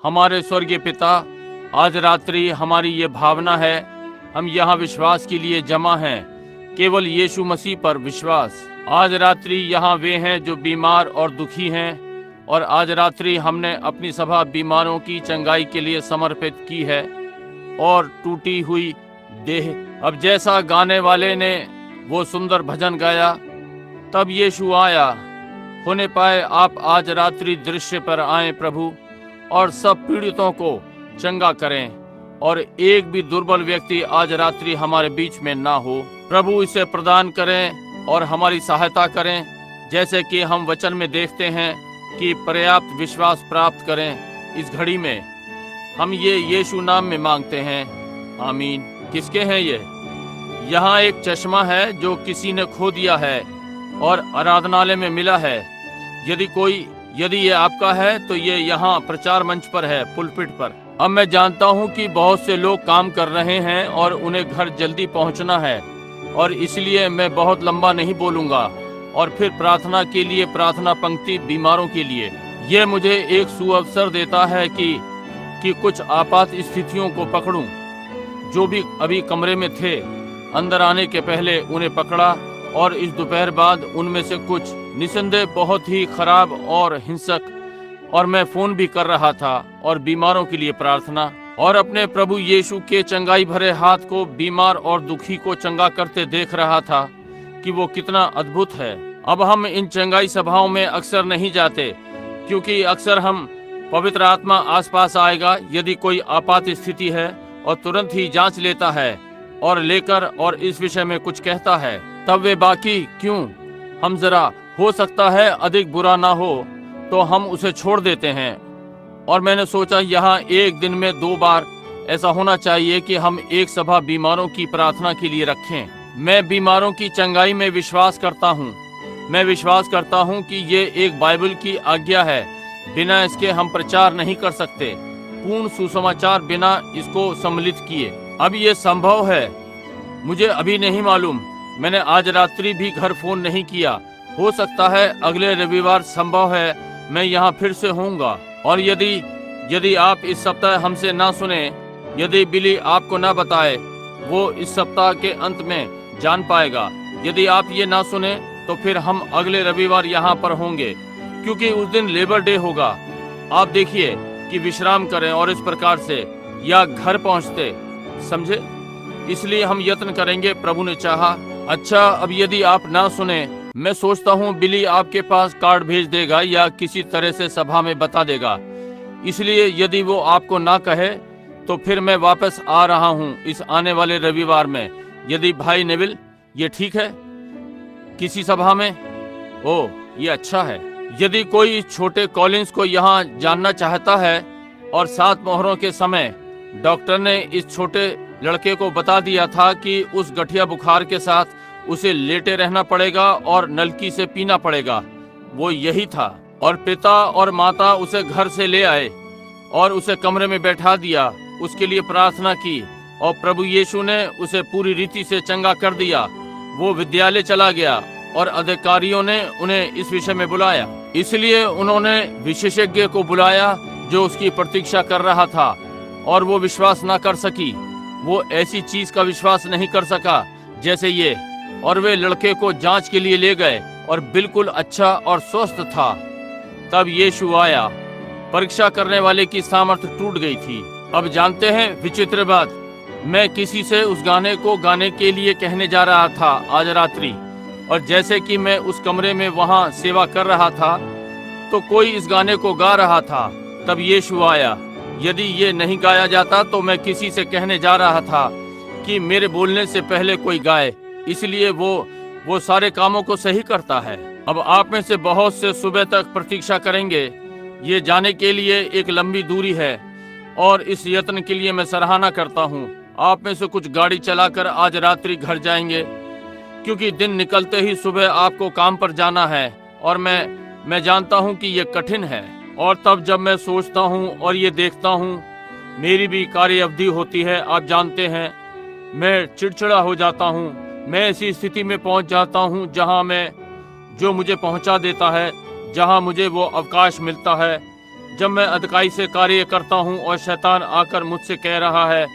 हमारे स्वर्गीय पिता, आज रात्रि हमारी ये भावना है, हम यहाँ विश्वास के लिए जमा हैं, केवल यीशु मसीह पर विश्वास। आज रात्रि यहाँ वे हैं जो बीमार और दुखी हैं, और आज रात्रि हमने अपनी सभा बीमारों की चंगाई के लिए समर्पित की है और टूटी हुई देह। अब जैसा गाने वाले ने वो सुंदर भजन गाया, तब यीशु आया, होने पाए आप आज रात्रि दृश्य पर आए प्रभु, और सब पीड़ितों को चंगा करें, और एक भी दुर्बल व्यक्ति आज रात्रि हमारे बीच में ना हो। प्रभु इसे प्रदान करें और हमारी सहायता करें, जैसे कि हम वचन में देखते हैं कि पर्याप्त विश्वास प्राप्त करें। इस घड़ी में हम ये यीशु नाम में मांगते हैं, आमीन। किसके हैं ये? यहाँ एक चश्मा है जो किसी ने खो दिया है और आराधनालय में मिला है। यदि ये आपका है तो ये यहाँ प्रचार मंच पर है, पुलपिट पर। अब मैं जानता हूँ कि बहुत से लोग काम कर रहे हैं और उन्हें घर जल्दी पहुँचना है, और इसलिए मैं बहुत लंबा नहीं बोलूँगा। और फिर प्रार्थना के लिए प्रार्थना पंक्ति बीमारों के लिए, ये मुझे एक सुअवसर देता है कि कुछ आपात स्थितियों को पकड़ूं। जो भी अभी कमरे में थे, अंदर आने के पहले उन्हें पकड़ा, और इस दोपहर बाद उनमें से कुछ निसंदेह बहुत ही खराब और हिंसक, और मैं फोन भी कर रहा था और बीमारों के लिए प्रार्थना, और अपने प्रभु यीशु के चंगाई भरे हाथ को बीमार और दुखी को चंगा करते देख रहा था कि वो कितना अद्भुत है। अब हम इन चंगाई सभाओं में अक्सर नहीं जाते, क्योंकि अक्सर हम पवित्र आत्मा आसपास आएगा यदि कोई आपात स्थिति है, और तुरंत ही जांच लेता है और इस विषय में कुछ कहता है। तब वे बाकी क्यों, हम जरा हो सकता है अधिक बुरा ना हो तो हम उसे छोड़ देते हैं। और मैंने सोचा यहाँ एक दिन में 2 बार ऐसा होना चाहिए कि हम एक सभा बीमारों की प्रार्थना के लिए रखें। मैं बीमारों की चंगाई में विश्वास करता हूँ। मैं विश्वास करता हूँ कि ये एक बाइबल की आज्ञा है, बिना इसके हम प्रचार नहीं कर सकते, पूर्ण सुसमाचार बिना इसको सम्मिलित किए। अब ये संभव है, मुझे अभी नहीं मालूम। मैंने आज रात्रि भी घर फोन नहीं किया। हो सकता है अगले रविवार, संभव है मैं यहाँ फिर से होऊंगा। और यदि आप इस सप्ताह हमसे ना सुने, यदि बिली आपको ना बताए, वो इस सप्ताह के अंत में जान पाएगा। यदि आप ये ना सुने तो फिर हम अगले रविवार यहाँ पर होंगे, क्योंकि उस दिन लेबर डे होगा। आप देखिए कि विश्राम करें और इस प्रकार से या घर पहुँचते, समझे? इसलिए हम यत्न करेंगे, प्रभु ने चाहा। अच्छा, अब यदि आप ना सुने, मैं सोचता हूँ बिली आपके पास कार्ड भेज देगा या किसी तरह से सभा में बता देगा। इसलिए यदि वो आपको ना कहे तो फिर मैं वापस आ रहा हूँ इस आने वाले रविवार में। यदि भाई नेविल, ये ठीक है किसी सभा में? ओह, ये अच्छा है। यदि कोई छोटे कॉलिंस को यहाँ जानना चाहता है, और 7 मोहरों के समय डॉक्टर ने इस छोटे लड़के को बता दिया था कि उस गठिया बुखार के साथ उसे लेटे रहना पड़ेगा और नलकी से पीना पड़ेगा। वो यही था। और पिता और माता उसे घर से ले आए और उसे कमरे में बैठा दिया, उसके लिए प्रार्थना की, और प्रभु यीशु ने उसे पूरी रीति से चंगा कर दिया। वो विद्यालय चला गया और अधिकारियों ने उन्हें इस विषय में बुलाया। इसलिए उन्होंने विशेषज्ञ को बुलाया जो उसकी प्रतीक्षा कर रहा था, और वो विश्वास ना कर सकी। वो ऐसी चीज का विश्वास नहीं कर सका जैसे ये। और वे लड़के को जांच के लिए ले गए और बिल्कुल अच्छा और स्वस्थ था। तब यीशु आया। परीक्षा करने वाले की सामर्थ्य टूट गई थी। अब जानते हैं विचित्र बात, मैं किसी से उस गाने को गाने के लिए कहने जा रहा था आज रात्रि, और जैसे कि मैं उस कमरे में वहां सेवा कर रहा था तो कोई इस गाने को गा रहा था। तब यीशु आया। यदि ये नहीं गाया जाता तो मैं किसी से कहने जा रहा था कि मेरे बोलने से पहले कोई गाए, इसलिए वो सारे कामों को सही करता है। अब आप में से बहुत से सुबह तक प्रतीक्षा करेंगे, ये जाने के लिए एक लंबी दूरी है, और इस यत्न के लिए मैं सराहना करता हूँ। आप में से कुछ गाड़ी चलाकर आज रात्रि घर जाएंगे, क्योंकि दिन निकलते ही सुबह आपको काम पर जाना है, और मैं जानता हूँ कि ये कठिन है। और तब जब मैं सोचता हूँ और ये देखता हूँ, मेरी भी कार्य अवधि होती है, आप जानते हैं, मैं चिड़चिड़ा हो जाता हूँ। मैं ऐसी स्थिति में पहुँच जाता हूँ जहाँ जो मुझे पहुँचा देता है, जहाँ मुझे वो अवकाश मिलता है, जब मैं अधिकाई से कार्य करता हूँ और शैतान आकर मुझसे कह रहा है,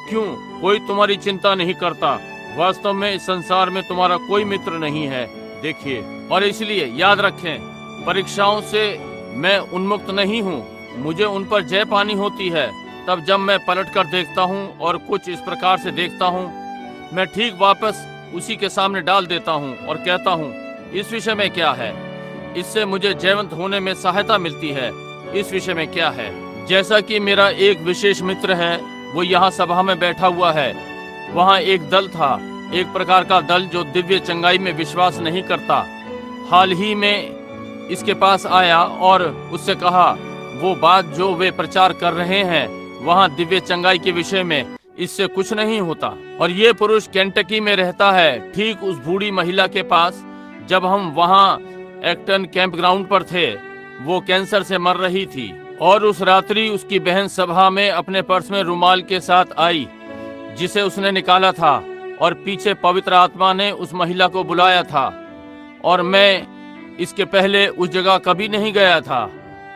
क्यों कोई तुम्हारी चिंता नहीं करता? वास्तव में इस संसार में तुम्हारा कोई मित्र नहीं है। देखिए, और इसलिए याद रखें, परीक्षाओं से मैं उन्मुक्त नहीं हूँ, मुझे उन पर जय पानी होती है। तब जब मैं पलट कर देखता हूँ और कुछ इस प्रकार से देखता हूँ, मैं ठीक वापस उसी के सामने डाल देता हूँ और कहता हूँ, इस विषय में क्या है? इससे मुझे जयवंत होने में सहायता मिलती है। इस विषय में क्या है? जैसा कि मेरा एक विशेष मित्र है, वो यहाँ सभा में बैठा हुआ है। वहाँ एक दल था, एक प्रकार का दल जो दिव्य चंगाई में विश्वास नहीं करता। हाल ही में इसके पास आया और उससे कहा, वो बात जो वे प्रचार कर रहे हैं वहाँ दिव्य चंगाई के विषय में, इससे कुछ नहीं होता। और ये पुरुष केंटकी में रहता है, ठीक उस बूढ़ी महिला के पास। जब हम वहाँ एक्टन कैंप ग्राउंड पर थे, वो कैंसर से मर रही थी और उस रात्रि उसकी बहन सभा में अपने पर्स में रुमाल के साथ आई, जिसे उसने निकाला था, और पीछे पवित्र आत्मा ने उस महिला को बुलाया था। और मैं इसके पहले उस जगह कभी नहीं गया था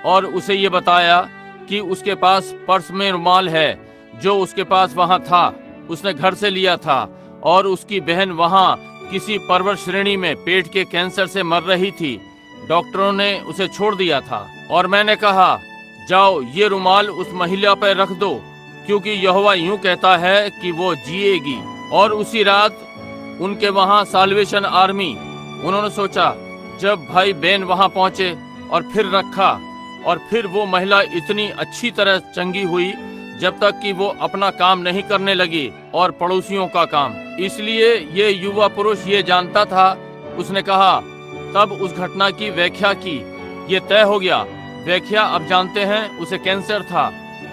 और उसे ये बताया कि उसके पास पर्स में रुमाल है जो उसके पास वहाँ था, उसने घर से लिया था, और उसकी बहन वहाँ किसी पर्वत श्रेणी में पेट के कैंसर से मर रही थी। डॉक्टरों ने उसे छोड़ दिया था और मैंने कहा, जाओ ये रुमाल उस महिला पर रख दो, क्योंकि यहोवा यूं कहता है कि वो जिएगी। और उसी रात उनके वहाँ साल्वेशन आर्मी, उन्होंने सोचा, जब भाई बहन वहाँ पहुँचे और फिर रखा, और फिर वो महिला इतनी अच्छी तरह चंगी हुई जब तक कि वो अपना काम नहीं करने लगी और पड़ोसियों का काम। इसलिए ये युवा पुरुष ये जानता था। उसने कहा, तब उस घटना की व्याख्या की, ये तय हो गया। व्याख्या अब जानते हैं, उसे कैंसर था,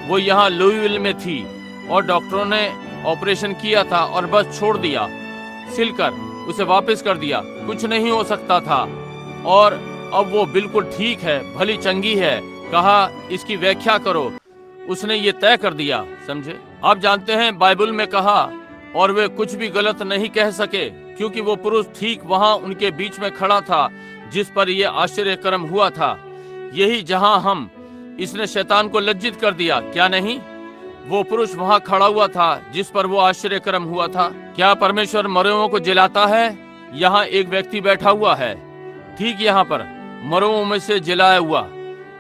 वो यहाँ लुईविल में थी और डॉक्टरों ने ऑपरेशन किया था और बस छोड़ दिया, सिलकर उसे वापस कर दिया, कुछ नहीं हो सकता था। और अब वो बिल्कुल ठीक है, भली चंगी है। कहा, इसकी व्याख्या करो। उसने ये तय कर दिया, समझे? आप जानते हैं, बाइबल में कहा, और वे कुछ भी गलत नहीं कह सके, क्योंकि वो पुरुष ठीक वहाँ उनके बीच में खड़ा था जिस पर यह आश्चर्य कर्म हुआ था। यही जहाँ हम, इसने शैतान को लज्जित कर दिया, क्या नहीं? वो पुरुष वहाँ खड़ा हुआ था जिस पर वो आश्चर्य कर्म हुआ था। क्या परमेश्वर मरे को जिलाता है? यहाँ एक व्यक्ति बैठा हुआ है, ठीक यहाँ पर, मरे में से जिलाया हुआ।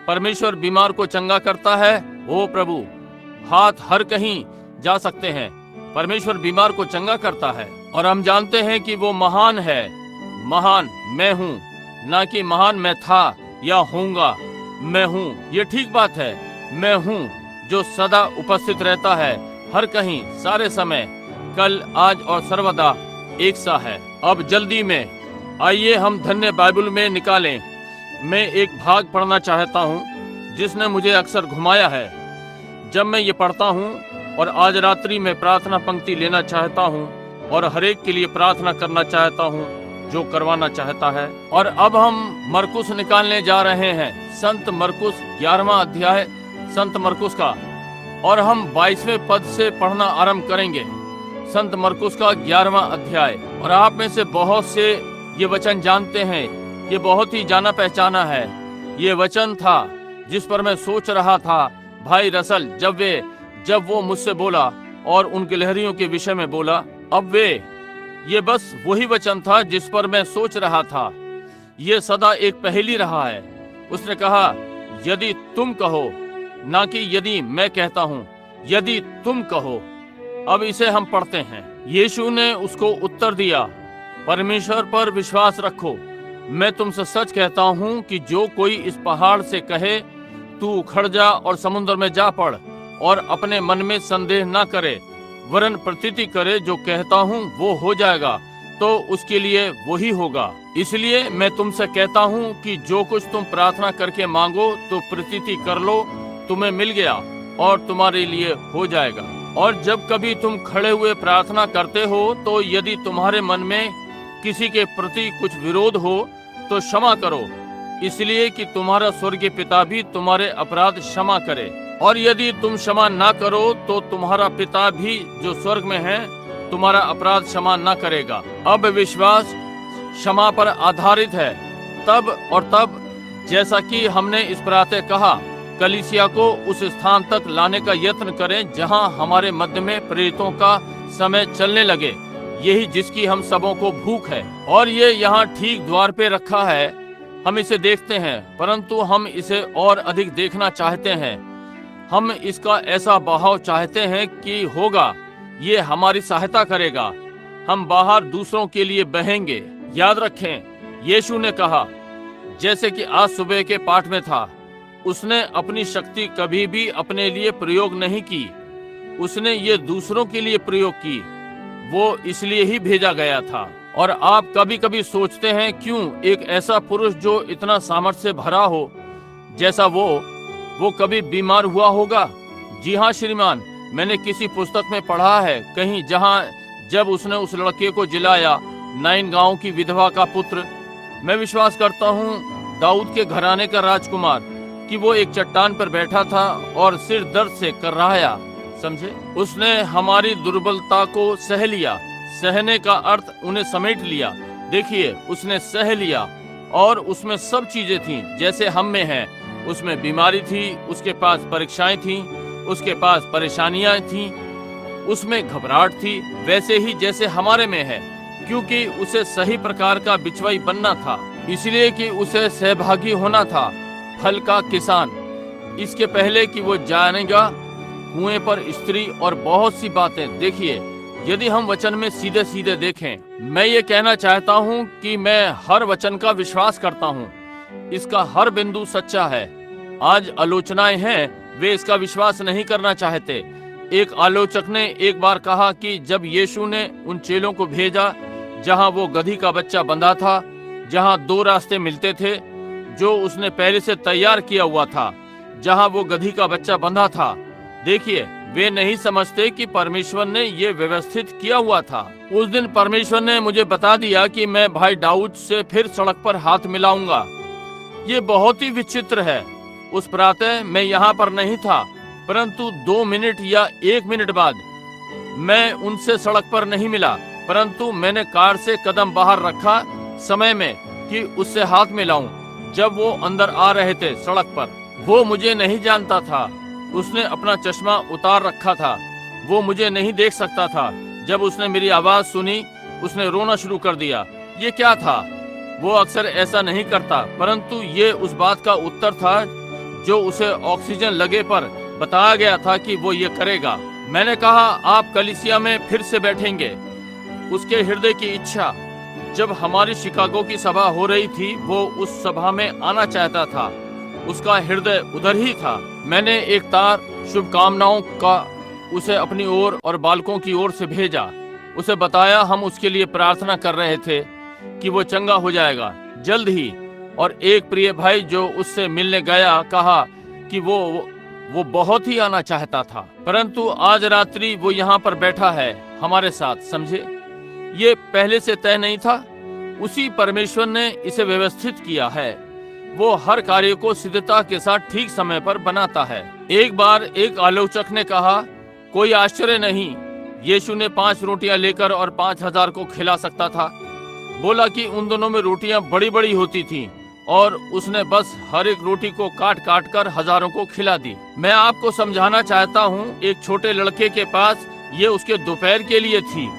परमेश्वर बीमार को चंगा करता है। ओ प्रभु, हाथ हर कहीं जा सकते हैं। परमेश्वर बीमार को चंगा करता है और हम जानते हैं कि वो महान है। महान मैं हूँ, ना कि महान मैं था या होऊंगा। मैं हूँ, ये ठीक बात है। मैं हूँ जो सदा उपस्थित रहता है, हर कहीं, सारे समय, कल, आज और सर्वदा एक सा है। अब जल्दी में आइए हम धन्य बाइबल में निकालें। मैं एक भाग पढ़ना चाहता हूँ जिसने मुझे अक्सर घुमाया है जब मैं ये पढ़ता हूँ, और आज रात्रि में प्रार्थना पंक्ति लेना चाहता हूँ और हरेक के लिए प्रार्थना करना चाहता हूँ जो करवाना चाहता है। और अब हम मरकुस निकालने जा रहे हैं, संत मरकुस 11वां अध्याय, संत मरकुस का, और हम 22वें पद से पढ़ना आरंभ करेंगे। संत मरकुस का 11वां अध्याय। और आप में से बहुत से ये वचन जानते हैं, ये बहुत ही जाना पहचाना है। ये वचन था जिस पर मैं सोच रहा था भाई रसल, जब वो मुझसे बोला और उन गिलहरियों के विषय में बोला। अब ये बस वही वचन था जिस पर मैं सोच रहा था। ये सदा एक पहेली रहा है। उसने कहा, यदि तुम कहो, ना कि यदि मैं कहता हूँ, यदि तुम कहो। अब इसे हम पढ़ते हैं। यीशु ने उसको उत्तर दिया, परमेश्वर पर विश्वास रखो। मैं तुमसे सच कहता हूँ कि जो कोई इस पहाड़ से कहे, तू उखड़ जा और समुद्र में जा पड़, और अपने मन में संदेह न करे, वरन प्रतीति करे, जो कहता हूँ वो हो जाएगा, तो उसके लिए वही होगा। इसलिए मैं तुमसे कहता हूँ कि जो कुछ तुम प्रार्थना करके मांगो तो प्रतीति कर लो, तुम्हें मिल गया और तुम्हारे लिए हो जाएगा। और जब कभी तुम खड़े हुए प्रार्थना करते हो, तो यदि तुम्हारे मन में किसी के प्रति कुछ विरोध हो तो क्षमा करो, इसलिए कि तुम्हारा स्वर्गीय पिता भी तुम्हारे अपराध क्षमा करे। और यदि तुम क्षमा ना करो तो तुम्हारा पिता भी जो स्वर्ग में है तुम्हारा अपराध क्षमा ना करेगा। अब विश्वास क्षमा पर आधारित है। तब और तब, जैसा कि हमने इस प्रातः कहा, कलीसिया को उस स्थान तक लाने का यत्न करें जहां हमारे मध्य में प्रेरितों का समय चलने लगे। यही जिसकी हम सबों को भूख है। और ये यहाँ ठीक द्वार पे रखा है। हम इसे देखते हैं, परंतु हम इसे और अधिक देखना चाहते हैं। हम इसका ऐसा बहाव चाहते हैं कि होगा, ये हमारी सहायता करेगा। हम बाहर दूसरों के लिए बहेंगे। याद रखें, यीशु ने कहा, जैसे कि आज सुबह के पाठ में था, उसने अपनी शक्ति कभी भी अपने लिए प्रयोग नहीं की, उसने ये दूसरों के लिए प्रयोग की। वो इसलिए ही भेजा गया था। और आप कभी कभी सोचते हैं, क्यों एक ऐसा पुरुष जो इतना सामर्थ्य से भरा हो जैसा वो कभी बीमार हुआ होगा? जी हाँ श्रीमान, मैंने किसी पुस्तक में पढ़ा है कहीं, जहाँ जब उसने उस लड़के को जिलाया, नाइन गांव की विधवा का पुत्र, मैं विश्वास करता हूँ दाऊद के घराने का राजकुमार, कि वो एक चट्टान पर बैठा था और सिर दर्द से कर्राया। समझे? उसने हमारी दुर्बलता को सह लिया। सहने का अर्थ उन्हें समेट लिया। देखिए, उसने सह लिया और उसमें सब चीजें थीं जैसे हम में हैं। उसमें बीमारी थी, उसके पास परीक्षाएं थीं, उसके पास परेशानियां थीं, उसमें घबराहट थी, वैसे ही जैसे हमारे में है, क्योंकि उसे सही प्रकार का बिचवाई बनना था, इसलिए कि उसे सहभागी होना था, फल का किसान। इसके पहले कि वो जानेगा कुएं पर स्त्री और बहुत सी बातें। देखिए, यदि हम वचन में सीधे सीधे देखें, मैं ये कहना चाहता हूँ कि मैं हर वचन का विश्वास करता हूँ। इसका हर बिंदु सच्चा है। आज आलोचनाएं हैं, वे इसका विश्वास नहीं करना चाहते। एक आलोचक ने एक बार कहा कि जब यीशु ने उन चेलों को भेजा जहां वो गधी का बच्चा बंधा था, जहां दो रास्ते मिलते थे, जो उसने पहले से तैयार किया हुआ था, जहां वो गधी का बच्चा बंधा था। देखिए, वे नहीं समझते कि परमेश्वर ने ये व्यवस्थित किया हुआ था। उस दिन परमेश्वर ने मुझे बता दिया कि मैं भाई दाऊद से फिर सड़क पर हाथ मिलाऊंगा। ये बहुत ही विचित्र है। उस प्रातः मैं यहाँ पर नहीं था, परंतु 2 मिनट या 1 मिनट बाद मैं उनसे सड़क पर नहीं मिला, परंतु मैंने कार से कदम बाहर रखा समय में कि उससे हाथ मिलाऊं। जब वो अंदर आ रहे थे सड़क पर, वो मुझे नहीं जानता था। उसने अपना चश्मा उतार रखा था, वो मुझे नहीं देख सकता था। जब उसने मेरी आवाज सुनी, उसने रोना शुरू कर दिया। ये क्या था? वो अक्सर ऐसा नहीं करता, परंतु ये उस बात का उत्तर था जो उसे ऑक्सीजन लगे पर बताया गया था कि वो ये करेगा। मैंने कहा, आप कलीसिया में फिर से बैठेंगे। उसके हृदय की इच्छा, जब हमारी शिकागो की सभा हो रही थी, वो उस सभा में आना चाहता था। उसका हृदय उधर ही था। मैंने एक तार शुभकामनाओं का उसे अपनी ओर और बालकों की ओर से भेजा। उसे बताया हम उसके लिए प्रार्थना कर रहे थे कि वो चंगा हो जाएगा जल्द ही। और एक प्रिय भाई जो उससे मिलने गया कहा कि वो बहुत ही आना चाहता था, परंतु आज रात्रि वो यहाँ पर बैठा है हमारे साथ। समझे? ये पहले से तय नहीं था, उसी परमेश्वर ने इसे व्यवस्थित किया है। वो हर कार्य को सिद्धता के साथ ठीक समय पर बनाता है। एक बार एक आलोचक ने कहा, कोई आश्चर्य नहीं, यीशु ने 5 रोटियां लेकर और 5000 को खिला सकता था। बोला कि उन दोनों में रोटियां बड़ी बड़ी होती थीं और उसने बस हर एक रोटी को काट काट कर हजारों को खिला दी। मैं आपको समझाना चाहता हूँ, एक छोटे लड़के के पास ये उसके दोपहर के लिए थी।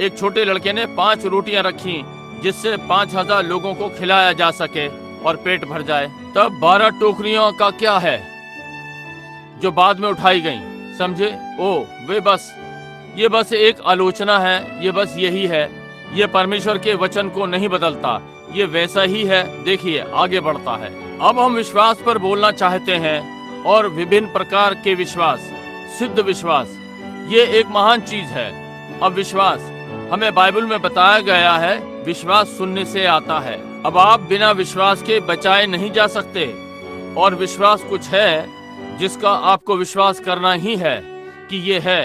एक छोटे लड़के ने 5 रोटियां रखी जिससे 5000 लोगों को खिलाया जा सके और पेट भर जाए। तब 12 टोकरियों का क्या है जो बाद में उठाई गईं? समझे? ये बस एक आलोचना है। ये बस यही है। ये परमेश्वर के वचन को नहीं बदलता, ये वैसा ही है। देखिए, आगे बढ़ता है। अब हम विश्वास पर बोलना चाहते हैं, और विभिन्न प्रकार के विश्वास। सिद्ध विश्वास, ये एक महान चीज है। अब विश्वास हमें बाइबल में बताया गया है, विश्वास सुनने से आता है। अब आप बिना विश्वास के बचाए नहीं जा सकते, और विश्वास कुछ है जिसका आपको विश्वास करना ही है कि ये है।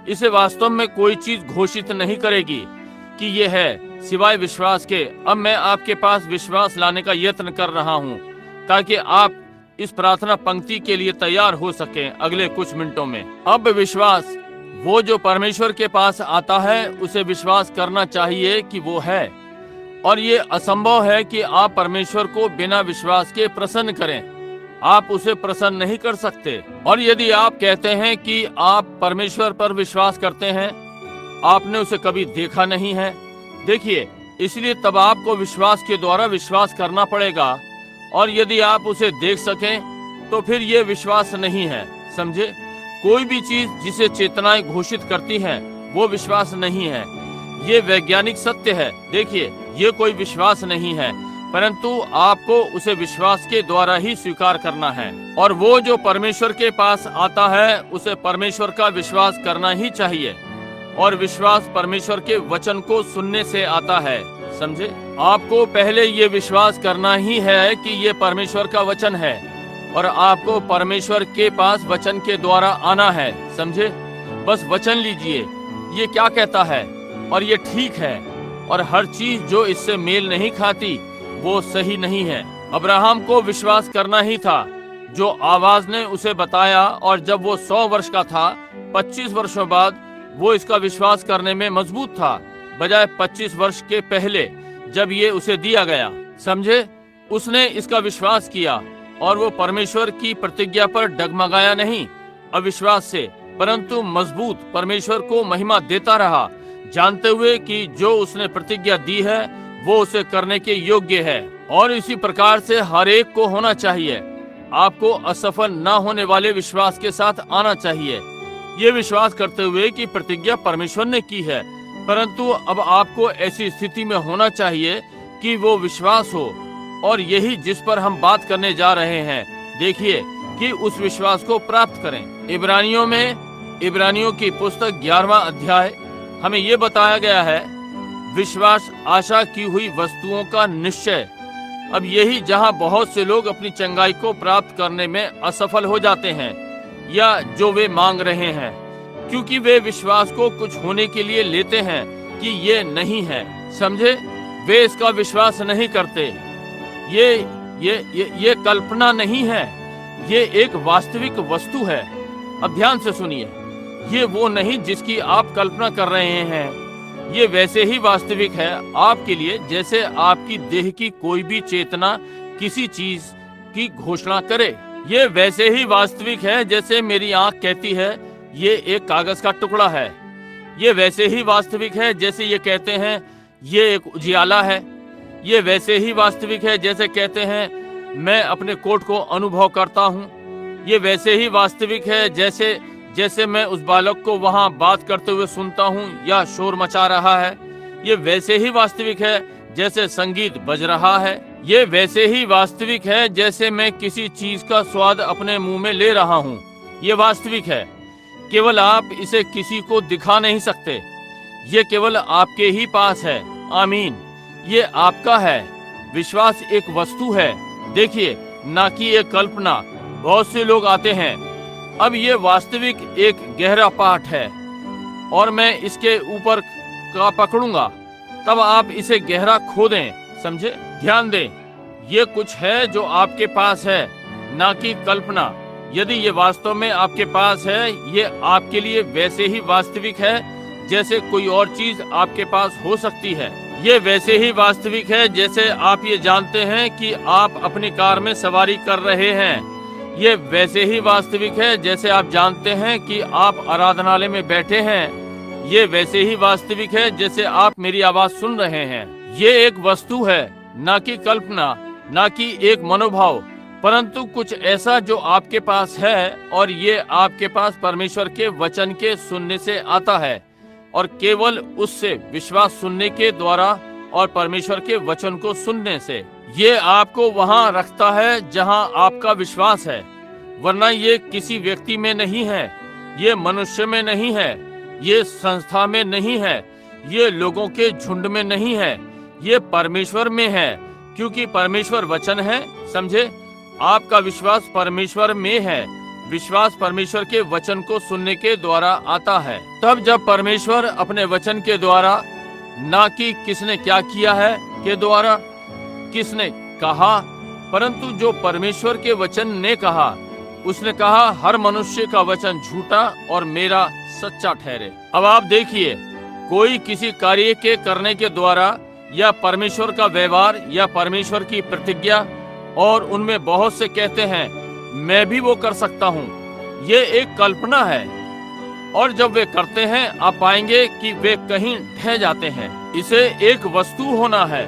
इसे वास्तव में कोई चीज घोषित नहीं करेगी कि ये है, सिवाय विश्वास के। अब मैं आपके पास विश्वास लाने का यत्न कर रहा हूँ ताकि आप इस प्रार्थना पंक्ति के लिए तैयार हो सकें अगले कुछ मिनटों में। अब विश्वास, वो जो परमेश्वर के पास आता है उसे विश्वास करना चाहिए कि वो है, और ये असंभव है कि आप परमेश्वर को बिना विश्वास के प्रसन्न करें। आप उसे प्रसन्न नहीं कर सकते। और यदि आप कहते हैं कि आप परमेश्वर पर विश्वास करते हैं, आपने उसे कभी देखा नहीं है, देखिए, इसलिए तब आपको विश्वास के द्वारा विश्वास करना पड़ेगा। और यदि आप उसे देख सकें तो फिर ये विश्वास नहीं है। समझे? कोई भी चीज जिसे चेतनाएं घोषित करती हैं वो विश्वास नहीं है। ये वैज्ञानिक सत्य है। देखिए, ये कोई विश्वास नहीं है, परंतु आपको उसे विश्वास के द्वारा ही स्वीकार करना है। और वो जो परमेश्वर के पास आता है उसे परमेश्वर का विश्वास करना ही चाहिए। और विश्वास परमेश्वर के वचन को सुनने से आता है। समझे? आपको पहले ये विश्वास करना ही है कि ये परमेश्वर का वचन है, और आपको परमेश्वर के पास वचन के द्वारा आना है। समझे? बस वचन लीजिए, ये क्या कहता है और ये ठीक है, और हर चीज जो इससे मेल नहीं खाती वो सही नहीं है। अब्राहम को विश्वास करना ही था जो आवाज ने उसे बताया, और जब वो 100 वर्ष का था, 25 वर्षों बाद वो इसका विश्वास करने में मजबूत था, बजाय 25 वर्ष के पहले जब ये उसे दिया गया। समझे? उसने इसका विश्वास किया, और वो परमेश्वर की प्रतिज्ञा पर डगमगाया नहीं अविश्वास से, परंतु मजबूत परमेश्वर को महिमा देता रहा, जानते हुए कि जो उसने प्रतिज्ञा दी है वो उसे करने के योग्य है। और इसी प्रकार से हर एक को होना चाहिए। आपको असफल न होने वाले विश्वास के साथ आना चाहिए, ये विश्वास करते हुए कि प्रतिज्ञा परमेश्वर ने की है, परंतु अब आपको ऐसी स्थिति में होना चाहिए कि वो विश्वास हो। और यही जिस पर हम बात करने जा रहे हैं। देखिए कि उस विश्वास को प्राप्त करें। इब्रानियों की पुस्तक 11वां अध्याय हमें ये बताया गया है, विश्वास आशा की हुई वस्तुओं का निश्चय। अब यही जहां बहुत से लोग अपनी चंगाई को प्राप्त करने में असफल हो जाते हैं, या जो वे मांग रहे हैं, क्योंकि वे विश्वास को कुछ होने के लिए लेते हैं कि ये नहीं है। समझे? वे इसका विश्वास नहीं करते। ये कल्पना नहीं है, ये एक वास्तविक वस्तु है। अब ध्यान से सुनिए, ये वो नहीं जिसकी आप कल्पना कर रहे हैं। ये वैसे ही वास्तविक है आपके लिए जैसे आपकी देह की कोई भी चेतना किसी चीज की घोषणा करे। ये वैसे ही वास्तविक है जैसे मेरी आंख कहती है ये एक कागज का टुकड़ा है। ये वैसे ही वास्तविक है जैसे ये कहते हैं ये एक उजियाला है। ये वैसे ही वास्तविक है जैसे कहते हैं मैं अपने कोट को अनुभव करता हूँ। ये वैसे ही वास्तविक है जैसे मैं उस बालक को वहाँ बात करते हुए सुनता हूँ या शोर मचा रहा है। ये वैसे ही वास्तविक है जैसे संगीत बज रहा है। ये वैसे ही वास्तविक है जैसे मैं किसी चीज का स्वाद अपने मुंह में ले रहा हूँ। ये वास्तविक है, केवल आप इसे किसी को दिखा नहीं सकते। ये केवल आपके ही पास है। आमीन। ये आपका है। विश्वास एक वस्तु है, देखिए, ना कि एक कल्पना। बहुत से लोग आते हैं। अब ये वास्तविक एक गहरा पाठ है और मैं इसके ऊपर का पकड़ूंगा, तब आप इसे गहरा खोदें। समझे? ध्यान दें, ये कुछ है जो आपके पास है, ना कि कल्पना। यदि ये वास्तव में आपके पास है, ये आपके लिए वैसे ही वास्तविक है जैसे कोई और चीज आपके पास हो सकती है। ये वैसे ही वास्तविक है जैसे आप ये जानते हैं कि आप अपनी कार में सवारी कर रहे हैं। ये वैसे ही वास्तविक है जैसे आप जानते हैं कि आप आराधनालय में बैठे हैं। ये वैसे ही वास्तविक है जैसे आप मेरी आवाज सुन रहे हैं। ये एक वस्तु है, ना कि कल्पना, ना कि एक मनोभाव, परंतु कुछ ऐसा जो आपके पास है, और ये आपके पास परमेश्वर के वचन के सुनने से आता है, और केवल उससे विश्वास सुनने के द्वारा और परमेश्वर के वचन को सुनने से। ये आपको वहाँ रखता है जहाँ आपका विश्वास है, वरना ये किसी व्यक्ति में नहीं है, ये मनुष्य में नहीं है, ये संस्था में नहीं है, ये लोगों के झुंड में नहीं है, ये परमेश्वर में है, क्योंकि परमेश्वर वचन है। समझे? आपका विश्वास परमेश्वर में है। विश्वास परमेश्वर के वचन को सुनने के द्वारा आता है। तब जब परमेश्वर अपने वचन के द्वारा, ना कि किसने क्या किया है के द्वारा, किसने कहा, परंतु जो परमेश्वर के वचन ने कहा, उसने कहा हर मनुष्य का वचन झूठा और मेरा सच्चा ठहरे। अब आप देखिए, कोई किसी कार्य के करने के द्वारा या परमेश्वर का व्यवहार या परमेश्वर की प्रतिज्ञा, और उनमें बहुत से कहते हैं मैं भी वो कर सकता हूँ। ये एक कल्पना है, और जब वे करते हैं आप पाएंगे कि वे कहीं ढह जाते हैं। इसे एक वस्तु होना है।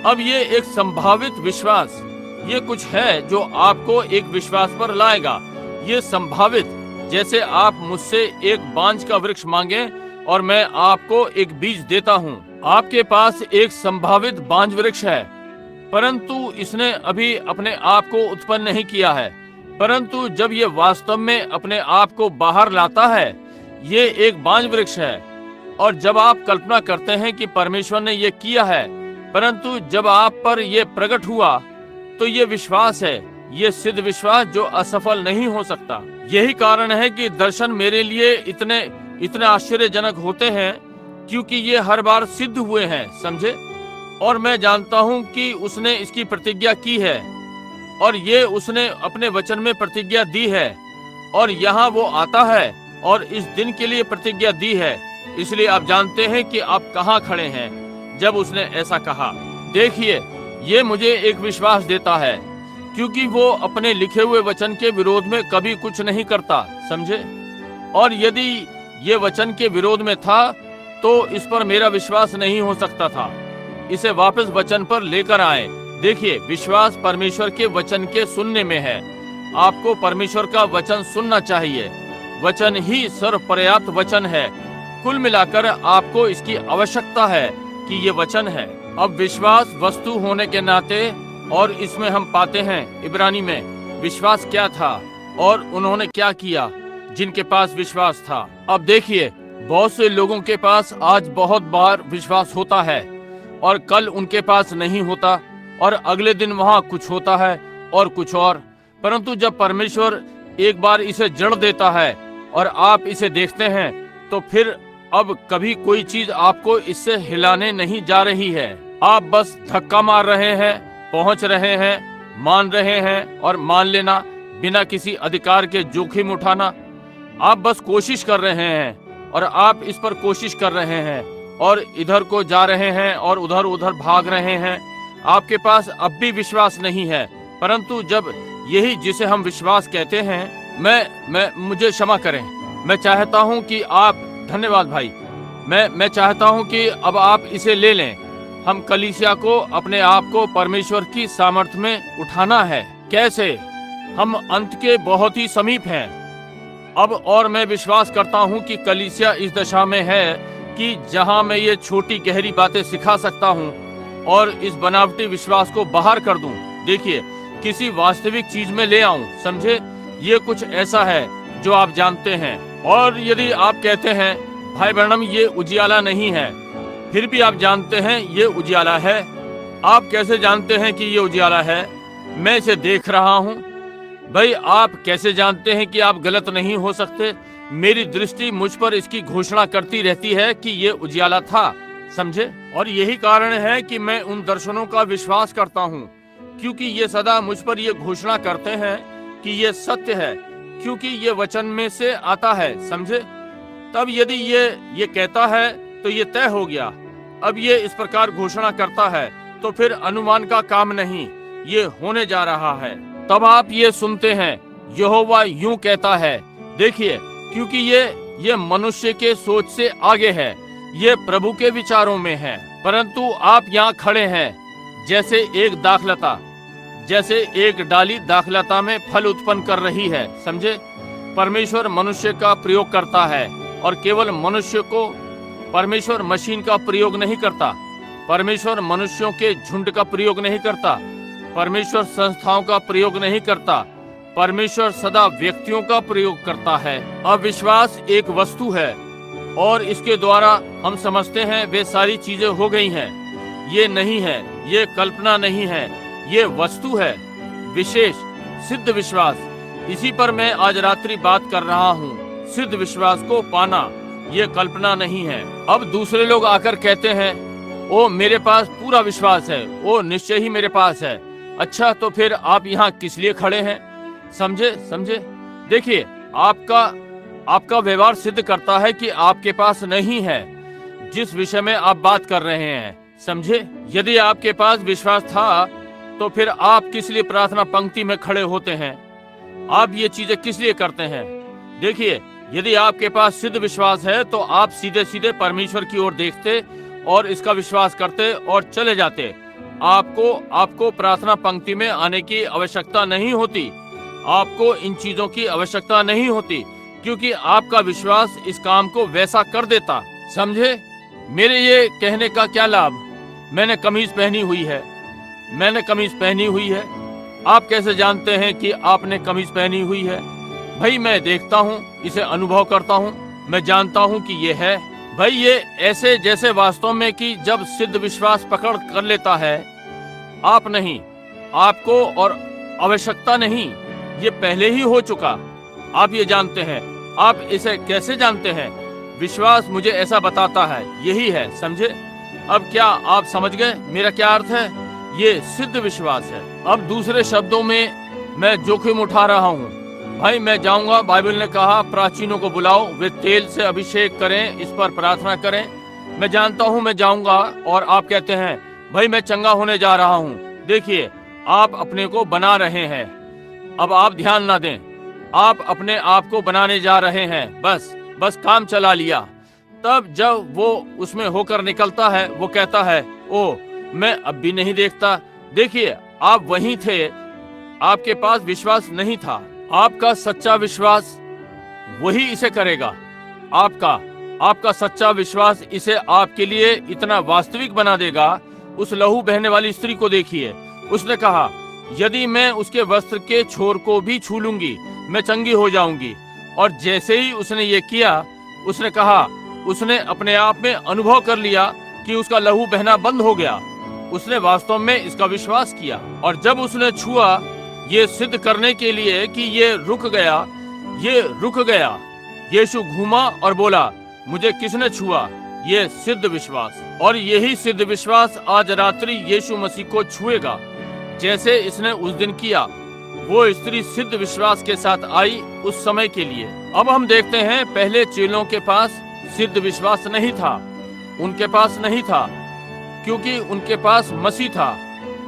अब ये एक संभावित विश्वास, ये कुछ है जो आपको एक विश्वास पर लाएगा। ये संभावित, जैसे आप मुझसे एक बांज का वृक्ष मांगे और मैं आपको एक बीज देता हूँ। आपके पास एक संभावित बांज वृक्ष है, परंतु इसने अभी अपने आप को उत्पन्न नहीं किया है। परंतु जब ये वास्तव में अपने आप को बाहर लाता है, ये एक बांज वृक्ष है। और जब आप कल्पना करते हैं कि परमेश्वर ने ये किया है, परंतु जब आप पर ये प्रकट हुआ, तो ये विश्वास है, ये सिद्ध विश्वास जो असफल नहीं हो सकता। यही कारण है कि दर्शन मेरे लिए इतने आश्चर्यजनक होते हैं, क्योंकि ये हर बार सिद्ध हुए हैं, समझे। और मैं जानता हूँ कि उसने इसकी प्रतिज्ञा की है, और ये उसने अपने वचन में प्रतिज्ञा दी है, और यहाँ वो आता है और इस दिन के लिए प्रतिज्ञा दी है। इसलिए आप जानते हैं कि आप कहाँ खड़े हैं जब उसने ऐसा कहा। देखिए, ये मुझे एक विश्वास देता है, क्योंकि वो अपने लिखे हुए वचन के विरोध में कभी कुछ नहीं करता, समझे। और यदि ये वचन के विरोध में था, तो इस पर मेरा विश्वास नहीं हो सकता था। इसे वापस वचन पर लेकर आए। देखिए, विश्वास परमेश्वर के वचन के सुनने में है। आपको परमेश्वर का वचन सुनना चाहिए। वचन ही सर्वपर्याप्त वचन है। कुल मिलाकर आपको इसकी आवश्यकता है कि ये वचन है। अब विश्वास वस्तु होने के नाते, और इसमें हम पाते हैं इब्रानी में विश्वास क्या था और उन्होंने क्या किया जिनके पास विश्वास था। अब देखिए, बहुत से लोगों के पास आज बहुत बार विश्वास होता है, और कल उनके पास नहीं होता, और अगले दिन वहाँ कुछ होता है और कुछ और। परंतु जब परमेश्वर एक बार इसे जड़ देता है और आप इसे देखते हैं, तो फिर अब कभी कोई चीज आपको इससे हिलाने नहीं जा रही है। आप बस धक्का मार रहे हैं, पहुंच रहे हैं, मान रहे हैं, और मान लेना बिना किसी अधिकार के जोखिम उठाना। आप बस कोशिश कर रहे हैं, और आप इस पर कोशिश कर रहे हैं, और इधर को जा रहे हैं और उधर उधर भाग रहे हैं। आपके पास अब भी विश्वास नहीं है। परंतु जब यही जिसे हम विश्वास कहते हैं, मुझे क्षमा करें, मैं चाहता हूं कि आप, धन्यवाद भाई, मैं चाहता हूं कि अब आप इसे ले लें। हम कलीसिया को, अपने आप को परमेश्वर की सामर्थ्य में उठाना है। कैसे? हम अंत के बहुत ही समीप हैं अब, और मैं विश्वास करता हूं कि कलीसिया इस दशा में है कि जहां मैं ये छोटी गहरी बातें सिखा सकता हूं और इस बनावटी विश्वास को बाहर कर दूं, देखिए, किसी वास्तविक चीज में ले आऊं, समझे। ये कुछ ऐसा है जो आप जानते हैं। और यदि आप कहते हैं, भाई ब्रैनम ये उजियाला नहीं है, फिर भी आप जानते हैं ये उजियाला है। आप कैसे जानते हैं कि ये उजियाला है? मैं इसे देख रहा हूँ। भाई, आप कैसे जानते हैं कि आप गलत नहीं हो सकते? मेरी दृष्टि मुझ पर इसकी घोषणा करती रहती है कि ये उजियाला था, समझे। और यही कारण है कि मैं उन दर्शनों का विश्वास करता हूँ, क्योंकि ये सदा मुझ पर ये घोषणा करते हैं कि ये सत्य है, क्योंकि ये वचन में से आता है, समझे। तब यदि ये कहता है तो ये तय हो गया। अब ये इस प्रकार घोषणा करता है, तो फिर अनुमान का काम नहीं, ये होने जा रहा है। तब आप ये सुनते हैं, यहोवा यूं कहता है। देखिए, क्योंकि ये मनुष्य के सोच से आगे है, ये प्रभु के विचारों में है। परंतु आप यहाँ खड़े हैं जैसे एक दाखलता, जैसे एक डाली दाखलता में फल उत्पन्न कर रही है, समझे। परमेश्वर मनुष्य का प्रयोग करता है, और केवल मनुष्य को। परमेश्वर मशीन का प्रयोग नहीं करता। परमेश्वर मनुष्यों के झुंड का प्रयोग नहीं करता। परमेश्वर संस्थाओं का प्रयोग नहीं करता। परमेश्वर सदा व्यक्तियों का प्रयोग करता है। अब विश्वास एक वस्तु है, और इसके द्वारा हम समझते हैं वे सारी चीजें हो गई हैं। ये नहीं है, ये कल्पना नहीं है, ये वस्तु है, विशेष सिद्ध विश्वास। इसी पर मैं आज रात्रि बात कर रहा हूँ। सिद्ध विश्वास को पाना, ये कल्पना नहीं है। अब दूसरे लोग आकर कहते हैं, ओ मेरे पास पूरा विश्वास है, ओ निश्चय ही मेरे पास है। अच्छा, तो फिर आप यहाँ किस लिए खड़े हैं? समझे। देखिए, आपका व्यवहार सिद्ध करता है कि आपके पास नहीं है जिस विषय में आप बात कर रहे हैं, समझे। यदि आपके पास विश्वास था, तो फिर आप किस लिए प्रार्थना पंक्ति में खड़े होते हैं? आप ये चीजें किस लिए करते हैं? देखिए, यदि आपके पास सिद्ध विश्वास है तो आप सीधे सीधे परमेश्वर की ओर देखते और इसका विश्वास करते और चले जाते। आपको प्रार्थना पंक्ति में आने की आवश्यकता नहीं होती। आपको इन चीजों की आवश्यकता नहीं होती, क्योंकि आपका विश्वास इस काम को वैसा कर देता। समझे मेरे ये कहने का क्या लाभ? मैंने कमीज पहनी हुई है। आप कैसे जानते हैं कि आपने कमीज पहनी हुई है? भाई मैं देखता हूँ, इसे अनुभव करता हूँ, मैं जानता हूँ कि ये है। भाई ये ऐसे जैसे वास्तव में कि जब सिद्ध विश्वास पकड़ कर लेता है, आप नहीं, आपको और आवश्यकता नहीं, ये पहले ही हो चुका। आप ये जानते हैं। आप इसे कैसे जानते हैं? विश्वास मुझे ऐसा बताता है, यही है। समझे? अब क्या आप समझ गए मेरा क्या अर्थ है? ये सिद्ध विश्वास है। अब दूसरे शब्दों में मैं जोखिम उठा रहा हूँ। भाई मैं जाऊंगा, बाइबल ने कहा प्राचीनों को बुलाओ, वे तेल से अभिषेक करें, इस पर प्रार्थना करें। मैं जानता हूँ मैं जाऊंगा और आप कहते हैं भाई मैं चंगा होने जा रहा हूँ। देखिए, आप अपने को बना रहे हैं। अब आप ध्यान ना दें, आप अपने आप को बनाने जा रहे हैं। बस काम चला लिया। तब जब वो उसमें होकर निकलता है, वो कहता है ओ मैं अब भी नहीं देखता। देखिए, आप वहीं थे, आपके पास विश्वास नहीं था। आपका सच्चा विश्वास वही इसे करेगा। आपका सच्चा विश्वास इसे आपके लिए इतना वास्तविक बना देगा। उस लहू बहने वाली स्त्री को देखिए, उसने कहा यदि मैं उसके वस्त्र के छोर को भी छू लूंगी मैं चंगी हो जाऊंगी। और जैसे ही उसने ये किया, उसने कहा, उसने अपने आप में अनुभव कर लिया कि उसका लहू बहना बंद हो गया। उसने वास्तव में इसका विश्वास किया, और जब उसने छुआ, ये सिद्ध करने के लिए कि ये रुक गया, यीशु घूमा और बोला मुझे किसने छुआ? ये सिद्ध विश्वास। और यही सिद्ध विश्वास आज रात्रि यीशु मसीह को छुएगा, जैसे इसने उस दिन किया। वो स्त्री सिद्ध विश्वास के साथ आई उस समय के लिए। अब हम देखते हैं, पहले चेलों के पास सिद्ध विश्वास नहीं था। उनके पास नहीं था, क्योंकि उनके पास मसीह था,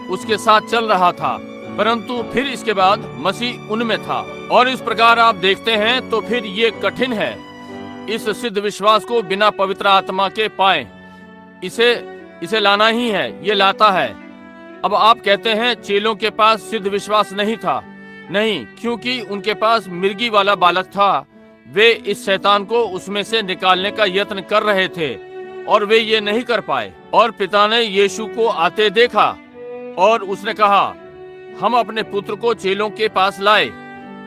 उसके साथ चल रहा था। परंतु फिर इसके बाद मसीह उनमें था। और इस प्रकार आप देखते हैं तो फिर ये कठिन है इस सिद्ध विश्वास को बिना पवित्र आत्मा के पाए। इसे लाना ही है, ये लाता है। अब आप कहते हैं चेलों के पास सिद्ध विश्वास नहीं था। नहीं, क्योंकि उनके पास मिर्गी वाला बालक था। वे इस शैतान को उसमें से निकालने का यत्न कर रहे थे और वे ये नहीं कर पाए। और पिता ने यीशु को आते देखा और उसने कहा हम अपने पुत्र को चेलों के पास लाए,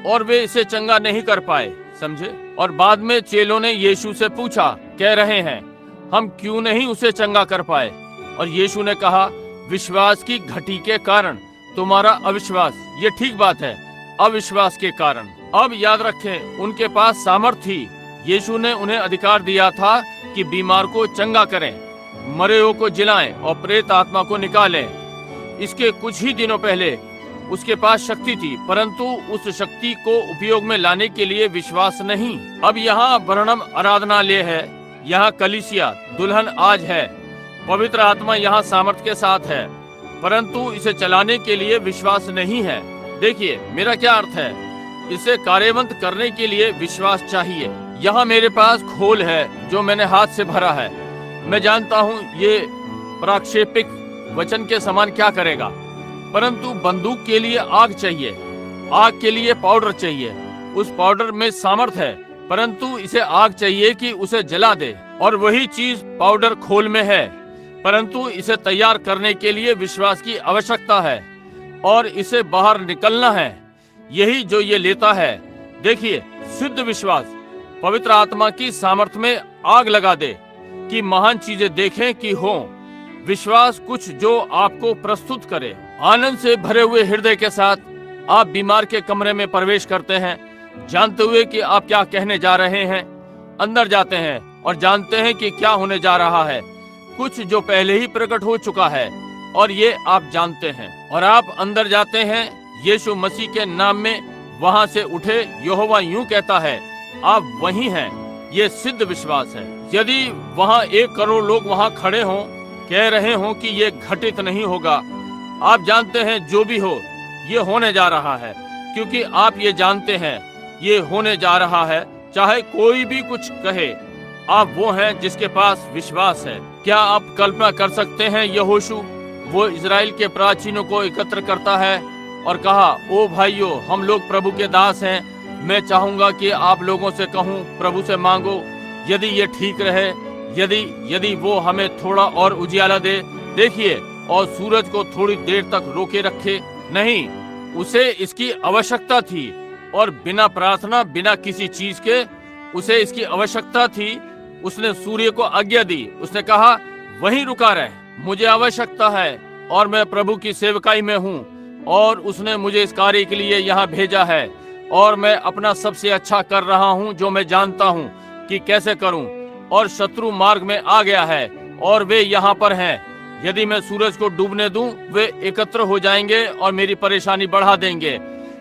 और वे इसे चंगा नहीं कर पाए। समझे? और बाद में चेलों ने यीशु से पूछा, कह रहे हैं हम क्यों नहीं उसे चंगा कर पाए? और यीशु ने कहा विश्वास की घटी के कारण, तुम्हारा अविश्वास। ये ठीक बात है, अविश्वास के कारण। अब याद रखें, उनके पास सामर्थ्य थी। यीशु ने उन्हें अधिकार दिया था कि बीमार को चंगा करें, मरे को जिलाएं और प्रेत आत्मा को निकालें। इसके कुछ ही दिनों पहले उसके पास शक्ति थी, परंतु उस शक्ति को उपयोग में लाने के लिए विश्वास नहीं। अब यहाँ वर्णम आराधनालय है, यहाँ कलीसिया दुल्हन आज है, पवित्र आत्मा यहाँ सामर्थ के साथ है, परंतु इसे चलाने के लिए विश्वास नहीं है। देखिए मेरा क्या अर्थ है, इसे कार्यवंत करने के लिए विश्वास चाहिए। यहाँ मेरे पास खोल है जो मैंने हाथ से भरा है। मैं जानता हूँ ये प्राक्षेपिक वचन के समान क्या करेगा, परंतु बंदूक के लिए आग चाहिए, आग के लिए पाउडर चाहिए। उस पाउडर में सामर्थ है, परंतु इसे आग चाहिए कि उसे जला दे। और वही चीज पाउडर खोल में है, परंतु इसे तैयार करने के लिए विश्वास की आवश्यकता है और इसे बाहर निकलना है। यही जो ये लेता है। देखिए, सिद्ध विश्वास पवित्र आत्मा की सामर्थ में आग लगा दे कि महान चीजें देखें कि हो। विश्वास कुछ जो आपको प्रस्तुत करे। आनंद से भरे हुए हृदय के साथ आप बीमार के कमरे में प्रवेश करते हैं, जानते हुए कि आप क्या कहने जा रहे हैं। अंदर जाते हैं और जानते हैं कि क्या होने जा रहा है, कुछ जो पहले ही प्रकट हो चुका है, और ये आप जानते हैं। और आप अंदर जाते हैं यीशु मसीह के नाम में, वहां से उठे यहोवा यूं कहता है, आप वही हैं। ये सिद्ध विश्वास है। यदि वहां 1 करोड़ लोग वहां खड़े हों, कह रहे हों कि ये घटित नहीं होगा, आप जानते हैं जो भी हो ये होने जा रहा है। क्योंकि आप ये जानते हैं ये होने जा रहा है, चाहे कोई भी कुछ कहे। आप वो हैं जिसके पास विश्वास है। क्या आप कल्पना कर सकते हैं यहोशू वो इजराइल के प्राचीनों को एकत्र करता है और कहा, ओ भाइयों, हम लोग प्रभु के दास हैं। मैं चाहूंगा कि आप लोगों से कहूं, प्रभु से मांगो, यदि ये ठीक रहे, यदि वो हमें थोड़ा और उजियाला दे, देखिए, और सूरज को थोड़ी देर तक रोके रखे। नहीं, उसे इसकी आवश्यकता थी, और बिना प्रार्थना, बिना किसी चीज के उसे इसकी आवश्यकता थी। उसने सूर्य को आज्ञा दी, उसने कहा वहीं रुका रहे, मुझे आवश्यकता है और मैं प्रभु की सेवकाई में हूँ, और उसने मुझे इस कार्य के लिए यहाँ भेजा है, और मैं अपना सबसे अच्छा कर रहा हूँ जो मैं जानता हूँ कि कैसे करूँ। और शत्रु मार्ग में आ गया है और वे यहाँ पर हैं। यदि मैं सूरज को डूबने दूं, वे एकत्र हो जाएंगे और मेरी परेशानी बढ़ा देंगे।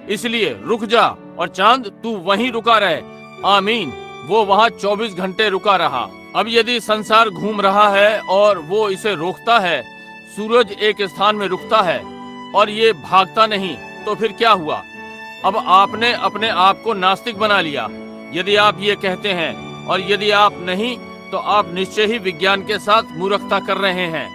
इसलिए रुक जा, और चांद तू वहीं रुका रहे। आमीन। वो वहाँ 24 घंटे रुका रहा। अब यदि संसार घूम रहा है और वो इसे रोकता है, सूरज एक स्थान में रुकता है और ये भागता नहीं, तो फिर क्या हुआ? अब आपने अपने आप को नास्तिक बना लिया। यदि आप ये कहते हैं, और यदि आप नहीं, तो आप निश्चय ही विज्ञान के साथ मूर्खता कर रहे हैं,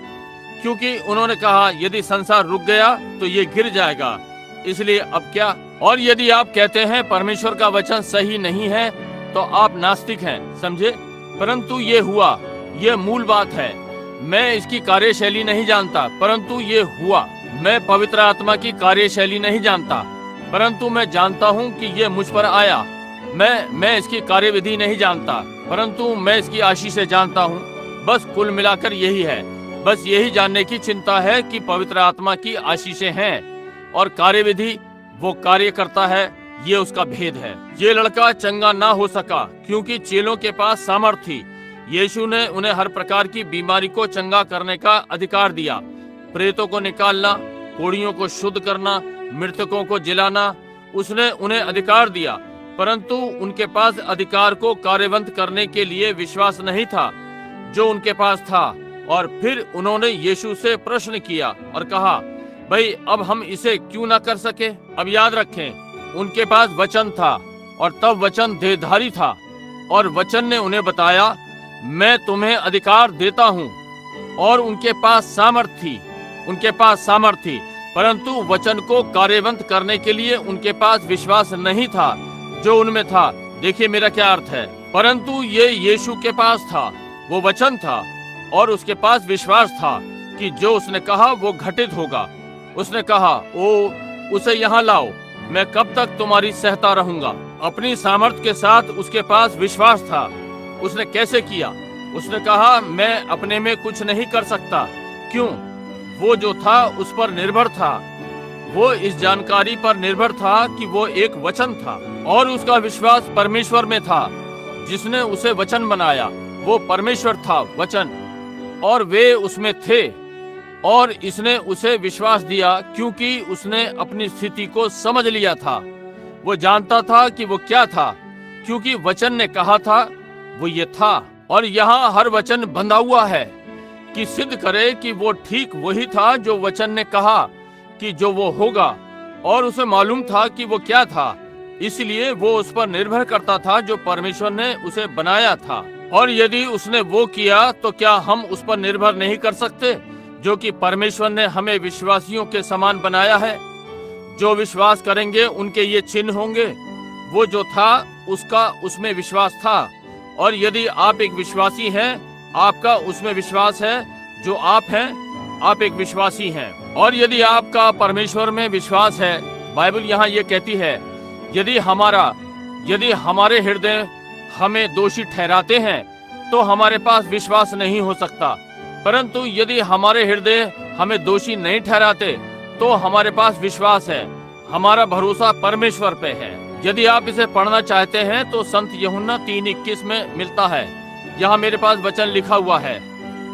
क्योंकि उन्होंने कहा यदि संसार रुक गया तो ये गिर जाएगा। इसलिए अब क्या? और यदि आप कहते हैं परमेश्वर का वचन सही नहीं है, तो आप नास्तिक हैं, समझे? परंतु ये हुआ, ये मूल बात है। मैं इसकी कार्यशैली नहीं जानता, परंतु ये हुआ। मैं पवित्र आत्मा की कार्यशैली नहीं जानता, परंतु मैं जानता हूँ कि ये मुझ पर आया। मैं इसकी कार्यविधि नहीं जानता, परंतु मैं इसकी आशीष जानता हूँ। बस कुल मिलाकर यही है। बस यही जानने की चिंता है कि पवित्र आत्मा की आशीषें हैं और कार्यविधि वो कार्य करता है, ये उसका भेद है। ये लड़का चंगा ना हो सका क्योंकि चेलों के पास सामर्थ थी। यीशु ने उन्हें हर प्रकार की बीमारी को चंगा करने का अधिकार दिया। प्रेतों को निकालना, कोढ़ियों को शुद्ध करना, मृतकों को जिलाना, उसने उन्हें अधिकार दिया। परंतु उनके पास अधिकार को कार्यवंत करने के लिए विश्वास नहीं था जो उनके पास था। और फिर उन्होंने यीशु से प्रश्न किया और कहा, भाई अब हम इसे क्यों ना कर सके? अब याद रखें, उनके पास वचन था और तब वचन देहधारी था, और वचन ने उन्हें बताया, मैं तुम्हें अधिकार देता हूँ। और उनके पास सामर्थ थी, परंतु वचन को कार्यवंत करने के लिए उनके पास विश्वास नहीं था जो उनमें था। देखिए मेरा क्या अर्थ है। परंतु ये यीशु के पास था, वो वचन था, और उसके पास विश्वास था कि जो उसने कहा वो घटित होगा। उसने कहा, ओ उसे यहाँ लाओ, मैं कब तक तुम्हारी सहता रहूंगा। अपनी सामर्थ के साथ उसके पास विश्वास था। उसने कैसे किया? उसने कहा, मैं अपने में कुछ नहीं कर सकता। क्यों? वो जो था उस पर निर्भर था। वो इस जानकारी पर निर्भर था कि वो एक वचन था, और उसका विश्वास परमेश्वर में था जिसने उसे वचन बनाया। वो परमेश्वर था, वचन, और वे उसमें थे। और इसने उसे विश्वास दिया क्योंकि उसने अपनी स्थिति को समझ लिया था। वो जानता था कि वो क्या था, क्योंकि वचन ने कहा था वो ये था। और यहाँ हर वचन बंधा हुआ है कि सिद्ध करे कि वो ठीक वही था जो वचन ने कहा कि जो वो होगा, और उसे मालूम था कि वो क्या था। इसलिए वो उस पर निर्भर करता था जो परमेश्वर ने उसे बनाया था। और यदि उसने वो किया, तो क्या हम उस पर निर्भर नहीं कर सकते जो कि परमेश्वर ने हमें विश्वासियों के समान बनाया है? जो विश्वास करेंगे उनके ये चिन्ह होंगे। वो जो था उसका उसमें विश्वास था। और यदि आप एक विश्वासी हैं, आपका उसमें विश्वास है। जो आप हैं, आप एक विश्वासी हैं। और यदि आपका परमेश्वर में विश्वास है, बाइबल यहाँ ये कहती है, यदि हमारे हृदय हमें दोषी ठहराते हैं तो हमारे पास विश्वास नहीं हो सकता। परंतु यदि हमारे हृदय हमें दोषी नहीं ठहराते तो हमारे पास विश्वास है। हमारा भरोसा परमेश्वर पे है। यदि आप इसे पढ़ना चाहते हैं तो संत यूहन्ना 3:21 में मिलता है। यहाँ मेरे पास वचन लिखा हुआ है।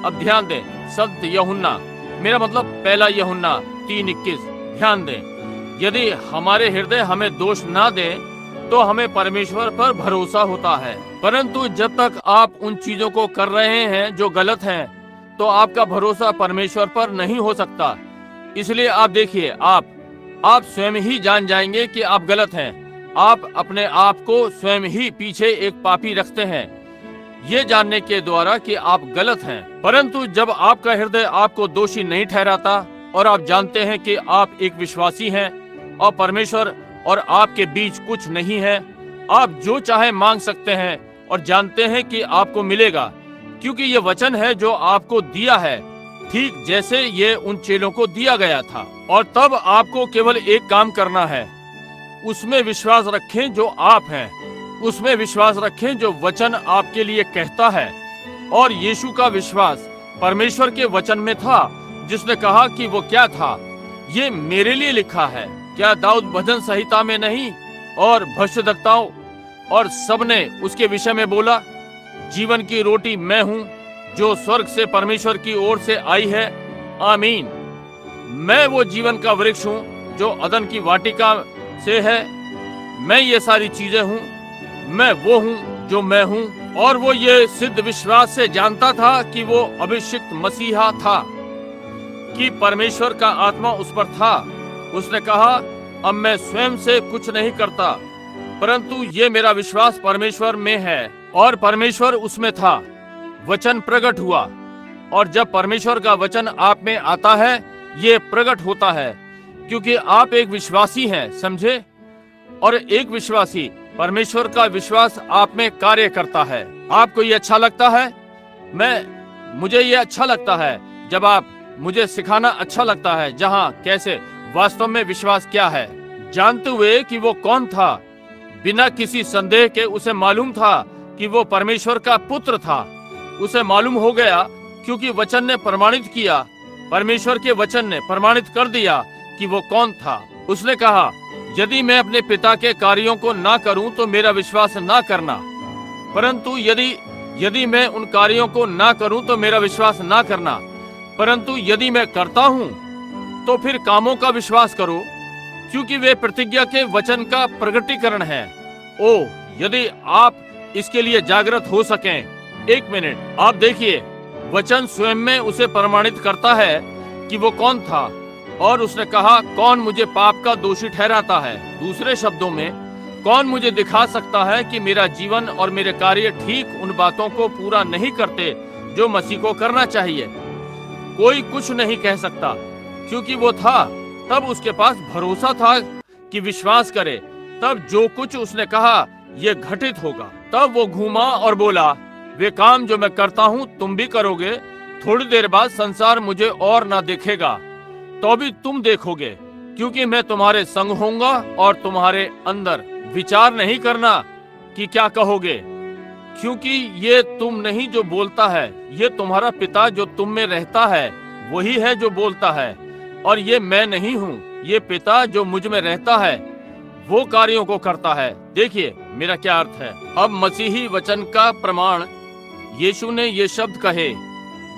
अब ध्यान दें, संत यूहन्ना, मेरा मतलब पहला यूहन्ना 3:21, ध्यान दें। यदि हमारे हृदय हमें दोष ना दे तो हमें परमेश्वर पर भरोसा होता है। परंतु जब तक आप उन चीजों को कर रहे हैं जो गलत हैं, तो आपका भरोसा परमेश्वर पर नहीं हो सकता। इसलिए आप देखिए, आप स्वयं ही जान जाएंगे कि आप गलत हैं। आप अपने आप को स्वयं ही पीछे एक पापी रखते हैं, ये जानने के द्वारा कि आप गलत हैं। परंतु जब आपका हृदय आपको दोषी नहीं ठहराता और आप जानते हैं कि आप एक विश्वासी हैं और परमेश्वर और आपके बीच कुछ नहीं है, आप जो चाहे मांग सकते हैं और जानते हैं कि आपको मिलेगा, क्योंकि ये वचन है जो आपको दिया है, ठीक जैसे ये उन चेलों को दिया गया था। और तब आपको केवल एक काम करना है, उसमें विश्वास रखें जो आप हैं, उसमें विश्वास रखें जो वचन आपके लिए कहता है। और यीशु का विश्वास परमेश्वर के वचन में था, जिसने कहा कि वो क्या था, ये मेरे लिए लिखा है। क्या दाऊद भजन संहिता में नहीं और भविष्यद्वक्ताओं और सबने उसके विषय में बोला, जीवन की रोटी मैं हूँ जो स्वर्ग से परमेश्वर की ओर से आई है, आमीन। मैं वो जीवन का वृक्ष हूँ जो अदन की वाटिका से है। मैं ये सारी चीजें हूँ, मैं वो हूँ जो मैं हूँ। और वो ये सिद्ध विश्वास से जानता था कि वो अभिषिक्त मसीहा था, कि परमेश्वर का आत्मा उस पर था। उसने कहा, अब मैं स्वयं से कुछ नहीं करता, परंतु ये मेरा विश्वास परमेश्वर में है और परमेश्वर उसमें था। वचन प्रकट हुआ, और जब परमेश्वर का वचन आप में आता है, ये प्रकट होता है, क्योंकि आप एक विश्वासी हैं, समझे। और एक विश्वासी परमेश्वर का विश्वास आप में कार्य करता है। आपको ये अच्छा लगता है? मुझे ये अच्छा लगता है जब आप मुझे सिखाना अच्छा लगता है, जहाँ कैसे वास्तव में विश्वास क्या है, जानते हुए कि वो कौन था। बिना किसी संदेह के उसे मालूम था कि वो परमेश्वर का पुत्र था। उसे मालूम हो गया क्योंकि वचन ने प्रमाणित किया, परमेश्वर के वचन ने प्रमाणित कर दिया कि वो कौन था। उसने कहा, यदि मैं अपने पिता के कार्यों को ना करूं तो मेरा विश्वास ना करना, परंतु यदि मैं उन कार्यों को ना करूं तो मेरा विश्वास ना करना, परंतु यदि मैं करता हूं तो फिर कामों का विश्वास करो, क्योंकि वे प्रतिज्ञा के वचन का प्रकटीकरण है। ओ, यदि आप इसके लिए जागृत हो सकें। एक मिनट, आप देखिए, वचन स्वयं में उसे प्रमाणित करता है कि वो कौन था। और उसने कहा, कौन मुझे पाप का दोषी ठहराता है? दूसरे शब्दों में, कौन मुझे दिखा सकता है कि मेरा जीवन और मेरे कार्य ठीक उन बातों को पूरा नहीं करते जो मसीह को करना चाहिए? कोई कुछ नहीं कह सकता, क्योंकि वो था। तब उसके पास भरोसा था कि विश्वास करे, तब जो कुछ उसने कहा ये घटित होगा। तब वो घूमा और बोला, वे काम जो मैं करता हूँ तुम भी करोगे। थोड़ी देर बाद संसार मुझे और ना देखेगा, तो भी तुम देखोगे, क्योंकि मैं तुम्हारे संग होऊंगा और तुम्हारे अंदर। विचार नहीं करना कि क्या कहोगे, क्योंकि ये तुम नहीं जो बोलता है, ये तुम्हारा पिता जो तुम में रहता है वही है जो बोलता है। और ये मैं नहीं हूँ, ये पिता जो मुझ में रहता है वो कार्यों को करता है। देखिए मेरा क्या अर्थ है। अब मसीही वचन का प्रमाण, यीशु ने ये शब्द कहे,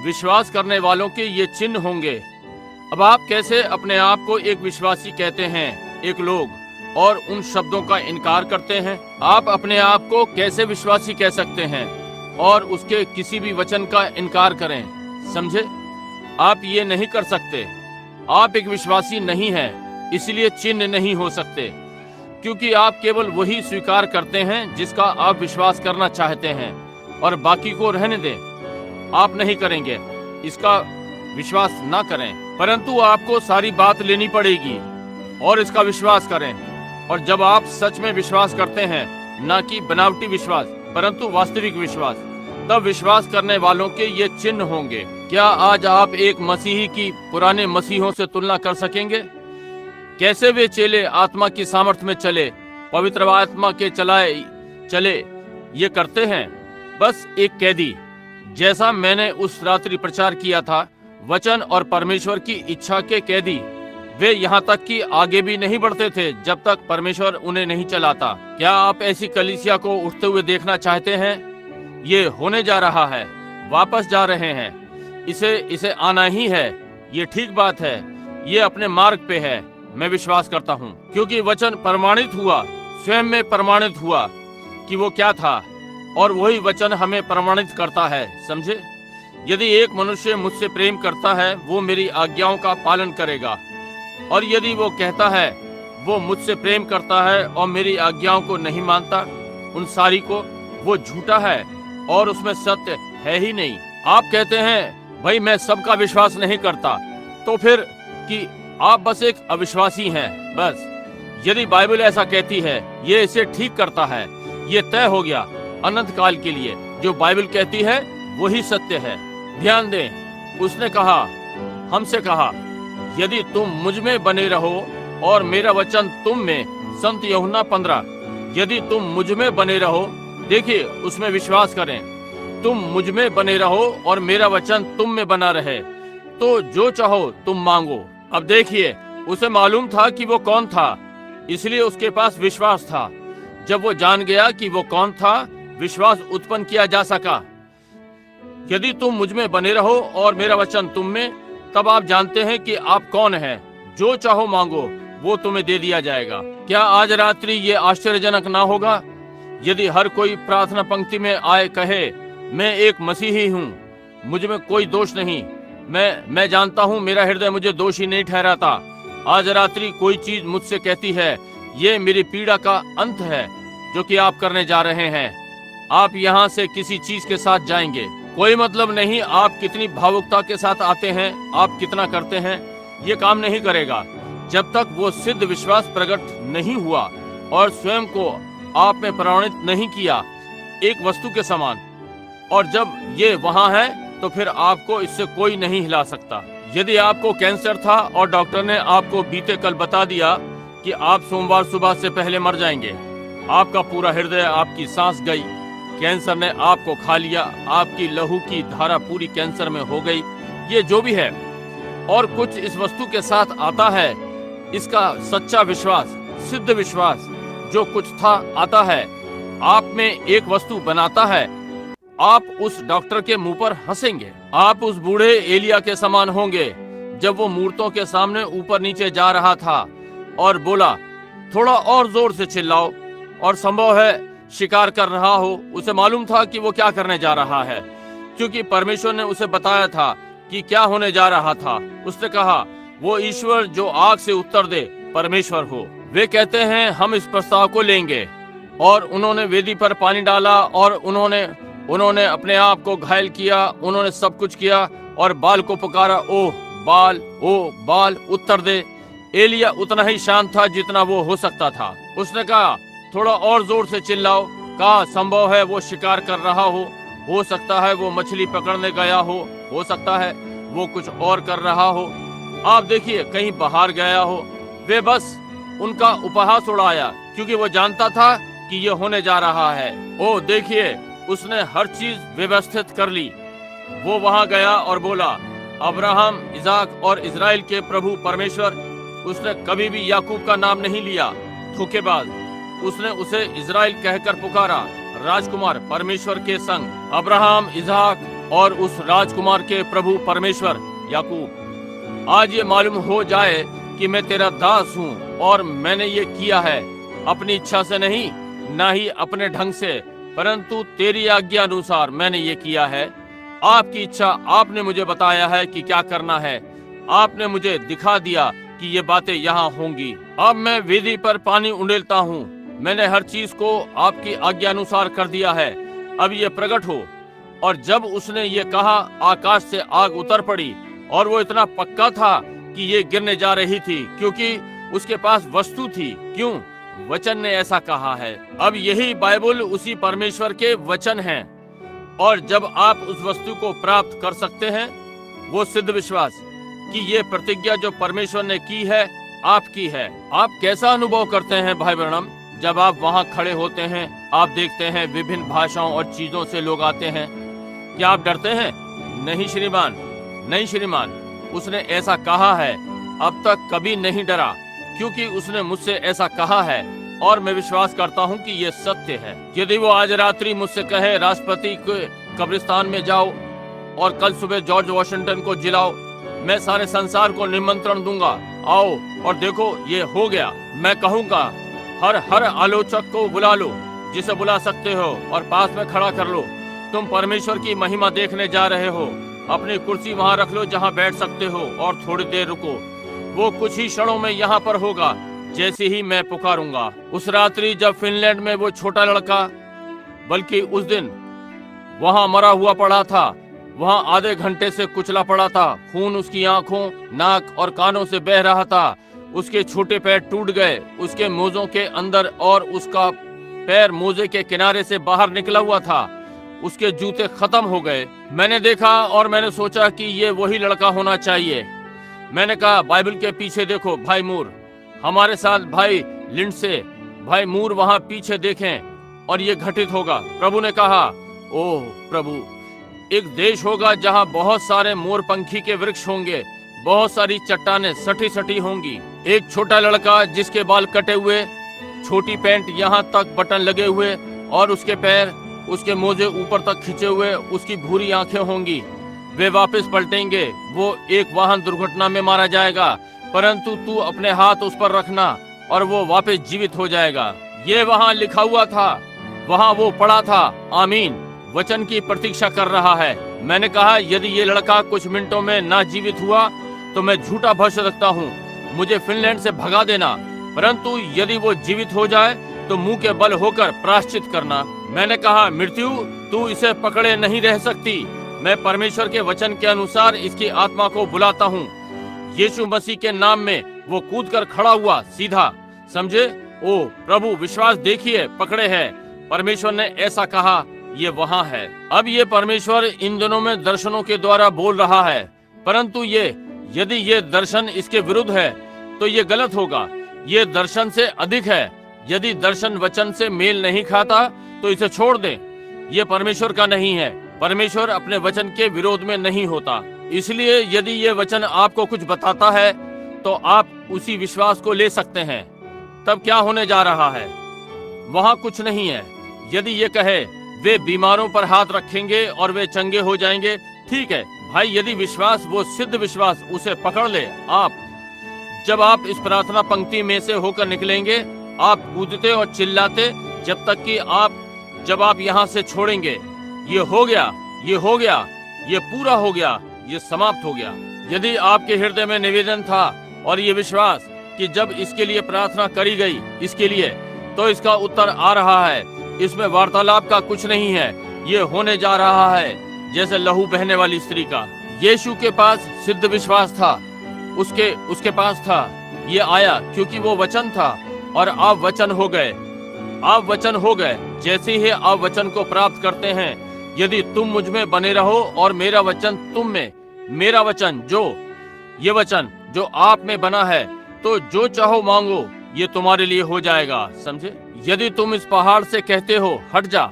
विश्वास करने वालों के ये चिन्ह होंगे। अब आप कैसे अपने आप को एक विश्वासी कहते हैं, एक लोग, और उन शब्दों का इनकार करते हैं? आप अपने आप को कैसे विश्वासी कह सकते हैं और उसके किसी भी वचन का इनकार करें? समझे, आप ये नहीं कर सकते। आप एक विश्वासी नहीं हैं, इसलिए चिन्ह नहीं हो सकते, क्योंकि आप केवल वही स्वीकार करते हैं जिसका आप विश्वास करना चाहते हैं, और बाकी को रहने दें। आप नहीं करेंगे, इसका विश्वास ना करें, परंतु आपको सारी बात लेनी पड़ेगी और इसका विश्वास करें। और जब आप सच में विश्वास करते हैं, ना कि बनावटी विश्वास परंतु वास्तविक विश्वास, तब विश्वास करने वालों के ये चिन्ह होंगे। क्या आज आप एक मसीही की पुराने मसीहों से तुलना कर सकेंगे? कैसे वे चेले आत्मा की सामर्थ्य में चले, पवित्र आत्मा के चले ये करते हैं? बस एक कैदी, जैसा मैंने उस रात्रि प्रचार किया था, वचन और परमेश्वर की इच्छा के कैदी। वे यहाँ तक कि आगे भी नहीं बढ़ते थे जब तक परमेश्वर उन्हें नहीं चलाता। क्या आप ऐसी कलीसिया को उठते हुए देखना चाहते हैं? ये होने जा रहा है, वापस जा रहे हैं, इसे आना ही है। ये ठीक बात है, ये अपने मार्ग पे है। मैं विश्वास करता हूँ, क्योंकि वचन प्रमाणित हुआ, स्वयं में प्रमाणित हुआ कि वो क्या था, और वही वचन हमें प्रमाणित करता है। समझे, यदि एक मनुष्य मुझसे प्रेम करता है, वो मेरी आज्ञाओं का पालन करेगा, और यदि वो कहता है वो मुझसे प्रेम करता है और मेरी आज्ञाओं को नहीं मानता, उन सारी को, वो झूठा है और उसमें सत्य है ही नहीं। आप कहते हैं भाई मैं सबका विश्वास नहीं करता, तो फिर कि आप बस एक अविश्वासी हैं बस। यदि बाइबल ऐसा कहती है, ये इसे ठीक करता है, ये तय हो गया अनंत काल के लिए। जो बाइबल कहती है वही सत्य है। ध्यान दें, उसने कहा, हमसे कहा, यदि तुम मुझ में बने रहो और मेरा वचन तुम में, संत यूहन्ना 15, यदि तुम मुझ में बने रहो, देखिए उसमें विश्वास करें, तुम मुझ में बने रहो और मेरा वचन तुम में बना रहे, तो जो चाहो तुम मांगो। अब देखिए, उसे मालूम था कि वो कौन था, इसलिए उसके पास विश्वास था। जब वो जान गया कि वो कौन था, विश्वास उत्पन्न किया जा सका। यदि तुम मुझ में बने रहो और मेरा वचन तुम में, तब आप जानते हैं कि आप कौन हैं। जो चाहो मांगो, वो तुम्हें दे दिया जाएगा। क्या आज रात्रि ये आश्चर्यजनक ना होगा यदि हर कोई प्रार्थना पंक्ति में आए कहे, मैं एक मसीही हूँ, मुझ में कोई दोष नहीं, मैं जानता हूँ मेरा हृदय मुझे दोषी नहीं ठहराता। आज रात्रि कोई चीज मुझसे कहती है, ये मेरी पीड़ा का अंत है जो कि आप करने जा रहे हैं। आप यहाँ से किसी चीज के साथ जाएंगे, कोई मतलब नहीं आप कितनी भावुकता के साथ आते हैं, आप कितना करते हैं, ये काम नहीं करेगा जब तक वो सिद्ध विश्वास प्रकट नहीं हुआ और स्वयं को आप में प्रमाणित नहीं किया एक वस्तु के समान। और जब ये वहाँ है तो फिर आपको इससे कोई नहीं हिला सकता। यदि आपको कैंसर था और डॉक्टर ने आपको बीते कल बता दिया कि आप सोमवार सुबह से पहले मर जाएंगे, आपका पूरा हृदय, आपकी सांस गई, कैंसर ने आपको खा लिया, आपकी लहू की धारा पूरी कैंसर में हो गई, ये जो भी है, और कुछ इस वस्तु के साथ आता है, इसका सच्चा विश्वास, सिद्ध विश्वास जो कुछ था आता है, आप में एक वस्तु बनाता है, आप उस डॉक्टर के मुंह पर हंसेंगे। आप उस बूढ़े एलिया के समान होंगे जब वो मूर्तों के सामने ऊपर नीचे जा रहा था और बोला, थोड़ा और जोर से चिल्लाओ, और संभव है शिकार कर रहा हो। उसे मालूम था कि वो क्या करने जा रहा है, क्योंकि परमेश्वर ने उसे बताया था कि क्या होने जा रहा था। उसने कहा, वो ईश्वर जो आग से उत्तर दे परमेश्वर हो। वे कहते हैं हम इस प्रस्ताव को लेंगे, और उन्होंने वेदी पर पानी डाला और उन्होंने अपने आप को घायल किया, उन्होंने सब कुछ किया और बाल को पुकारा, ओह बाल उत्तर दे। एलिया उतना ही शांत था जितना वो हो सकता था। उसने कहा, थोड़ा और जोर से चिल्लाओ। कहा, संभव है वो शिकार कर रहा हो सकता है वो मछली पकड़ने गया हो सकता है वो कुछ और कर रहा हो, आप देखिए कहीं बाहर गया हो। वे बस उनका उपहास उड़ाया क्योंकि वो जानता था कि ये होने जा रहा है। ओ देखिए, उसने हर चीज व्यवस्थित कर ली। वो वहां गया और बोला, अब्राहम, इजाक और इजराइल के प्रभु परमेश्वर। उसने कभी भी याकूब का नाम नहीं लिया, धोखेबाज। उसने उसे इजराइल कहकर पुकारा, राजकुमार परमेश्वर के संग। अब्राहम, इजाक और उस राजकुमार के प्रभु परमेश्वर याकूब। आज ये मालूम हो जाए कि मैं तेरा दास हूँ और मैंने ये किया है अपनी इच्छा से नहीं, ना ही अपने ढंग से, परंतु तेरी आज्ञा अनुसार मैंने ये किया है। आपकी इच्छा आपने मुझे बताया है कि क्या करना है, आपने मुझे दिखा दिया कि ये बातें यहाँ होंगी। अब मैं वेदी पर पानी उंडेलता हूँ, मैंने हर चीज को आपकी आज्ञा अनुसार कर दिया है, अब ये प्रकट हो। और जब उसने ये कहा, आकाश से आग उतर पड़ी, और वो इतना पक्का था कि ये गिरने जा रही थी क्योंकि उसके पास वस्तु थी। क्यों? वचन ने ऐसा कहा है। अब यही बाइबल उसी परमेश्वर के वचन हैं, और जब आप उस वस्तु को प्राप्त कर सकते हैं, वो सिद्ध विश्वास कि ये प्रतिज्ञा जो परमेश्वर ने की है आपकी है। आप कैसा अनुभव करते हैं भाई ब्रनम? जब आप वहाँ खड़े होते हैं, आप देखते हैं विभिन्न भाषाओं और चीजों से लोग आते हैं, क्या आप डरते हैं? नहीं श्रीमान, नहीं श्रीमान, उसने ऐसा कहा है, अब तक कभी नहीं डरा, क्योंकि उसने मुझसे ऐसा कहा है और मैं विश्वास करता हूँ कि ये सत्य है। यदि वो आज रात्रि मुझसे कहे, राष्ट्रपति के कब्रिस्तान में जाओ और कल सुबह जॉर्ज वॉशिंगटन को जिलाओ, मैं सारे संसार को निमंत्रण दूंगा, आओ और देखो ये हो गया। मैं कहूँगा, हर आलोचक को बुला लो जिसे बुला सकते हो और पास में खड़ा कर लो। तुम परमेश्वर की महिमा देखने जा रहे हो, अपनी कुर्सी वहां रख लो जहां बैठ सकते हो और थोड़ी देर रुको। वो कुछ ही क्षणों में यहाँ पर होगा जैसे ही मैं पुकारूंगा। उस रात्रि जब फिनलैंड में वो छोटा लड़का, बल्कि उस दिन वहां मरा हुआ पड़ा था, वहां आधे घंटे से कुचला पड़ा था, खून उसकी आंखों, नाक और कानों से बह रहा था, उसके छोटे पैर टूट गए, उसके मोजों के अंदर, और उसका पैर मोजे के किनारे से बाहर निकला हुआ था, उसके जूते खत्म हो गए। मैंने देखा और मैंने सोचा कि ये वही लड़का होना चाहिए। मैंने कहा, बाइबल के पीछे देखो भाई मूर, हमारे साथ भाई लिंडसे, भाई मूर वहां पीछे देखें और ये घटित होगा। प्रभु ने कहा, ओह प्रभु, एक देश होगा जहां बहुत सारे मोरपंखी के वृक्ष होंगे, बहुत सारी चट्टानें सटी सटी होंगी, एक छोटा लड़का जिसके बाल कटे हुए, छोटी पैंट यहाँ तक बटन लगे हुए, और उसके पैर, उसके मोजे ऊपर तक खिंचे हुए, उसकी भूरी आंखें होंगी। वे वापस पलटेंगे, वो एक वाहन दुर्घटना में मारा जाएगा, परंतु तू अपने हाथ उस पर रखना और वो वापस जीवित हो जाएगा। ये वहां लिखा हुआ था, वहां वो पड़ा था। आमीन। वचन की प्रतीक्षा कर रहा है। मैंने कहा, यदि ये लड़का कुछ मिनटों में ना जीवित हुआ तो मैं झूठा भविष्य रखता हूँ, मुझे फिनलैंड से भगा देना, परंतु यदि वो जीवित हो जाए तो मुंह के बल होकर प्रायश्चित करना। मैंने कहा, मृत्यु, तू इसे पकड़े नहीं रह सकती। मैं परमेश्वर के वचन के अनुसार इसकी आत्मा को बुलाता हूँ। यीशु मसीह के नाम में वो कूदकर खड़ा हुआ सीधा, समझे? ओ प्रभु, विश्वास देखिए, पकड़े है। परमेश्वर ने ऐसा कहा, ये वहां है। अब ये परमेश्वर इन दिनों में दर्शनों के द्वारा बोल रहा है, परंतु यदि ये दर्शन इसके विरुद्ध है तो ये गलत होगा। ये दर्शन से अधिक है। यदि दर्शन वचन से मेल नहीं खाता तो इसे छोड़ दे। ये परमेश्वर का नहीं है। परमेश्वर अपने वचन के विरोध में नहीं होता। इसलिए यदि ये वचन आपको कुछ बताता है तो आप उसी विश्वास को ले सकते हैं। तब क्या होने जा रहा है? वहां कुछ नहीं है। यदि ये कहे, वे बीमारों पर हाथ रखेंगे और वे चंगे हो जाएंगे, ठीक है भाई, यदि विश्वास, वो सिद्ध विश्वास, उसे पकड़ ले। जब आप इस प्रार्थना पंक्ति में से होकर निकलेंगे, आप कूदते और चिल्लाते जब तक कि जब आप यहाँ से छोड़ेंगे, ये हो गया, ये हो गया, ये पूरा हो गया, ये समाप्त हो गया। यदि आपके हृदय में निवेदन था और ये विश्वास कि जब इसके लिए प्रार्थना करी गई इसके लिए, तो इसका उत्तर आ रहा है। इसमें वार्तालाप का कुछ नहीं है। ये होने जा रहा है जैसे लहू बहने वाली स्त्री का। यीशु के पास सिद्ध विश्वास था, उसके पास था। ये आया क्योंकि वो वचन था, और आप वचन हो गए। आप वचन हो गए। जैसे ही आप वचन को प्राप्त करते हैं, यदि तुम मुझ में बने रहो और मेरा वचन तुम में, मेरा वचन ये वचन जो आप में बना है, तो जो चाहो मांगो, ये तुम्हारे लिए हो जाएगा। समझे? यदि तुम इस पहाड़ से कहते हो, हट जा,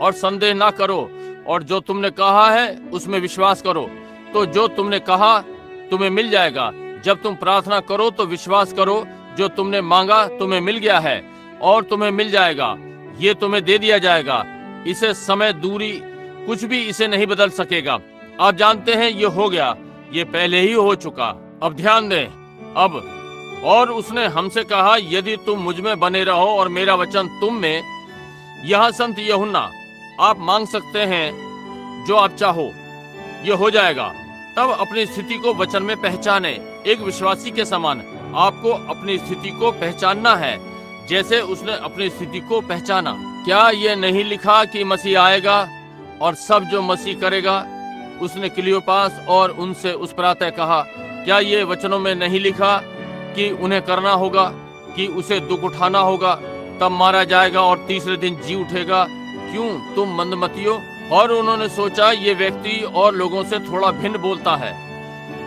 और संदेह ना करो, और जो तुमने कहा है उसमें विश्वास करो, तो जो तुमने कहा तुम्हें मिल जाएगा। जब तुम प्रार्थना करो तो विश्वास करो, जो तुमने मांगा तुम्हें मिल गया है और तुम्हें मिल जाएगा। ये तुम्हें दे दिया जाएगा। इसे समय, दूरी, कुछ भी इसे नहीं बदल सकेगा। आप जानते हैं ये हो गया, ये पहले ही हो चुका। अब ध्यान दें। अब और उसने हमसे कहा, यदि तुम मुझ में बने रहो और मेरा वचन तुम में, यह संत यूहन्ना, आप मांग सकते हैं जो आप चाहो, ये हो जाएगा। तब अपनी स्थिति को वचन में पहचाने। एक विश्वासी के समान आपको अपनी स्थिति को पहचानना है, जैसे उसने अपनी स्थिति को पहचाना। क्या ये नहीं लिखा कि मसीह आएगा और सब जो मसीह करेगा? उसने क्लियोपास और उनसे उस प्रातः कहा, क्या ये वचनों में नहीं लिखा कि उन्हें करना होगा, कि उसे दुख उठाना होगा, तब मारा जाएगा और तीसरे दिन जी उठेगा? क्यों तुम मंदमतियो? और उन्होंने सोचा, ये व्यक्ति और लोगों से थोड़ा भिन्न बोलता है।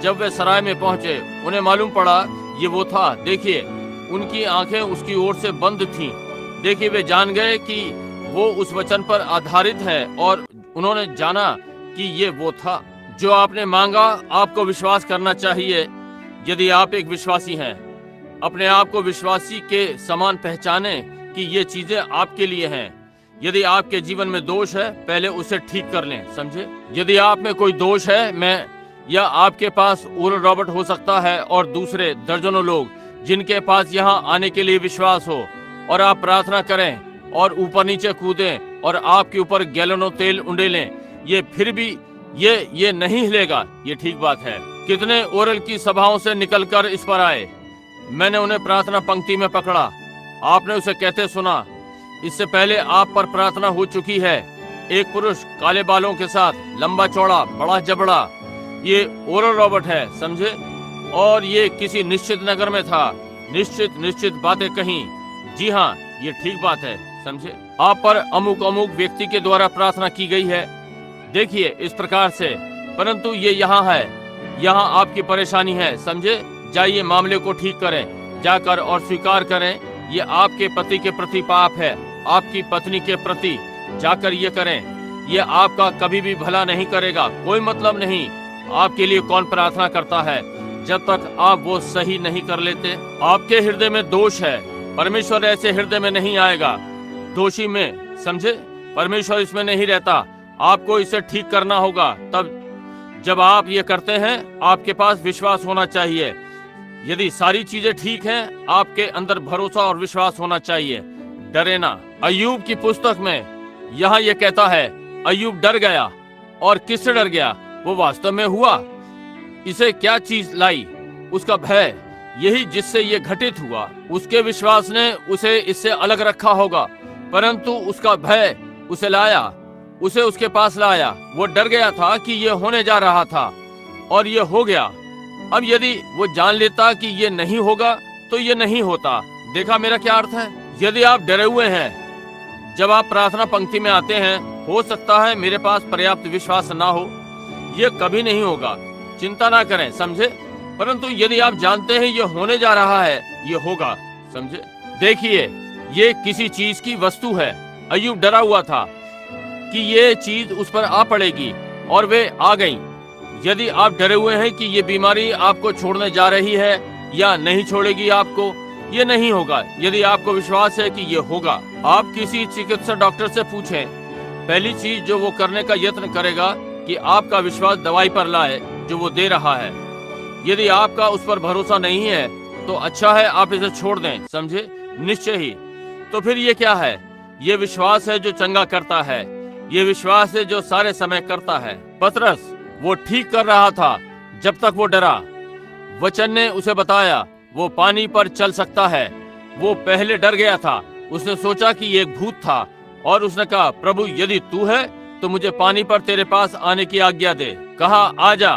जब वे सराय में पहुंचे, उन्हें मालूम पड़ा ये वो था। देखिए, उनकी आंखें उसकी ओर से बंद थीं। देखिए, वे जान गए कि वो उस वचन पर आधारित है, और उन्होंने जाना कि ये वो था जो आपने मांगा। आपको विश्वास करना चाहिए। यदि आप एक विश्वासी हैं, अपने आप को विश्वासी के समान पहचाने कि ये चीजें आपके लिए हैं। यदि आपके जीवन में दोष है, पहले उसे ठीक कर लें। समझे? यदि आप में कोई दोष है, या आपके पास ओरल रॉबर्ट हो सकता है और दूसरे दर्जनों लोग जिनके पास यहाँ आने के लिए विश्वास हो, और आप प्रार्थना करें और ऊपर नीचे कूदें और आपके ऊपर गैलनों तेल उंडेलें, ये फिर भी ये नहीं हिलेगा, ये ठीक बात है। कितने ओरल की सभाओं से निकलकर इस पर आए, मैंने उन्हें प्रार्थना पंक्ति में पकड़ा, आपने उसे कहते सुना। इससे पहले आप पर प्रार्थना हो चुकी है। एक पुरुष काले बालों के साथ, लंबा चौड़ा, बड़ा जबड़ा, ये ओरल रॉबर्ट है, समझे। और ये किसी निश्चित नगर में था, निश्चित बातें कहीं। जी हाँ, ये ठीक बात है, समझे। आप पर अमुक अमुक व्यक्ति के द्वारा प्रार्थना की गई है, देखिए इस प्रकार से। परंतु ये यहाँ है, यहाँ आपकी परेशानी है, समझे। जाइए मामले को ठीक करें, जाकर और स्वीकार करें। ये आपके पति के प्रति पाप है, आपकी पत्नी के प्रति जाकर ये करें। ये आपका कभी भी भला नहीं करेगा, कोई मतलब नहीं। आपके लिए कौन प्रार्थना करता है जब तक आप वो सही नहीं कर लेते। आपके हृदय में दोष है, परमेश्वर ऐसे हृदय में नहीं आएगा, दोषी में, समझे। परमेश्वर इसमें नहीं रहता, आपको इसे ठीक करना होगा। तब जब आप ये करते हैं, आपके पास विश्वास होना चाहिए। यदि सारी चीजें ठीक हैं, आपके अंदर भरोसा और विश्वास होना चाहिए, डरे ना। अय्यूब की पुस्तक में यहाँ ये कहता है, अय्यूब डर गया। और किससे डर गया? वो वास्तव में हुआ। इसे क्या चीज लाई? उसका भय, यही जिससे ये घटित हुआ। उसके विश्वास ने उसे इससे अलग रखा होगा, परंतु उसका भय उसे लाया, उसे उसके पास लाया। वो डर गया था कि ये होने जा रहा था, और ये हो गया। अब यदि वो जान लेता कि ये नहीं होगा, तो ये नहीं होता। देखा मेरा क्या अर्थ है? यदि आप डरे हुए हैं जब आप प्रार्थना पंक्ति में आते हैं, हो सकता है मेरे पास पर्याप्त विश्वास ना हो, ये कभी नहीं होगा, चिंता ना करें, समझे। परंतु यदि आप जानते हैं ये होने जा रहा है, ये होगा, समझे। देखिए, ये किसी चीज की वस्तु है। अय्यूब डरा हुआ था कि ये चीज उस पर आ पड़ेगी, और वे आ गई। यदि आप डरे हुए हैं कि ये बीमारी आपको छोड़ने जा रही है या नहीं छोड़ेगी आपको, ये नहीं होगा। यदि आपको विश्वास है कि ये होगा, आप किसी चिकित्सा डॉक्टर से पूछें। पहली चीज जो वो करने का यत्न करेगा कि आपका विश्वास दवाई पर लाए जो वो दे रहा है। यदि आपका उस पर भरोसा नहीं है, तो अच्छा है आप इसे छोड़ दें, समझे, निश्चय ही। तो फिर ये क्या है? ये विश्वास है जो चंगा करता है, ये विश्वास है जो सारे समय करता है। पतरस वो ठीक कर रहा था जब तक वो डरा। वचन ने उसे बताया वो पानी पर चल सकता है। वो पहले डर गया था, उसने सोचा कि ये एक भूत था, और उसने कहा, प्रभु यदि तू है तो मुझे पानी पर तेरे पास आने की आज्ञा दे। कहा, आजा।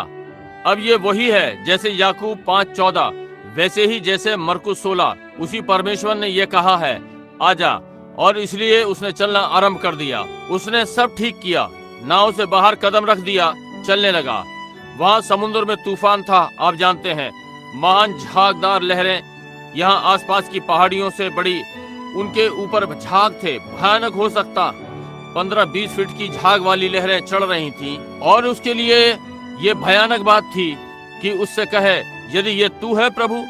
अब ये वही है जैसे याकूब 5:14, वैसे ही जैसे मरकुस 16, उसी परमेश्वर ने ये कहा है, आजा। और इसलिए उसने चलना आरंभ कर दिया। उसने सब ठीक किया, नाव से बाहर कदम रख दिया, चलने लगा। वहाँ समुद्र में तूफान था, आप जानते हैं, महान झागदार लहरें यहाँ आसपास की पहाड़ियों से बड़ी, उनके ऊपर झाग थे, भयानक हो सकता 15-20 फीट की झाग वाली लहरें चढ़ रही थी। और उसके लिए ये भयानक बात थी कि उससे कहे, यदि ये तू है प्रभु।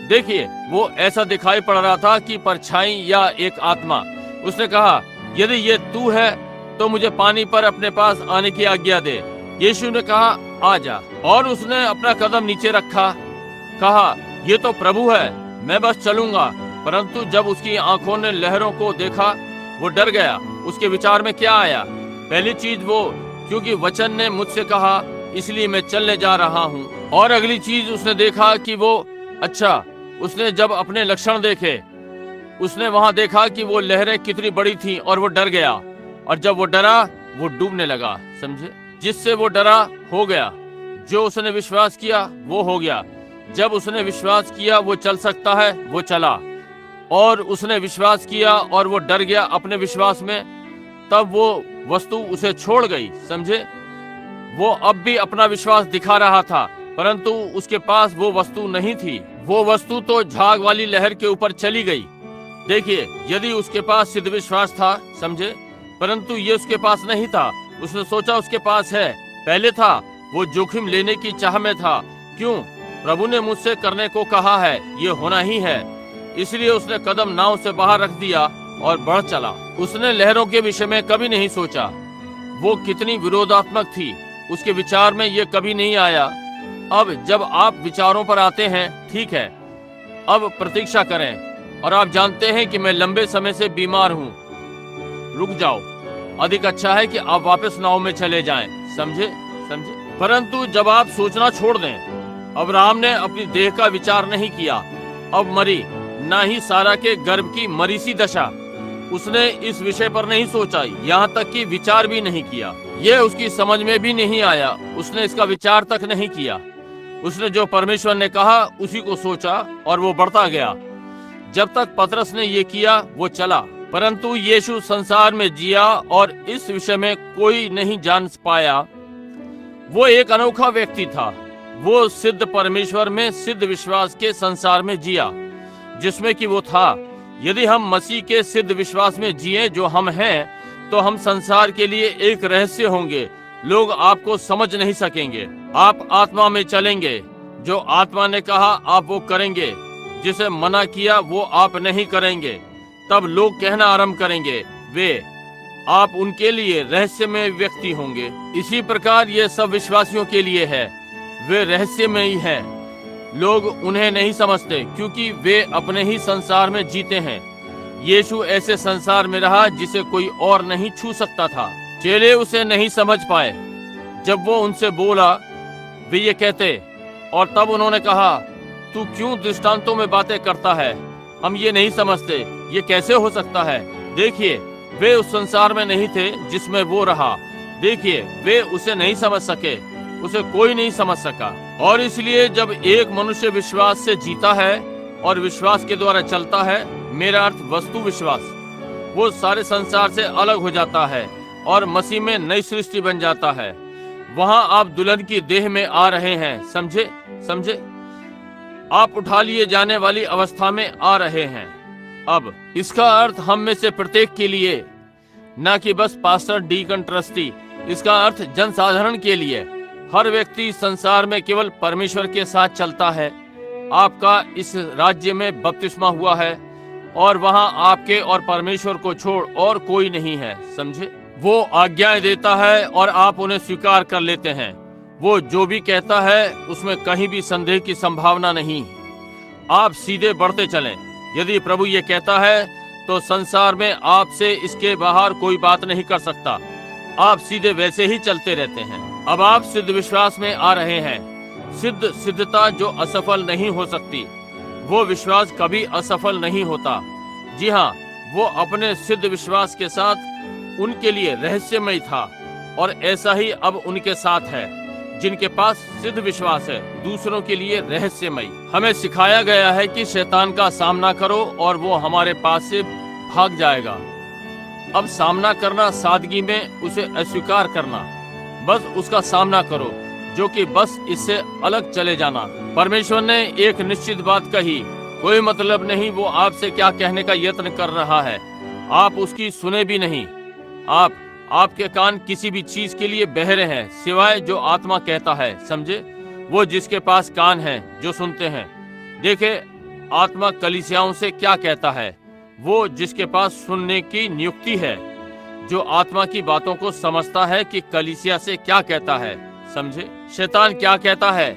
देखिए, वो ऐसा दिखाई पड़ रहा था कि परछाई या एक आत्मा। उसने कहा, यदि ये तू है तो मुझे पानी पर अपने पास आने की आज्ञा दे। यीशु ने कहा, आजा। और उसने अपना कदम नीचे रखा, कहा, ये तो प्रभु है, मैं बस चलूंगा। परंतु जब उसकी आंखों ने लहरों को देखा, वो डर गया। उसके विचार में क्या आया? पहली चीज वो, क्योंकि वचन ने मुझसे कहा, इसलिए मैं चलने जा रहा हूँ। और अगली चीज उसने देखा कि वो, अच्छा, उसने जब अपने लक्षण देखे, उसने वहां देखा कि वो लहरें कितनी बड़ी थी, और वो डर गया। और जब वो डरा, वो डूबने लगा, समझे। जिससे वो डरा हो गया, जो उसने विश्वास किया वो हो गया। जब उसने विश्वास किया वो चल सकता है, वो चला। और उसने विश्वास किया और वो डर गया अपने विश्वास में, तब वो वस्तु उसे छोड़ गई, समझे। वो अब भी अपना विश्वास दिखा रहा था, परंतु उसके पास वो वस्तु नहीं थी। वो वस्तु तो झाग वाली लहर के ऊपर चली गई। देखिए, यदि उसके पास सिद्ध विश्वास था, समझे, परंतु ये उसके पास नहीं था। उसने सोचा उसके पास है, पहले था, वो जोखिम लेने की चाह में था। क्यों? प्रभु ने मुझसे करने को कहा है, ये होना ही है। इसलिए उसने कदम नाव से बाहर रख दिया और बढ़ चला। उसने लहरों के विषय में कभी नहीं सोचा। वो कितनी विरोधात्मक थी, उसके विचार में ये कभी नहीं आया। अब जब आप विचारों पर आते हैं, ठीक है, अब प्रतीक्षा करें। और आप जानते हैं कि मैं लंबे समय से बीमार हूँ, रुक जाओ। अधिक अच्छा है कि आप वापस नाव में चले जाएं, समझे। समझे। परंतु जब आप सोचना छोड़ दें, अब्राहम ने अपनी देह का विचार नहीं किया, अब मरी, ना ही सारा के गर्भ की मरी सी दशा, उसने इस विषय पर नहीं सोचा, यहाँ तक कि विचार भी नहीं किया। यह उसकी समझ में भी नहीं आया, उसने इसका विचार तक नहीं किया। उसने जो परमेश्वर ने कहा उसी को सोचा और वो बढ़ता गया। जब तक पतरस ने ये किया वो चला, परंतु यीशु संसार में जिया और इस विषय में कोई नहीं जान पाया। वो एक अनोखा व्यक्ति था। वो सिद्ध परमेश्वर में सिद्ध विश्वास के संसार में जिया जिसमें कि वो था। यदि हम मसीह के सिद्ध विश्वास में जिए जो हम हैं, तो हम संसार के लिए एक रहस्य होंगे। लोग आपको समझ नहीं सकेंगे। आप आत्मा में चलेंगे। जो आत्मा ने कहा आप वो करेंगे, जिसे मना किया वो आप नहीं करेंगे। तब लोग कहना आरंभ करेंगे, वे आप उनके लिए रहस्यमय व्यक्ति होंगे। इसी प्रकार ये सब विश्वासियों के लिए है, वे रहस्यमयी हैं। लोग उन्हें नहीं समझते क्योंकि वे अपने ही संसार में जीते हैं। यीशु ऐसे संसार में रहा जिसे कोई और नहीं छू सकता था। चेले उसे नहीं समझ पाए। जब वो उनसे बोला, वे ये कहते, और तब उन्होंने कहा, तू क्यों दृष्टांतों में बातें करता है? हम ये नहीं समझते, ये कैसे हो सकता है? देखिए, वे उस संसार में नहीं थे जिसमें वो रहा। देखिए, वे उसे नहीं समझ सके, उसे कोई नहीं समझ सका। और इसलिए जब एक मनुष्य विश्वास से जीता है और विश्वास के द्वारा चलता है, मेरा अर्थ वस्तु विश्वास, वो सारे संसार से अलग हो जाता है और मसीह में नई सृष्टि बन जाता है। वहां आप दुल्हन की देह में आ रहे हैं। समझे? आप उठा लिए जाने वाली अवस्था में आ रहे हैं। अब इसका अर्थ हम में से प्रत्येक के लिए, न कि बस पास्टर, डीकन, ट्रस्टी, इसका अर्थ जनसाधारण के लिए। हर व्यक्ति संसार में केवल परमेश्वर के साथ चलता है। आपका इस राज्य में बपतिस्मा हुआ है और वहां आपके और परमेश्वर को छोड़ और कोई नहीं है। समझे? वो आज्ञाएं देता है और आप उन्हें स्वीकार कर लेते हैं। वो जो भी कहता है उसमें कहीं भी संदेह की संभावना नहीं। आप सीधे बढ़ते चलें। यदि प्रभु ये कहता है तो संसार में आपसे इसके बाहर कोई बात नहीं कर सकता। आप सीधे वैसे ही चलते रहते हैं। अब आप सिद्ध विश्वास में आ रहे हैं। सिद्धता जो असफल नहीं हो सकती, वो विश्वास कभी असफल नहीं होता। जी हाँ, वो अपने सिद्ध विश्वास के साथ उनके लिए रहस्यमय था और ऐसा ही अब उनके साथ है जिनके पास सिद्ध विश्वास है, दूसरों के लिए रहस्यमय। हमें सिखाया गया है कि शैतान का सामना करो और वो हमारे पास से भाग जाएगा। अब सामना करना सादगी में उसे अस्वीकार करना, बस उसका सामना करो, जो कि बस इससे अलग चले जाना। परमेश्वर ने एक निश्चित बात कही, कोई मतलब नहीं वो आपसे क्या कहने का यत्न कर रहा है, आप उसकी सुने भी नहीं। आपके कान किसी भी चीज के लिए बहरे हैं सिवाय जो आत्मा कहता है। समझे? वो जिसके पास कान है जो सुनते हैं। देखे, आत्मा कलीसियाओं से क्या कहता है। वो जिसके पास सुनने की नियुक्ति है, जो आत्मा की बातों को समझता है कि कलीसिया से क्या कहता है। समझे? शैतान क्या कहता है?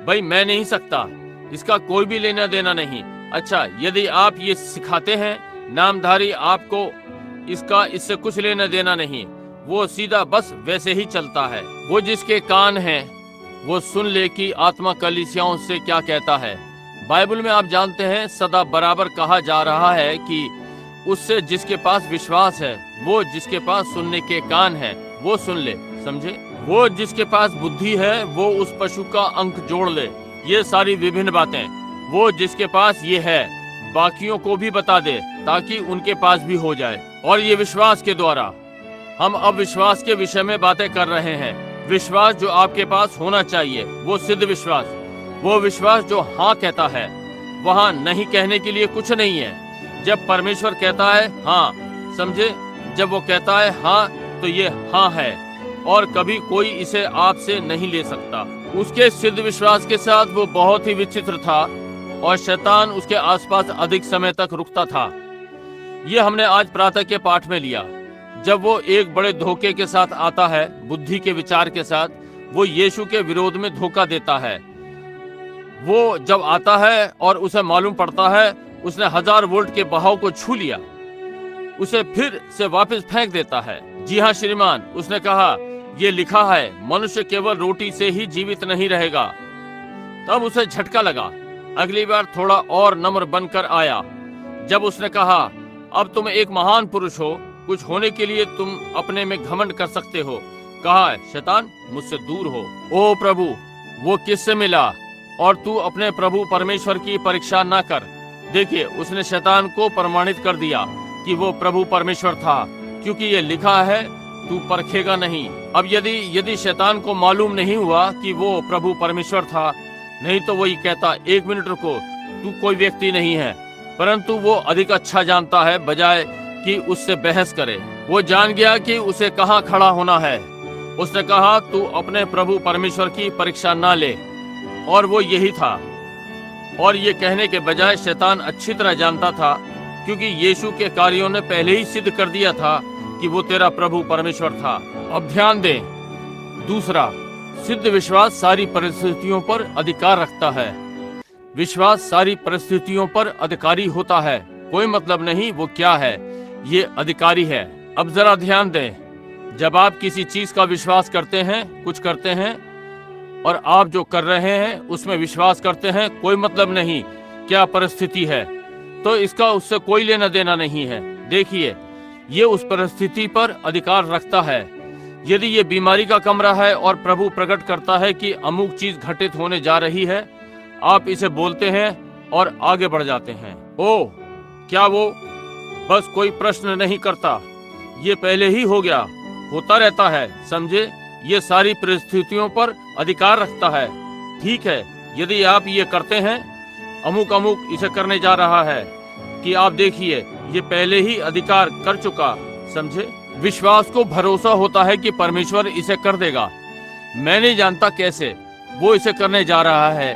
भाई मैं नहीं सकता, इसका कोई भी लेना देना नहीं। अच्छा, यदि आप ये सिखाते हैं नामधारी, आपको इससे कुछ लेना देना नहीं, वो सीधा बस वैसे ही चलता है। वो जिसके कान हैं वो सुन ले कि आत्मा कलीसियाओं से क्या कहता है। बाइबल में आप जानते हैं सदा बराबर कहा जा रहा है कि उससे जिसके पास विश्वास है, वो जिसके पास सुनने के कान है, वो सुन ले। समझे? वो जिसके पास बुद्धि है वो उस पशु का अंक जोड़ ले। ये सारी विभिन्न बातें वो जिसके पास ये है बाकियों को भी बता दे, ताकि उनके पास भी हो जाए। और ये विश्वास के द्वारा, हम अब विश्वास के विषय में बातें कर रहे हैं। विश्वास जो आपके पास होना चाहिए, वो सिद्ध विश्वास, वो विश्वास जो हाँ कहता है। वहाँ नहीं कहने के लिए कुछ नहीं है। जब परमेश्वर कहता है हाँ, समझे, जब वो कहता है हाँ, तो ये हाँ है और कभी कोई इसे आपसे नहीं ले सकता। उसके सिद्ध विश्वास के साथ वो बहुत ही विचित्र था और शैतान उसके आसपास अधिक समय तक रुकता था। ये हमने आज प्रातः के पाठ में लिया। जब वो एक बड़े धोखे के साथ आता है, बुद्धि के विचार के साथ, वो यीशु के विरोध में धोखा देता है। वो जब आता है और उसे मालूम पड़ता है उसने 1000 वोल्ट के बहाव को छू लिया, उसे फिर से वापस फेंक देता है। जी हाँ श्रीमान, उसने कहा ये लिखा है मनुष्य केवल रोटी से ही जीवित नहीं रहेगा। तब उसे झटका लगा। अगली बार थोड़ा और नम्र बनकर आया। जब उसने कहा, अब तुम एक महान पुरुष हो, कुछ होने के लिए तुम अपने में घमंड कर सकते हो, कहा, शैतान मुझसे दूर हो। ओ प्रभु, वो किससे मिला? और तू अपने प्रभु परमेश्वर की परीक्षा ना कर। देखिए, उसने शैतान को प्रमाणित कर दिया कि वो प्रभु परमेश्वर था, क्योंकि ये लिखा है, तू परखेगा नहीं। अब यदि शैतान को मालूम नहीं हुआ कि वो प्रभु परमेश्वर था, नहीं तो वही कहता, एक मिनट रुको, तू कोई व्यक्ति नहीं है। परंतु वो अधिक अच्छा जानता है, बजाय कि उससे बहस करे। वो जान गया कि उसे कहाँ खड़ा होना है। उसने कहा, तू अपने प्रभु परमेश्वर की परीक्षा ना ले। और वो यही था। और ये कहने के बजाय शैतान अच्छी तरह जानता था, क्योंकि यीशु के कार्यों ने पहले ही सिद्ध कर दिया था कि वो तेरा प्रभु परमेश्वर था। अब ध्यान दें, दूसरा, सिद्ध विश्वास सारी परिस्थितियों पर अधिकार रखता है। विश्वास सारी परिस्थितियों पर अधिकारी होता है। कोई मतलब नहीं वो क्या है, ये अधिकारी है। अब जरा ध्यान दें, जब आप किसी चीज का विश्वास करते हैं, कुछ करते हैं, और आप जो कर रहे हैं उसमें विश्वास करते हैं, कोई मतलब नहीं क्या परिस्थिति है, तो इसका उससे कोई लेना देना नहीं है। देखिए, ये उस परिस्थिति पर अधिकार रखता है। यदि ये बीमारी का कमरा है और प्रभु प्रकट करता है कि अमुक चीज घटित होने जा रही है, आप इसे बोलते हैं और आगे बढ़ जाते हैं। ओ, क्या वो बस कोई प्रश्न नहीं करता, ये पहले ही हो गया, होता रहता है, समझे? ये सारी परिस्थितियों पर अधिकार रखता है। ठीक है, यदि आप ये करते हैं, अमुक इसे करने जा रहा है, कि आप देखिए ये पहले ही अधिकार कर चुका, समझे? विश्वास को भरोसा होता है कि परमेश्वर इसे कर देगा। मैं नहीं जानता कैसे वो इसे करने जा रहा है,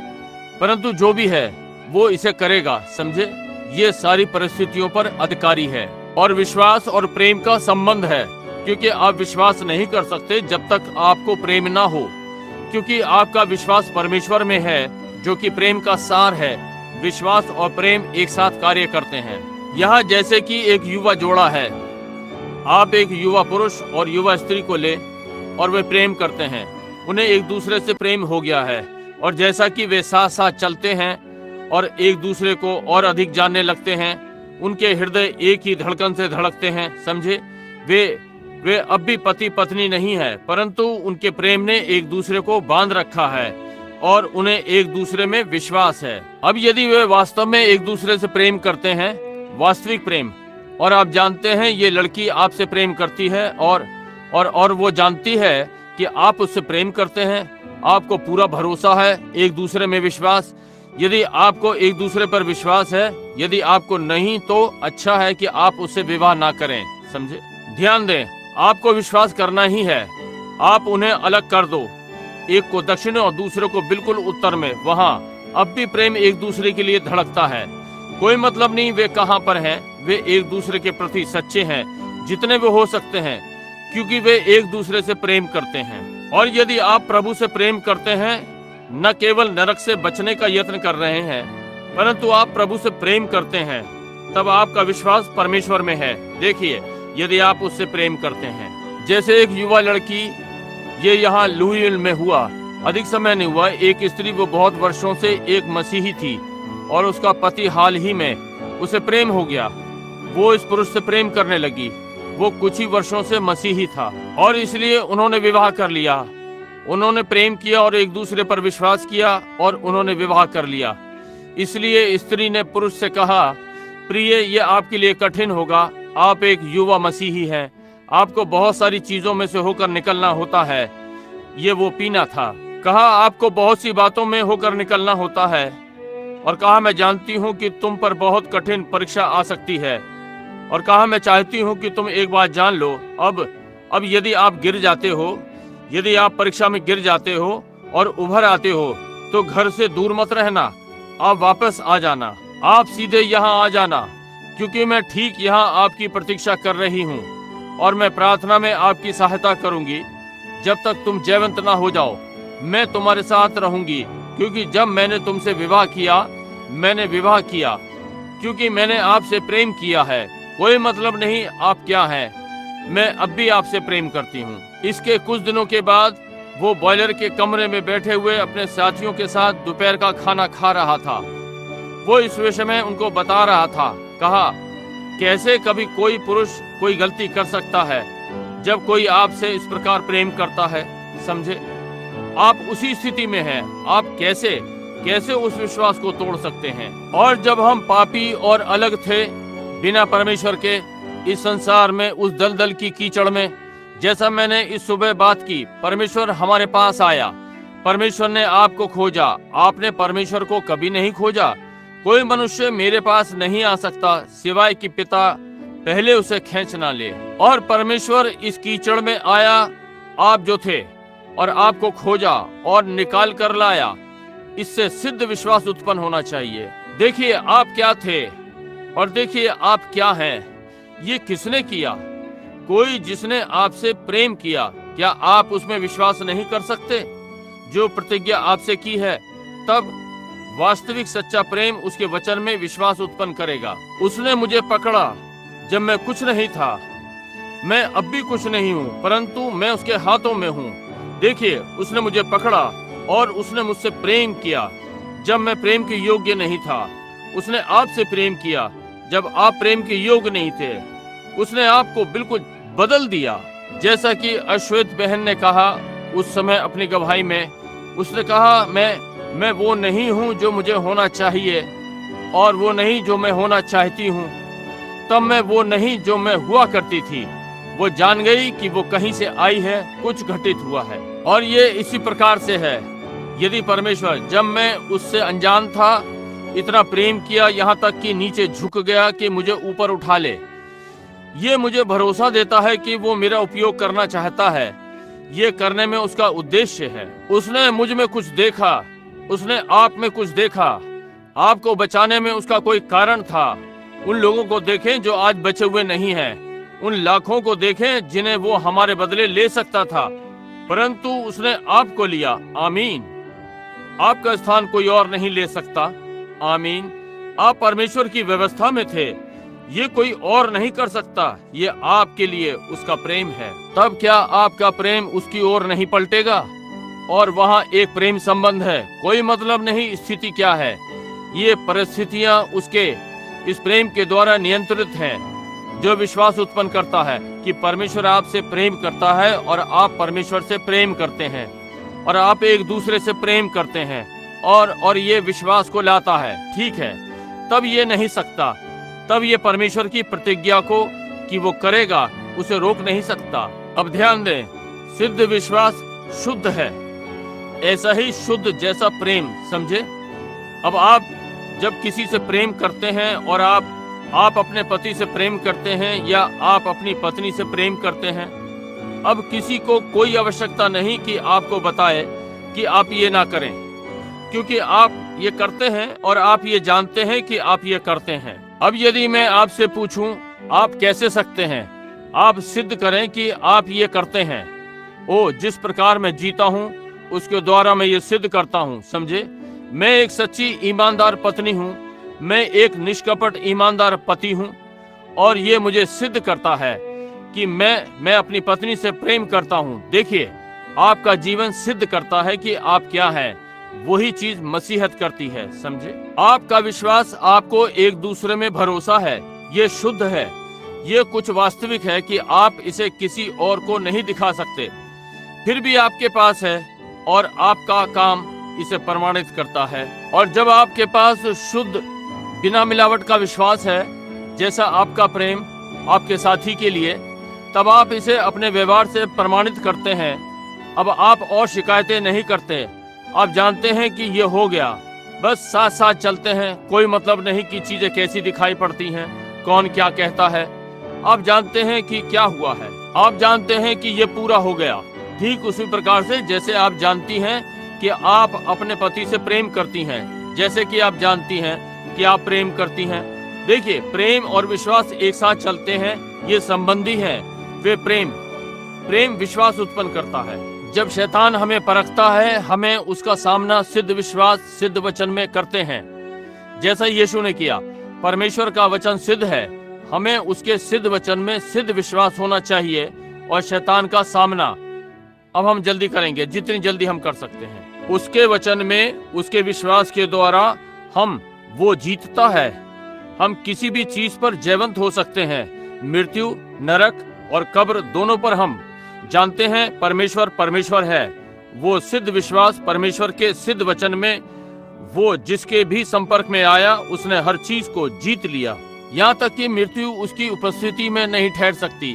परंतु जो भी है वो इसे करेगा, समझे? ये सारी परिस्थितियों पर अधिकारी है। और विश्वास और प्रेम का संबंध है, क्योंकि आप विश्वास नहीं कर सकते जब तक आपको प्रेम ना हो, क्योंकि आपका विश्वास परमेश्वर में है, जो कि प्रेम का सार है। विश्वास और प्रेम एक साथ कार्य करते हैं। यहाँ जैसे कि एक युवा जोड़ा है, आप एक युवा पुरुष और युवा स्त्री को ले और वे प्रेम करते हैं, उन्हें एक दूसरे से प्रेम हो गया है, और जैसा कि वे साथ साथ चलते हैं और एक दूसरे को और अधिक जानने लगते हैं, उनके हृदय एक ही धड़कन से धड़कते हैं, समझे? वे अब भी पति पत्नी नहीं है, परंतु उनके प्रेम ने एक दूसरे को बांध रखा है और उन्हें एक दूसरे में विश्वास है। अब यदि वे वास्तव में एक दूसरे से प्रेम करते हैं, वास्तविक प्रेम, और आप जानते हैं ये लड़की आपसे प्रेम करती है और वो जानती है कि आप उससे प्रेम करते हैं, आपको पूरा भरोसा है, एक दूसरे में विश्वास। यदि आपको एक दूसरे पर विश्वास है, यदि आपको नहीं, तो अच्छा है कि आप उससे विवाह ना करें, समझे? ध्यान दें, आपको विश्वास करना ही है। आप उन्हें अलग कर दो, एक को दक्षिण और दूसरे को बिल्कुल उत्तर में, वहाँ अब भी प्रेम एक दूसरे के लिए धड़कता है। कोई मतलब नहीं वे कहाँ पर हैं, वे एक दूसरे के प्रति सच्चे हैं जितने वे हो सकते हैं, क्योंकि वे एक दूसरे से प्रेम करते हैं। और यदि आप प्रभु से प्रेम करते हैं, न केवल नरक से बचने का यत्न कर रहे हैं, परंतु आप प्रभु से प्रेम करते हैं, तब आपका विश्वास परमेश्वर में है। देखिए, यदि आप उससे प्रेम करते हैं, जैसे एक युवा लड़की, ये यहाँ लुईविल में हुआ, अधिक समय नहीं हुआ, एक स्त्री, वो बहुत वर्षों से एक मसीही थी और उसका पति हाल ही में उसे प्रेम हो गया। वो इस पुरुष से प्रेम करने लगी। वो कुछ ही वर्षों से मसीही था और इसलिए उन्होंने विवाह कर लिया। उन्होंने प्रेम किया और एक दूसरे पर विश्वास किया और उन्होंने विवाह कर लिया। इसलिए स्त्री ने पुरुष से कहा, प्रिय, ये आपके लिए कठिन होगा, आप एक युवा मसीही हैं, आपको बहुत सारी चीजों में से होकर निकलना होता है। ये वो पीना था। कहा, आपको बहुत सी बातों में होकर निकलना होता है, और कहा, मैं जानती हूँ कि तुम पर बहुत कठिन परीक्षा आ सकती है, और कहा, मैं चाहती हूँ कि तुम एक बात जान लो, अब यदि आप गिर जाते हो, यदि आप परीक्षा में गिर जाते हो और उभर आते हो, तो घर से दूर मत रहना, आप वापस आ जाना, आप सीधे यहाँ आ जाना, क्योंकि मैं ठीक यहाँ आपकी प्रतीक्षा कर रही हूँ, और मैं प्रार्थना में आपकी सहायता करूँगी। जब तक तुम जयवंत ना हो जाओ, मैं तुम्हारे साथ रहूँगी, क्योंकि जब मैंने तुमसे विवाह किया, मैंने विवाह किया क्योंकि मैंने आपसे प्रेम किया है। कोई मतलब नहीं आप क्या हैं, मैं अब भी आपसे प्रेम करती हूँ। इसके कुछ दिनों के बाद वो बॉयलर के कमरे में बैठे हुए अपने साथियों के साथ दोपहर का खाना खा रहा था। वो इस विषय में उनको बता रहा था। कहा, कैसे कभी कोई पुरुष कोई गलती कर सकता है जब कोई आपसे इस प्रकार प्रेम करता है। समझे, आप उसी स्थिति में हैं। आप कैसे उस विश्वास को तोड़ सकते हैं। और जब हम पापी और अलग थे बिना परमेश्वर के इस संसार में, उस दलदल की कीचड़ में, जैसा मैंने इस सुबह बात की, परमेश्वर हमारे पास आया। परमेश्वर ने आपको खोजा। आपने परमेश्वर को कभी नहीं खोजा। कोई मनुष्य मेरे पास नहीं आ सकता सिवाय कि पिता पहले उसे खींच ना ले। और परमेश्वर इस कीचड़ में आया, आप जो थे, और आपको खोजा और निकाल कर लाया। इससे सिद्ध विश्वास उत्पन्न होना चाहिए। देखिए आप क्या थे और देखिए आप क्या हैं। ये किसने किया? कोई जिसने आपसे प्रेम किया। क्या आप उसमें विश्वास नहीं कर सकते? जो प्रतिज्ञा आपसे की है, तब वास्तविक सच्चा प्रेम उसके वचन में विश्वास उत्पन्न करेगा। उसने मुझे पकड़ा जब मैं कुछ नहीं था। मैं अब भी कुछ नहीं हूँ, परंतु मैं उसके हाथों में हूँ। देखिए, उसने मुझे पकड़ा और उसने मुझसे प्रेम किया जब मैं प्रेम के योग्य नहीं था। उसने आपसे प्रेम किया जब आप प्रेम के योग्य नहीं थे। उसने आपको बिल्कुल बदल दिया। जैसा कि अश्वेत बहन ने कहा उस समय अपनी गवाही में, उसने कहा, मैं वो नहीं हूँ जो मुझे होना चाहिए, और वो नहीं जो मैं होना चाहती हूँ। तब मैं वो नहीं जो मैं हुआ करती थी। वो जान गई कि वो कहीं से आई है, कुछ घटित हुआ है। और ये इसी प्रकार से है। यदि परमेश्वर, जब मैं उससे अनजान था, इतना प्रेम किया, यहाँ तक कि नीचे झुक गया कि मुझे ऊपर उठा ले, ये मुझे भरोसा देता है कि वो मेरा उपयोग करना चाहता है। ये करने में उसका उद्देश्य है। उसने मुझ में कुछ देखा, उसने आप में कुछ देखा। आपको बचाने में उसका कोई कारण था। उन लोगों को देखें जो आज बचे हुए नहीं हैं। उन लाखों को देखें जिन्हें वो हमारे बदले ले सकता था, परंतु उसने आपको लिया। आमीन। आपका स्थान कोई और नहीं ले सकता। आमीन। आप परमेश्वर की व्यवस्था में थे। ये कोई और नहीं कर सकता। ये आपके लिए उसका प्रेम है। तब क्या आपका प्रेम उसकी ओर नहीं पलटेगा? और वहाँ एक प्रेम संबंध है। कोई मतलब नहीं स्थिति क्या है। ये परिस्थितियाँ उसके इस प्रेम के द्वारा नियंत्रित हैं, जो विश्वास उत्पन्न करता है कि परमेश्वर आपसे प्रेम करता है और आप परमेश्वर से प्रेम करते हैं, और आप एक दूसरे से प्रेम करते हैं, और ये विश्वास को लाता है। ठीक है, तब ये नहीं सकता। तब ये परमेश्वर की प्रतिज्ञा को कि वो करेगा, उसे रोक नहीं सकता। अब ध्यान दें, सिद्ध विश्वास शुद्ध है, ऐसा ही शुद्ध जैसा प्रेम। समझे? अब आप जब किसी से प्रेम करते हैं, और आप अपने पति से प्रेम करते हैं, या आप अपनी पत्नी से प्रेम करते हैं, अब किसी को कोई आवश्यकता नहीं कि आपको बताए कि आप ये ना करें, क्योंकि आप ये करते हैं और आप ये जानते हैं कि आप ये करते हैं। अब यदि मैं आपसे पूछूं, आप कैसे सकते हैं? आप सिद्ध करें कि आप ये करते हैं। ओ, जिस प्रकार मैं जीता हूं उसके द्वारा मैं ये सिद्ध करता हूं। समझे? मैं एक सच्ची ईमानदार पत्नी हूं। मैं एक निष्कपट ईमानदार पति हूं, और ये मुझे सिद्ध करता है कि मैं अपनी पत्नी से प्रेम करता हूं। देखिए, आपका जीवन सिद्ध करता है कि आप क्या हैं। वही चीज मसीहत करती है। समझे? आपका विश्वास, आपको एक दूसरे में भरोसा है, ये शुद्ध है। ये कुछ वास्तविक है कि आप इसे किसी और को नहीं दिखा सकते, फिर भी आपके पास है, और आपका काम इसे प्रमाणित करता है। और जब आपके पास शुद्ध बिना मिलावट का विश्वास है, जैसा आपका प्रेम आपके साथी के लिए, तब आप इसे अपने व्यवहार से प्रमाणित करते हैं। अब आप और शिकायतें नहीं करते। आप जानते हैं कि ये हो गया, बस साथ साथ चलते हैं। कोई मतलब नहीं कि चीजें कैसी दिखाई पड़ती हैं, कौन क्या कहता है। आप जानते हैं कि क्या हुआ है। आप जानते हैं कि ये पूरा हो गया। ठीक उसी प्रकार से जैसे आप जानती हैं कि आप अपने पति से प्रेम करती हैं, जैसे कि आप जानती हैं कि आप प्रेम करती हैं। देखिए, प्रेम और विश्वास एक साथ चलते हैं, ये संबंधी हैं। वे प्रेम विश्वास उत्पन्न करता है। जब शैतान हमें परखता है, हमें उसका सामना सिद्ध विश्वास, सिद्ध वचन में करते हैं, जैसा यीशु ने किया। परमेश्वर का वचन सिद्ध है, हमें उसके सिद्ध वचन में सिद्ध विश्वास होना चाहिए और शैतान का सामना अब हम जल्दी करेंगे, जितनी जल्दी हम कर सकते हैं। उसके वचन में उसके विश्वास के द्वारा हम वो जीतता है। हम किसी भी चीज पर जयवंत हो सकते हैं। मृत्यु, नरक और कब्र दोनों पर हम जानते हैं परमेश्वर परमेश्वर है। वो सिद्ध विश्वास परमेश्वर के सिद्ध वचन में वो जिसके भी संपर्क में आया उसने हर चीज को जीत लिया। यहाँ तक कि मृत्यु उसकी उपस्थिति में नहीं ठहर सकती,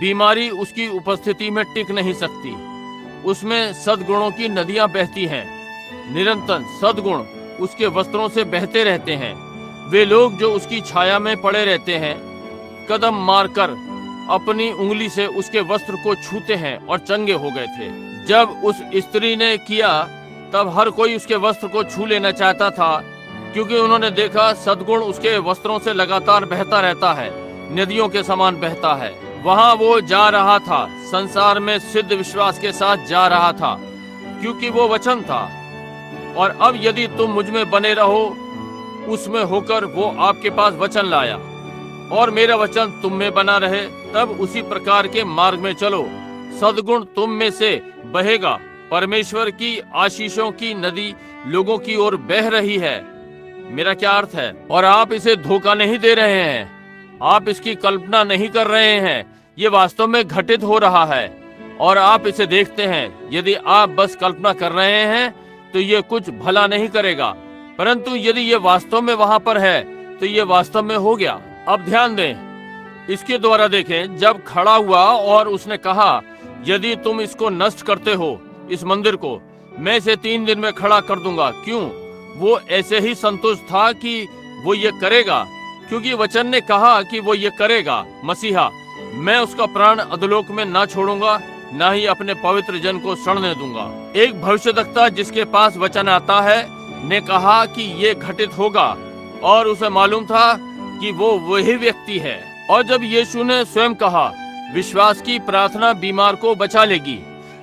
बीमारी उसकी उपस्थिति में टिक नहीं सकती। उसमें सद्गुणों की नदियां बहती हैं, निरंतर सद्गुण उसके वस्त्रों से बहते रहते हैं। वे लोग जो उसकी छाया में पड़े रहते हैं कदम मारकर अपनी उंगली से उसके वस्त्र को छूते हैं और चंगे हो गए थे। जब उस स्त्री ने किया तब हर कोई उसके वस्त्र को छू लेना चाहता था, क्योंकि उन्होंने देखा सद्गुण उसके वस्त्रों से लगातार बहता रहता है, नदियों के समान बहता है। वहां वो जा रहा था, संसार में सिद्ध विश्वास के साथ जा रहा था, क्योंकि वो वचन था। और अब यदि तुम मुझ में बने रहो, उसमें होकर वो आपके पास वचन लाया और मेरा वचन तुम में बना रहे, तब उसी प्रकार के मार्ग में चलो। सद्गुण तुम में से बहेगा। परमेश्वर की आशीषों की नदी लोगों की ओर बह रही है। मेरा क्या अर्थ है? और आप इसे धोखा नहीं दे रहे हैं, आप इसकी कल्पना नहीं कर रहे हैं, ये वास्तव में घटित हो रहा है और आप इसे देखते हैं। यदि आप बस कल्पना कर रहे हैं तो ये कुछ भला नहीं करेगा, परंतु यदि ये वास्तव में वहां पर है तो ये वास्तव में हो गया। अब ध्यान दें, इसके द्वारा देखें, जब खड़ा हुआ और उसने कहा यदि तुम इसको नष्ट करते हो, इस मंदिर को, मैं इसे 3 दिन में खड़ा कर दूंगा। क्यों? वो ऐसे ही संतुष्ट था कि वो ये करेगा, क्योंकि वचन ने कहा कि वो ये करेगा। मसीहा, मैं उसका प्राण अधोलोक में ना छोड़ूंगा, ना ही अपने पवित्र जन को सड़ने दूंगा। एक भविष्यद्वक्ता जिसके पास वचन आता है ने कहा कि ये घटित होगा और उसे मालूम था कि वो वही व्यक्ति है। और जब यीशु ने स्वयं कहा विश्वास की प्रार्थना बीमार को बचा लेगी,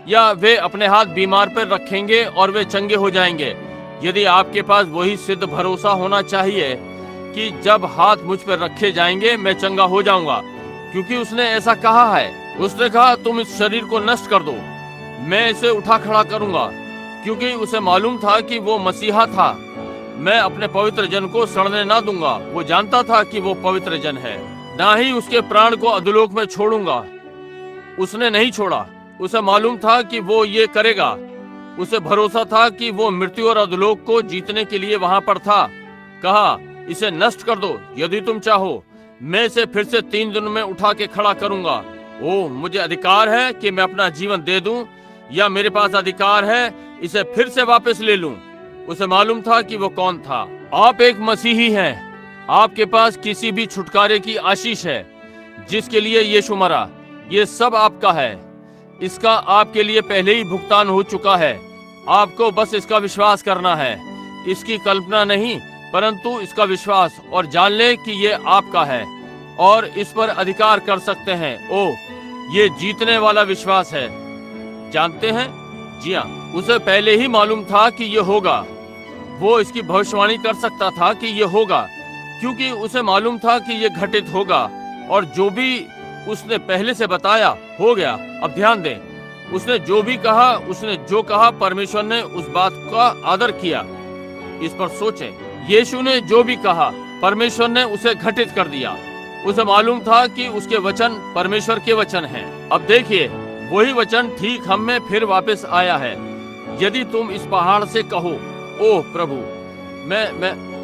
या वे अपने हाथ बीमार पर रखेंगे और वे चंगे हो जाएंगे। यदि आपके पास वही सिद्ध भरोसा होना चाहिए कि जब हाथ मुझ पर रखे जाएंगे मैं चंगा हो जाऊंगा, क्योंकि उसने ऐसा कहा है। उसने कहा तुम इस शरीर को नष्ट कर दो, मैं इसे उठा खड़ा करूंगा, क्योंकि उसे मालूम था कि वो मसीहा था। मैं अपने पवित्र जन को सड़ने ना दूंगा। वो जानता था कि वो पवित्र जन है। ना ही उसके प्राण को अधोलोक में छोड़ूंगा। उसने नहीं छोड़ा। उसे मालूम था कि वो ये करेगा। उसे भरोसा था कि वो मृत्यु और अधोलोक को जीतने के लिए वहां पर था। कहा इसे नष्ट कर दो, यदि तुम चाहो मैं इसे फिर से 3 दिन में उठा के खड़ा करूंगा। ओ, मुझे अधिकार है कि मैं अपना जीवन दे दूं, या मेरे पास अधिकार है इसे फिर से वापस ले लूं। उसे मालूम था कि वो कौन था। आप एक मसीही हैं। आपके पास किसी भी छुटकारे की आशीष है जिसके लिए यीशु मरा। ये सब आपका है। इसका आपके लिए पहले ही भुगतान हो चुका है। आपको बस इसका विश्वास करना है। इसकी कल्पना नहीं, परंतु इसका विश्वास, और जान ले कि ये आपका है और इस पर अधिकार कर सकते हैं। ओ, ये जीतने वाला विश्वास है। जानते हैं? जी हाँ, उसे पहले ही मालूम था कि ये होगा। वो इसकी भविष्यवाणी कर सकता था कि ये होगा, क्योंकि उसे मालूम था कि ये घटित होगा, और जो भी उसने पहले से बताया हो गया। अब ध्यान दें, उसने जो भी कहा, उसने जो कहा, परमेश्वर ने उस बात का आदर किया। इस पर सोचें, यीशु ने जो भी कहा परमेश्वर ने उसे घटित कर दिया। उसे मालूम था कि उसके वचन परमेश्वर के वचन हैं। अब देखिए, वही वचन ठीक हम में फिर वापस आया है। यदि तुम इस पहाड़ से कहो, ओह प्रभु,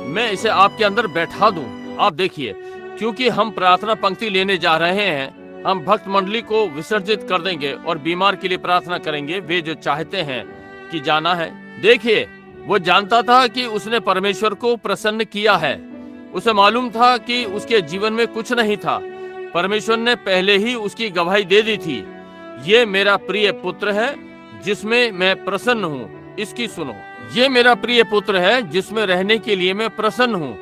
मैं इसे आपके अंदर बैठा दूं। आप देखिए, क्योंकि हम प्रार्थना पंक्ति लेने जा रहे हैं, हम भक्त मंडली को विसर्जित कर देंगे और बीमार के लिए प्रार्थना करेंगे, वे जो चाहते हैं कि जाना है। देखिए, वो जानता था कि उसने परमेश्वर को प्रसन्न किया है। उसे मालूम था कि उसके जीवन में कुछ नहीं था। परमेश्वर ने पहले ही उसकी गवाही दे दी थी। ये मेरा प्रिय पुत्र है जिसमें मैं प्रसन्न हूँ, इसकी सुनो। ये मेरा प्रिय पुत्र है जिसमें रहने के लिए मैं प्रसन्न हूँ।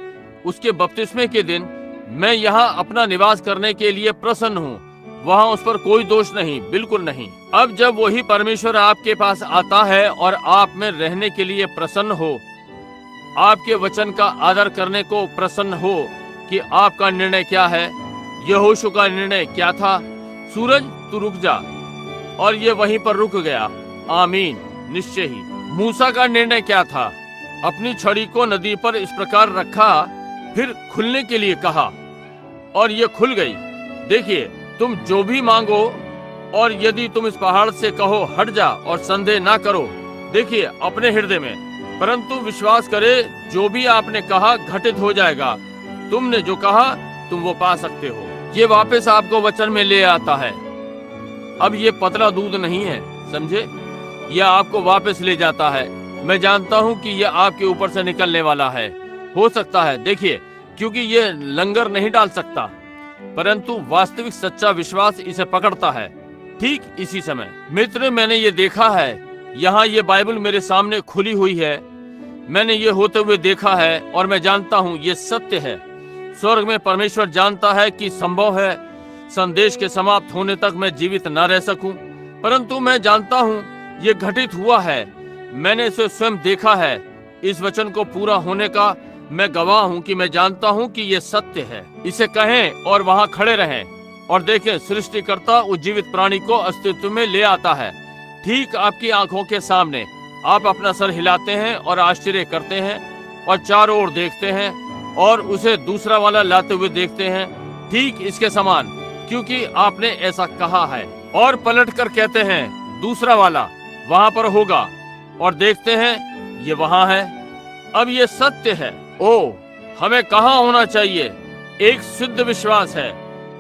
उसके बपतिस्मे के दिन मैं यहाँ अपना निवास करने के लिए प्रसन्न हूँ। वहाँ उस पर कोई दोष नहीं, बिल्कुल नहीं। अब जब वही परमेश्वर आपके पास आता है और आप में रहने के लिए प्रसन्न हो, आपके वचन का आदर करने को प्रसन्न हो कि आपका निर्णय क्या है, यहोशू का निर्णय क्या था? सूरज तू रुक जा, और ये वहीं पर रुक गया। आमीन, निश्चय ही। मूसा का निर्णय क्या था? अपनी छड़ी को नदी पर इस प्रकार रखा, फिर खुलने के लिए कहा, और ये खुल गई। देखिए, तुम जो भी मांगो, और यदि तुम इस पहाड़ से कहो हट जा, और संदेह ना करो, देखिए अपने हृदय में, परंतु विश्वास करे जो भी आपने कहा घटित हो जाएगा। तुमने जो कहा तुम वो पा सकते हो। ये वापस आपको वचन में ले आता है। अब ये पतला दूध नहीं है, समझे? यह आपको वापस ले जाता है। मैं जानता हूँ कि यह आपके ऊपर से निकलने वाला है। हो सकता है, देखिए, क्योंकि ये लंगर नहीं डाल सकता, परंतु वास्तविक सच्चा विश्वास इसे पकड़ता है ठीक इसी समय। मित्र, मैंने ये देखा है। यहाँ ये बाइबल मेरे सामने खुली हुई है। मैंने ये होते हुए देखा है, और मैं जानता हूँ ये सत्य है। स्वर्ग में परमेश्वर जानता है कि संभव है संदेश के समाप्त होने तक मैं जीवित न रह सकूं, परंतु मैं जानता हूं ये घटित हुआ है। मैंने इसे स्वयं देखा है। इस वचन को पूरा होने का मैं गवाह हूं कि मैं जानता हूं कि ये सत्य है। इसे कहें और वहां खड़े रहें और देखें, सृष्टिकर्ता उस जीवित प्राणी को अस्तित्व में ले आता है ठीक आपकी आंखों के सामने। आप अपना सर हिलाते हैं और आश्चर्य करते हैं और चारों ओर देखते हैं और उसे दूसरा वाला लाते हुए देखते हैं ठीक इसके समान, क्योंकि आपने ऐसा कहा है। और पलट कर कहते हैं दूसरा वाला वहां पर होगा, और देखते हैं ये वहां है। अब ये सत्य है। ओ, हमें कहाँ होना चाहिए? एक सिद्ध विश्वास है।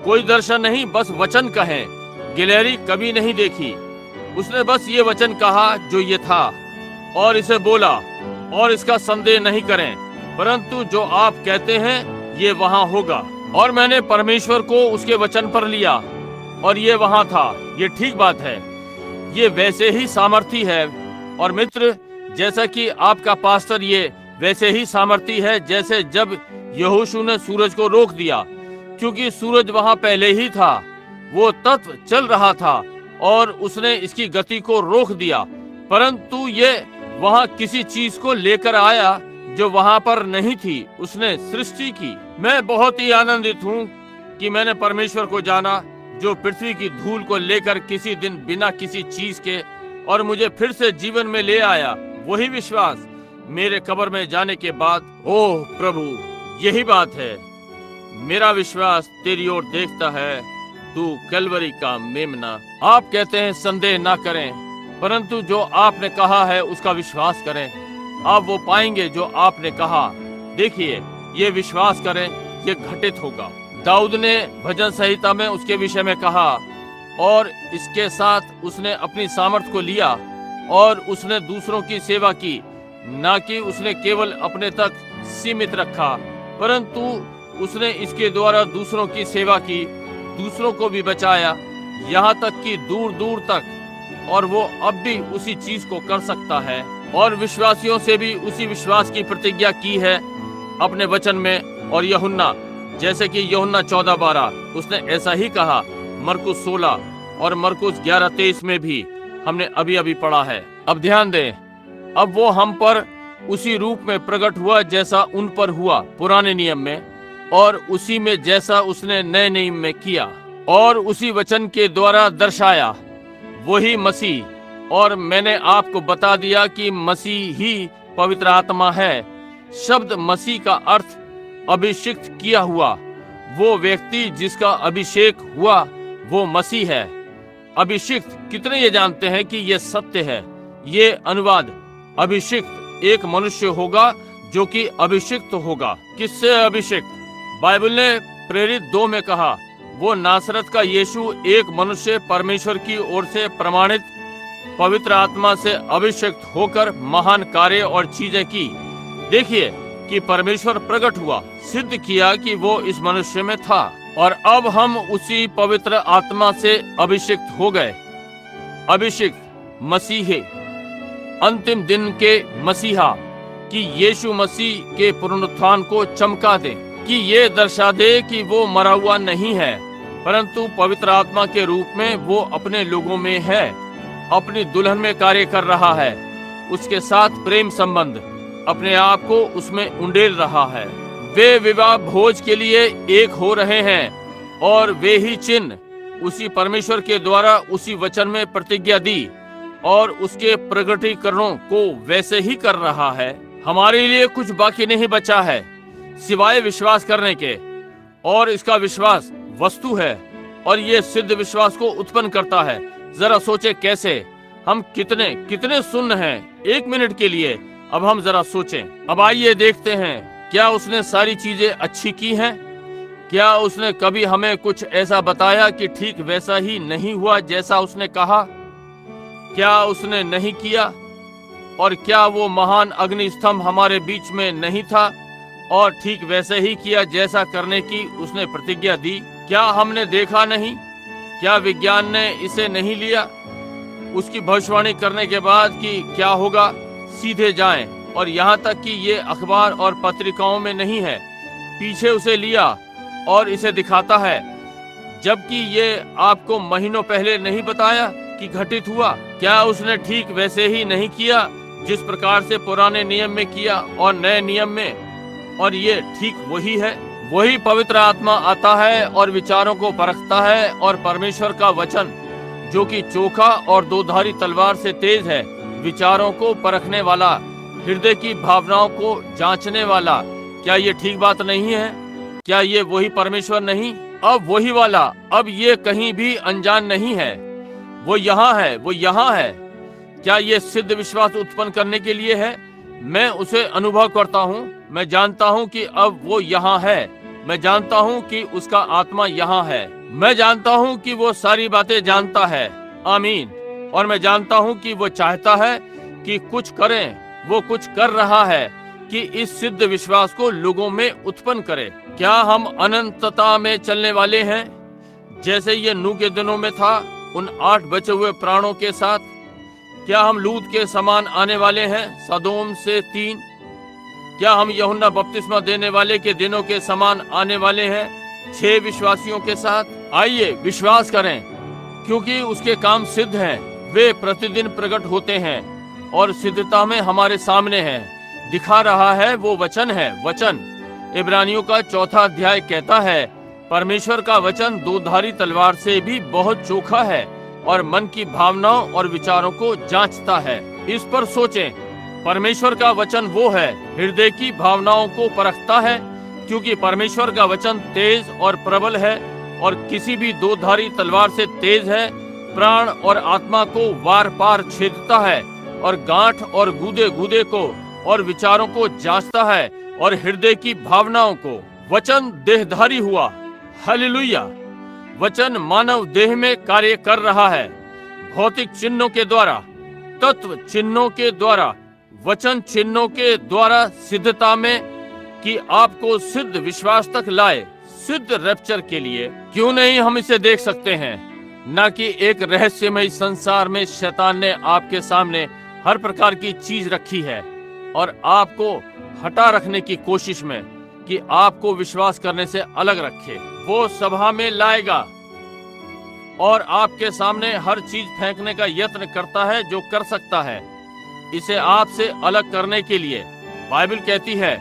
कोई दर्शन नहीं, बस वचन कहें। गिलहरी कभी नहीं देखी, उसने बस ये वचन कहा जो ये था, और इसे बोला, और इसका संदेह नहीं करें, परंतु जो आप कहते हैं ये वहां होगा। और मैंने परमेश्वर को उसके वचन पर लिया, और ये वहां था। ये ठीक बात है। ये वैसे ही सामर्थी है। और मित्र, जैसा कि आपका पास्टर, ये वैसे ही सामर्थी है जैसे जब यहोशू ने सूरज को रोक दिया, क्योंकि सूरज वहां पहले ही था। वो तत्व चल रहा था और उसने इसकी गति को रोक दिया, परंतु ये वहां किसी चीज को लेकर आया जो वहां पर नहीं थी। उसने सृष्टि की। मैं बहुत ही आनंदित हूँ कि मैंने परमेश्वर को जाना, जो पृथ्वी की धूल को लेकर किसी दिन बिना किसी चीज के और मुझे फिर से जीवन में ले आया। वही विश्वास मेरे कब्र में जाने के बाद। ओह प्रभु, यही बात है। मेरा विश्वास तेरी ओर देखता है, तू कलवरी का मेमना। आप कहते हैं संदेह ना करें, परंतु जो आपने कहा है उसका विश्वास करें। आप वो पाएंगे जो आपने कहा। देखिए, ये विश्वास करें, ये घटित होगा। दाऊद ने भजन संहिता में उसके विषय में कहा, और इसके साथ उसने अपनी सामर्थ को लिया और उसने दूसरों की सेवा की। ना कि उसने केवल अपने तक सीमित रखा, परंतु उसने इसके द्वारा दूसरों की सेवा की, दूसरों को भी बचाया, यहाँ तक कि दूर दूर तक। और वो अब भी उसी चीज को कर सकता है, और विश्वासियों से भी उसी विश्वास की प्रतिज्ञा की है अपने वचन में। और यूहन्ना, जैसे कि यूहन्ना 14:12 उसने ऐसा ही कहा। मरकुस 16 और मरकुस 11:23 में भी हमने अभी अभी पढ़ा है। अब ध्यान दें, अब वो हम पर उसी रूप में प्रकट हुआ जैसा उन पर हुआ पुराने नियम में, और उसी में जैसा उसने नए नियम में किया, और उसी वचन के द्वारा दर्शाया, वही मसीह। और मैंने आपको बता दिया कि मसीह ही पवित्र आत्मा है। शब्द मसीह का अर्थ अभिषिक्त किया हुआ। वो व्यक्ति जिसका अभिषेक हुआ वो मसीह है। अभिषिक्त, कितने ये जानते हैं कि ये सत्य है? ये अनुवाद अभिषिक्त एक मनुष्य होगा जो कि अभिषिक्त होगा। किससे अभिषिक्त? बाइबल ने प्रेरित 2 में कहा, वो नासरत का यीशु एक मनुष्य परमेश्वर की ओर से प्रमाणित पवित्र आत्मा से अभिषिक्त होकर महान कार्य और चीजें की। देखिए कि परमेश्वर प्रकट हुआ, सिद्ध किया कि वो इस मनुष्य में था, और अब हम उसी पवित्र आत्मा से अभिषिक्त हो गए। अभिषिक्त मसीह, अंतिम दिन के मसीहा, कि यीशु मसीह के पुनरुत्थान को चमका दे, कि ये दर्शा दे कि वो मरा हुआ नहीं है, परंतु पवित्र आत्मा के रूप में वो अपने लोगों में है, अपनी दुल्हन में कार्य कर रहा है, उसके साथ प्रेम संबंध, अपने आप को उसमें उंडेल रहा है। वे विवाह भोज के लिए एक हो रहे हैं और वे ही चिन्ह उसी परमेश्वर के द्वारा उसी वचन में प्रतिज्ञा दी और उसके प्रगटीकरणों को वैसे ही कर रहा है। हमारे लिए कुछ बाकी नहीं बचा है सिवाय विश्वास करने के, और इसका विश्वास वस्तु है और ये सिद्ध विश्वास को उत्पन्न करता है। जरा सोचे कैसे हम कितने कितने सुन्न हैं एक मिनट के लिए। अब हम जरा सोचें। अब आइए देखते हैं, क्या उसने सारी चीजें अच्छी की हैं? क्या उसने कभी हमें कुछ ऐसा बताया कि ठीक वैसा ही नहीं हुआ जैसा उसने कहा? क्या उसने नहीं किया? और क्या वो महान अग्नि स्तंभ हमारे बीच में नहीं था और ठीक वैसे ही किया जैसा करने की उसने प्रतिज्ञा दी? क्या हमने देखा नहीं? क्या विज्ञान ने इसे नहीं लिया? उसकी भविष्यवाणी करने के बाद कि क्या होगा सीधे जाएं, और यहाँ तक कि ये अखबार और पत्रिकाओं में नहीं है, पीछे उसे लिया और इसे दिखाता है, जबकि ये आपको महीनों पहले नहीं बताया कि घटित हुआ। क्या उसने ठीक वैसे ही नहीं किया जिस प्रकार से पुराने नियम में किया और नए नियम में? और ये ठीक वही है। वही पवित्र आत्मा आता है और विचारों को परखता है, और परमेश्वर का वचन जो कि चोखा और दोधारी तलवार से तेज है, विचारों को परखने वाला, हृदय की भावनाओं को जांचने वाला। क्या ये ठीक बात नहीं है? क्या ये वही परमेश्वर नहीं? अब वही वाला, अब ये कहीं भी अनजान नहीं है। वो यहाँ है, वो यहाँ है। क्या ये सिद्ध विश्वास उत्पन्न करने के लिए है? मैं उसे अनुभव करता हूँ। मैं जानता हूँ कि अब वो यहाँ है। मैं जानता हूँ कि उसका आत्मा यहाँ है। मैं जानता हूँ कि वो सारी बातें जानता है। आमीन। और मैं जानता हूँ कि वो चाहता है कि कुछ करें। वो कुछ कर रहा है कि इस सिद्ध विश्वास को लोगों में उत्पन्न करे। क्या हम अनंतता में चलने वाले हैं जैसे ये नूह के दिनों में था, उन 8 बचे हुए प्राणों के साथ? क्या हम लूत के समान आने वाले हैं, सदोम से 3? क्या हम यूहन्ना बपतिस्मा देने वाले के दिनों के समान आने वाले हैं, 6 विश्वासियों के साथ? आइए विश्वास करें, क्योंकि उसके काम सिद्ध हैं। वे प्रतिदिन प्रकट होते हैं और सिद्धता में हमारे सामने हैं। दिखा रहा है वो वचन है। वचन इब्रानियों का 4 अध्याय कहता है, परमेश्वर का वचन दोधारी तलवार से भी बहुत चोखा है और मन की भावनाओं और विचारों को जांचता है। इस पर सोचें। परमेश्वर का वचन वो है, हृदय की भावनाओं को परखता है, क्योंकि परमेश्वर का वचन तेज और प्रबल है और किसी भी दोधारी तलवार से तेज है, प्राण और आत्मा को वार पार छेदता है और गांठ और गूदे गूदे को और विचारों को जांचता है और हृदय की भावनाओं को। वचन देहधारी हुआ। हालेलुया। वचन मानव देह में कार्य कर रहा है, भौतिक चिन्हों के द्वारा, तत्व चिन्हों के द्वारा, वचन चिन्हों के द्वारा सिद्धता में, कि आपको सिद्ध विश्वास तक लाए, सिद्ध रैप्चर के लिए। क्यों नहीं हम इसे देख सकते हैं? न कि एक रहस्यमय संसार में शैतान ने आपके सामने हर प्रकार की चीज रखी है और आपको हटा रखने की कोशिश में कि आपको विश्वास करने से अलग रखे। वो सभा में लाएगा और आपके सामने हर चीज फेंकने का यत्न करता है जो कर सकता है इसे आपसे अलग करने के लिए। बाइबल कहती है,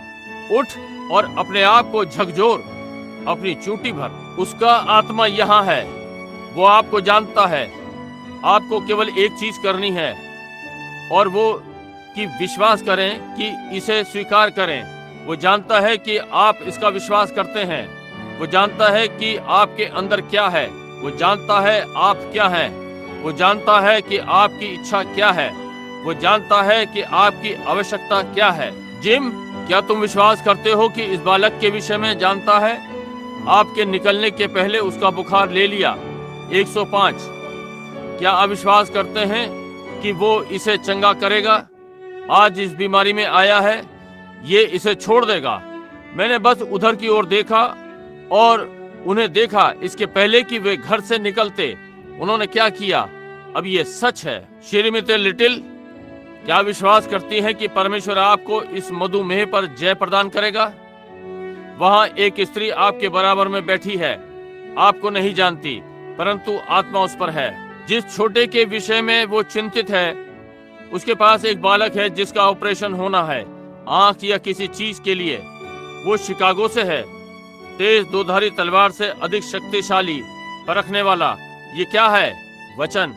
उठ और अपने आप को झकझोर, अपनी चूंटी भर। उसका आत्मा यहाँ है। वो आपको जानता है। आपको केवल एक चीज करनी है, और वो कि विश्वास करें, कि इसे स्वीकार करें। वो जानता है कि आप इसका विश्वास करते हैं। वो जानता है कि आपके अंदर क्या है। वो जानता है आप क्या हैं। वो जानता है कि आपकी इच्छा क्या है। वो जानता है कि आपकी आवश्यकता क्या है। जिम, क्या तुम विश्वास करते हो कि इस बालक के विषय में जानता है? आपके निकलने के पहले उसका बुखार ले लिया, 105। क्या आप विश्वास करते हैं कि वो इसे चंगा करेगा? आज इस बीमारी में आया है, ये इसे छोड़ देगा। मैंने बस उधर की ओर देखा और उन्हें देखा इसके पहले कि वे घर से निकलते। उन्होंने क्या किया? अब ये सच है। श्रीमती लिटिल, क्या विश्वास करती हैं कि परमेश्वर आपको इस मधुमेह पर जय प्रदान करेगा? वहां एक स्त्री आपके बराबर में बैठी है, आपको नहीं जानती, परंतु आत्मा उस पर है। जिस छोटे के विषय में वो चिंतित है, उसके पास एक बालक है जिसका ऑपरेशन होना है, आंख या किसी चीज के लिए। वो शिकागो से है। तेज दोधारी तलवार से अधिक शक्तिशाली, परखने वाला, ये क्या है? वचन।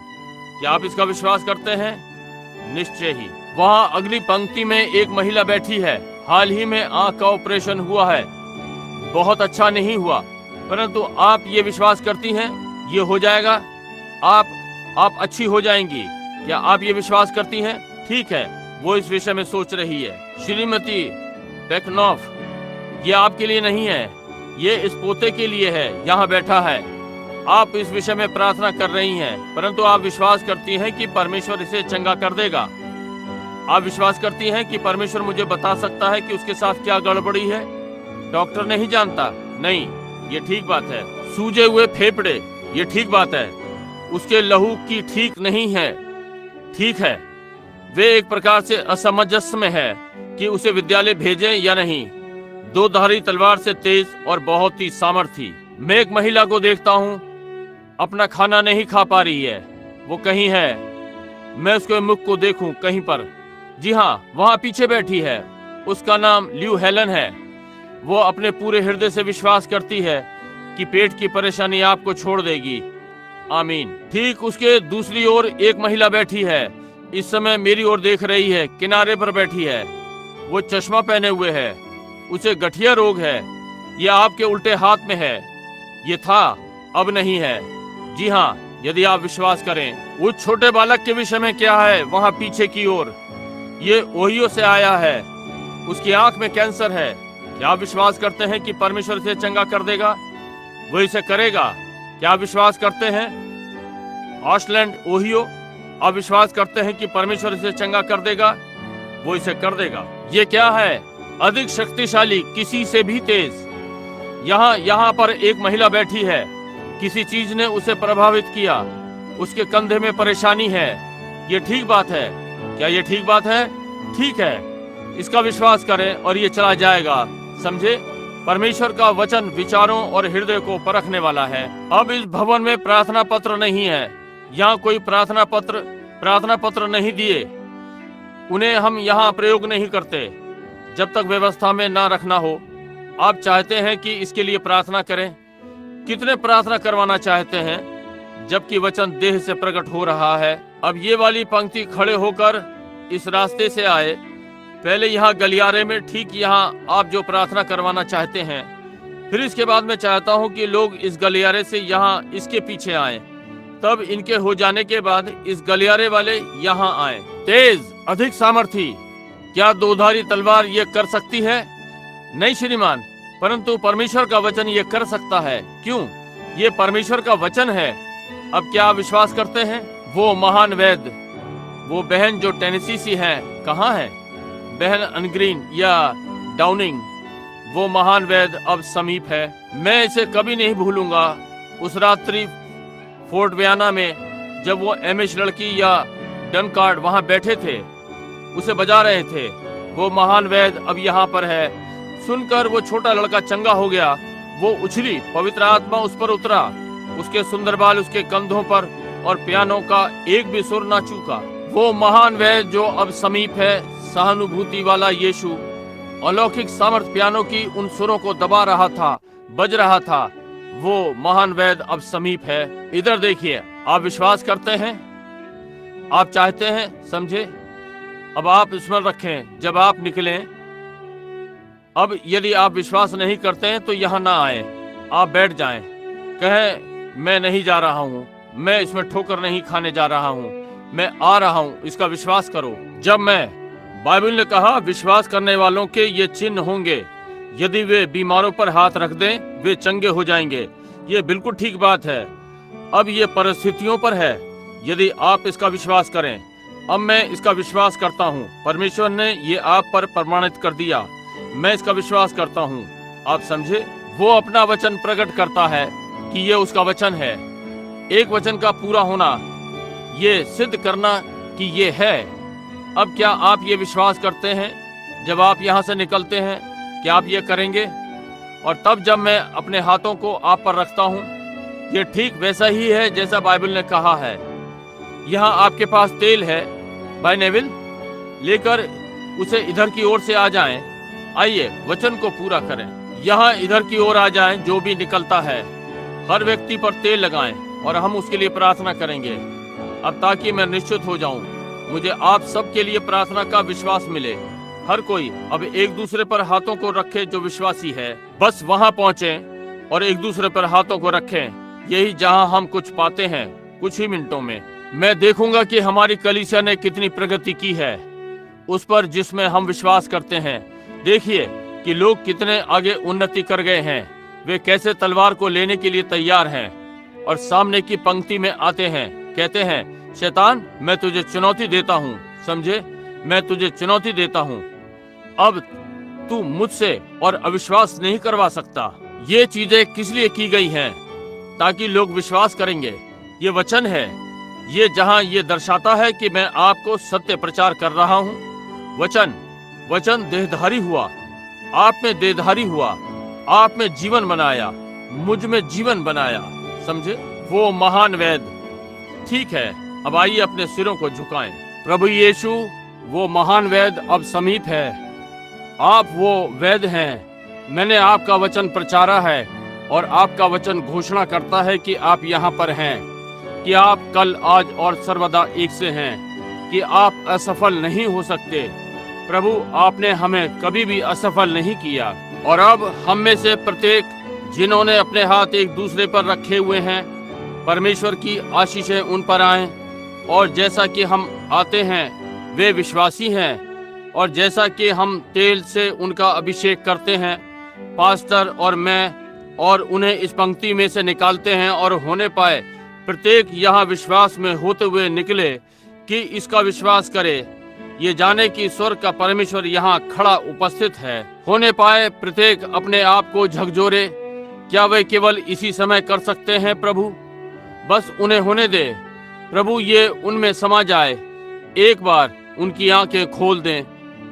क्या आप इसका विश्वास करते हैं? निश्चय ही। वहाँ अगली पंक्ति में एक महिला बैठी है। हाल ही में आंख का ऑपरेशन हुआ है, बहुत अच्छा नहीं हुआ, परंतु आप ये विश्वास करती हैं ये हो जाएगा, आप अच्छी हो जाएंगी। क्या आप ये विश्वास करती हैं? ठीक है, वो इस विषय में सोच रही है। श्रीमती बेकनॉफ, ये आपके लिए नहीं है, ये इस पोते के लिए है, यहाँ बैठा है। आप इस विषय में प्रार्थना कर रही हैं, परंतु आप विश्वास करती हैं कि परमेश्वर इसे चंगा कर देगा। आप विश्वास करती हैं कि परमेश्वर मुझे बता सकता है कि उसके साथ क्या गड़बड़ी है। डॉक्टर नहीं जानता। नहीं, ये ठीक बात है। सूजे हुए फेफड़े, ये ठीक बात है। उसके लहू की ठीक नहीं है। ठीक है, वे एक प्रकार से असमंजस में है कि उसे विद्यालय भेजें या नहीं। दो धारी तलवार से तेज और बहुत ही सामर्थी। मैं एक महिला को देखता हूँ, अपना खाना नहीं खा पा रही है, वो कहीं है। मैं उसके मुख को देखूं कहीं पर। जी हाँ, वहाँ पीछे बैठी है। उसका नाम ल्यू हेलन है। वो अपने पूरे हृदय से विश्वास करती है कि पेट की परेशानी आपको छोड़ देगी। आमीन। ठीक उसके दूसरी ओर एक महिला बैठी है, इस समय मेरी ओर देख रही है, किनारे पर बैठी है। वो चश्मा पहने हुए है, उसे गठिया रोग है। यह आपके उल्टे हाथ में है। ये था, अब नहीं है। जी हाँ, यदि आप विश्वास करें। उस छोटे बालक के विषय में क्या है? वहाँ पीछे की ओर, ये ओहियो से आया है। उसकी आंख में कैंसर है। क्या आप विश्वास करते हैं कि परमेश्वर इसे चंगा कर देगा? वो इसे करेगा। क्या आप विश्वास करते हैं? ऑशलैंड, ओहियो, आप विश्वास करते हैं कि परमेश्वर इसे चंगा कर देगा? वो इसे कर देगा। ये क्या है? अधिक शक्तिशाली, किसी से भी तेज। यहाँ पर एक महिला बैठी है। किसी चीज ने उसे प्रभावित किया। उसके कंधे में परेशानी है। ये ठीक बात है। क्या ये ठीक बात है? ठीक है, इसका विश्वास करें और ये चला जाएगा। समझे? परमेश्वर का वचन विचारों और हृदय को परखने वाला है। अब इस भवन में प्रार्थना पत्र नहीं है। यहाँ कोई प्रार्थना पत्र नहीं दिए। उन्हें हम यहाँ प्रयोग नहीं करते जब तक व्यवस्था में ना रखना हो। आप चाहते हैं कि इसके लिए प्रार्थना करें? कितने प्रार्थना करवाना चाहते हैं जबकि वचन देह से प्रकट हो रहा है? अब ये वाली पंक्ति खड़े होकर इस रास्ते से आए। पहले यहाँ गलियारे में, ठीक यहाँ आप जो प्रार्थना करवाना चाहते हैं। फिर इसके बाद मैं चाहता हूँ कि लोग इस गलियारे से यहाँ इसके पीछे आएं। तब इनके हो जाने के बाद इस गलियारे वाले यहाँ आएं। तेज, अधिक सामर्थी। क्या दोधारी तलवार ये कर सकती है? नहीं श्रीमान, परंतु परमेश्वर का वचन ये कर सकता है। क्यों? ये परमेश्वर का वचन है। अब क्या आप विश्वास करते हैं? वो महान वैद्य, वो बहन जो टेनेसी सी है, कहाँ है? बहन अनग्रीन या डाउनिंग, वो महान वैद्य अब समीप है। मैं इसे कभी नहीं भूलूंगा। उस रात्रि फोर्ट बयाना में जब वो एमिश लड़की या डनकार्ड वहां बैठे थे, उसे बजा रहे थे। वो महान वैद्य अब यहाँ पर है। सुनकर वो छोटा लड़का चंगा हो गया। वो उछली, पवित्र आत्मा उस पर उतरा। उसके सुंदर बाल उसके कंधों पर और पियानो का एक भी सुर ना चूका। वो महान वैद्य जो अब समीप है, सहानुभूति वाला यीशु, अलौकिक सामर्थ पियानो की उन सुरों को दबा रहा था, बज रहा था। वो महान वैद्य अब समीप है। इधर देखिए। आप विश्वास करते हैं? आप चाहते हैं? समझे? अब आप स्मरण रखें जब आप निकलें। अब यदि आप विश्वास नहीं करते हैं तो यहाँ ना आए, आप बैठ जाएं। कहें मैं नहीं जा रहा हूँ, मैं इसमें ठोकर नहीं खाने जा रहा हूँ, मैं आ रहा हूँ, इसका विश्वास करो। जब मैं, बाइबल ने कहा विश्वास करने वालों के ये चिन्ह होंगे, यदि वे बीमारों पर हाथ रख दें वे चंगे हो जाएंगे। ये बिल्कुल ठीक बात है। अब ये परिस्थितियों पर है, यदि आप इसका विश्वास करें। अब मैं इसका विश्वास करता हूँ। परमेश्वर ने ये आप पर प्रमाणित कर दिया। मैं इसका विश्वास करता हूँ। आप समझे? वो अपना वचन प्रकट करता है कि ये उसका वचन है। एक वचन का पूरा होना, ये सिद्ध करना कि ये है। अब क्या आप ये विश्वास करते हैं? जब आप यहाँ से निकलते हैं क्या आप ये करेंगे? और तब जब मैं अपने हाथों को आप पर रखता हूँ, ये ठीक वैसा ही है जैसा बाइबल ने कहा है। यहाँ आपके पास तेल है, भाई नेविल, लेकर उसे इधर की ओर से आ जाएं। आइए वचन को पूरा करें। यहाँ इधर की ओर आ जाएं, जो भी निकलता है हर व्यक्ति पर तेल लगाएं और हम उसके लिए प्रार्थना करेंगे। अब ताकि मैं निश्चित हो जाऊं, मुझे आप सबके लिए प्रार्थना का विश्वास मिले। हर कोई अब एक दूसरे पर हाथों को रखे जो विश्वासी है। बस वहां पहुंचें और एक दूसरे पर हाथों को रखें। यही जहां हम कुछ पाते हैं कुछ ही मिनटों में। मैं देखूंगा कि हमारी कलीसिया ने कितनी प्रगति की है उस पर जिसमें हम विश्वास करते हैं। देखिए कि लोग कितने आगे उन्नति कर गए हैं। वे कैसे तलवार को लेने के लिए तैयार हैं और सामने की पंक्ति में आते हैं, कहते हैं, शैतान मैं तुझे चुनौती देता हूँ, समझे, मैं तुझे चुनौती देता हूँ, अब तू मुझसे और अविश्वास नहीं करवा सकता। ये चीजें किस लिए की गई हैं? ताकि लोग विश्वास करेंगे। ये वचन है, ये जहां ये दर्शाता है कि मैं आपको सत्य प्रचार कर रहा हूँ। वचन देहधारी हुआ, आप में देहधारी हुआ, आप में जीवन बनाया, मुझ में जीवन बनाया, समझे, वो महान वैद। ठीक है, अब आइए अपने सिरों को झुकाएं। प्रभु यीशु, वो महान वैद अब समीप है। आप वो वैद हैं। मैंने आपका वचन प्रचारा है और आपका वचन घोषणा करता है कि आप यहाँ पर हैं, कि आप कल, आज और सर्वदा एक से हैं, कि आप असफल नहीं हो सकते। प्रभु, आपने हमें कभी भी असफल नहीं किया। और अब हम में से प्रत्येक जिन्होंने अपने हाथ एक दूसरे पर रखे हुए हैं, परमेश्वर की आशीषें उन पर आएं। और जैसा कि हम आते हैं वे विश्वासी हैं, और जैसा कि हम तेल से उनका अभिषेक करते हैं, पास्टर और मैं, और उन्हें इस पंक्ति में से निकालते हैं और होने पाए प्रत्येक यहाँ विश्वास में होते हुए निकले कि इसका विश्वास करे, ये जाने कि स्वर्ग का परमेश्वर यहाँ खड़ा उपस्थित है। होने पाए प्रत्येक अपने आप को झकझोरे। क्या वे केवल इसी समय कर सकते हैं प्रभु? बस उन्हें होने दे प्रभु, ये उनमें समा जाए। एक बार उनकी आंखें खोल दें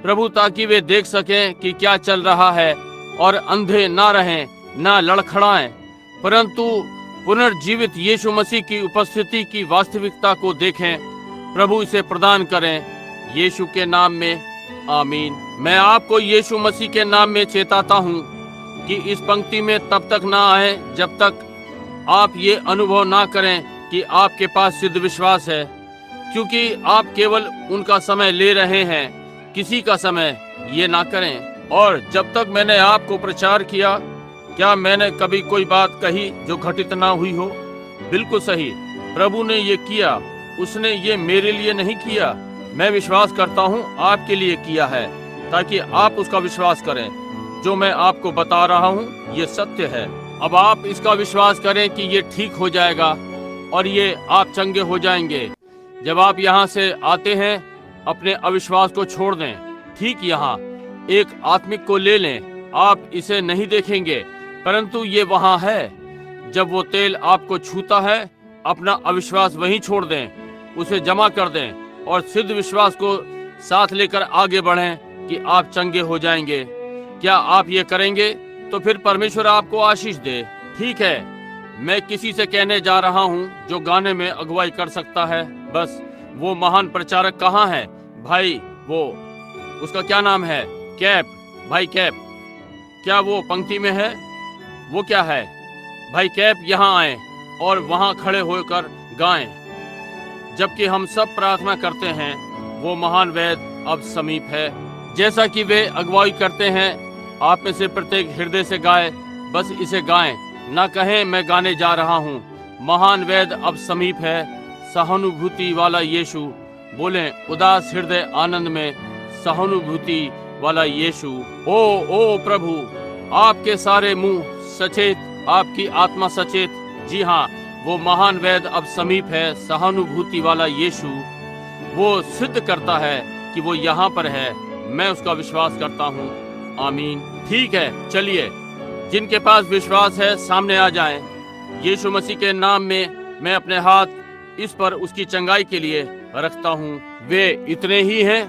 प्रभु, ताकि वे देख सकें कि क्या चल रहा है, और अंधे ना रहें, ना लड़खड़ाएं, परंतु पुनर्जीवित यीशु मसीह की उपस्थिति की वास्तविकता को देखें। प्रभु इसे प्रदान करें, यीशु के नाम में, आमीन। मैं आपको यीशु मसीह के नाम में चेताता हूँ कि इस पंक्ति में तब तक ना आए जब तक आप ये अनुभव ना करें कि आपके पास सिद्ध विश्वास है, क्योंकि आप केवल उनका समय ले रहे हैं, किसी का समय ये ना करें। और जब तक मैंने आपको प्रचार किया, क्या मैंने कभी कोई बात कही जो घटित ना हुई हो? बिल्कुल सही, प्रभु ने ये किया। उसने ये मेरे लिए नहीं किया, मैं विश्वास करता हूँ आपके लिए किया है, ताकि आप उसका विश्वास करें। जो मैं आपको बता रहा हूँ ये सत्य है। अब आप इसका विश्वास करें कि ये ठीक हो जाएगा और ये आप चंगे हो जाएंगे। जब आप यहाँ से आते हैं, अपने अविश्वास को छोड़ दें। ठीक यहाँ एक आत्मिक को ले लें। आप इसे नहीं देखेंगे, परंतु ये वहाँ है। जब वो तेल आपको छूता है, अपना अविश्वास वहीं छोड़ दें, उसे जमा कर दें और सिद्ध विश्वास को साथ लेकर आगे बढ़ें कि आप चंगे हो जाएंगे। क्या आप ये करेंगे तो फिर परमेश्वर आपको आशीष दे। ठीक है, मैं किसी से कहने जा रहा हूँ जो गाने में अगुवाई कर सकता है। बस वो महान प्रचारक कहाँ है भाई? वो उसका क्या नाम है? कैप, भाई कैप। क्या वो पंक्ति में है? वो क्या है? भाई कैप यहाँ आए और वहाँ खड़े होकर गाएं। जबकि हम सब प्रार्थना करते हैं, वो महान वैद अब समीप है। जैसा कि वे अगुवाई करते हैं, आप में से प्रत्येक हृदय से गाए। बस इसे गाएं, ना कहें मैं गाने जा रहा हूँ। महान वैद अब समीप है, सहानुभूति वाला यीशु। बोलें, उदास हृदय आनंद में, सहानुभूति वाला यीशु। ओ प्रभु, आपके सारे मुंह सचेत, आपकी आत्मा सचेत। जी हाँ, वो महान वैद अब समीप है, सहानुभूति वाला यीशु। वो सिद्ध करता है कि वो यहाँ पर है। मैं उसका विश्वास करता हूँ, आमीन। ठीक है, चलिए, जिनके पास विश्वास है सामने आ जाएं। यीशु मसीह के नाम में मैं अपने हाथ इस पर उसकी चंगाई के लिए रखता हूँ। वे इतने ही हैं।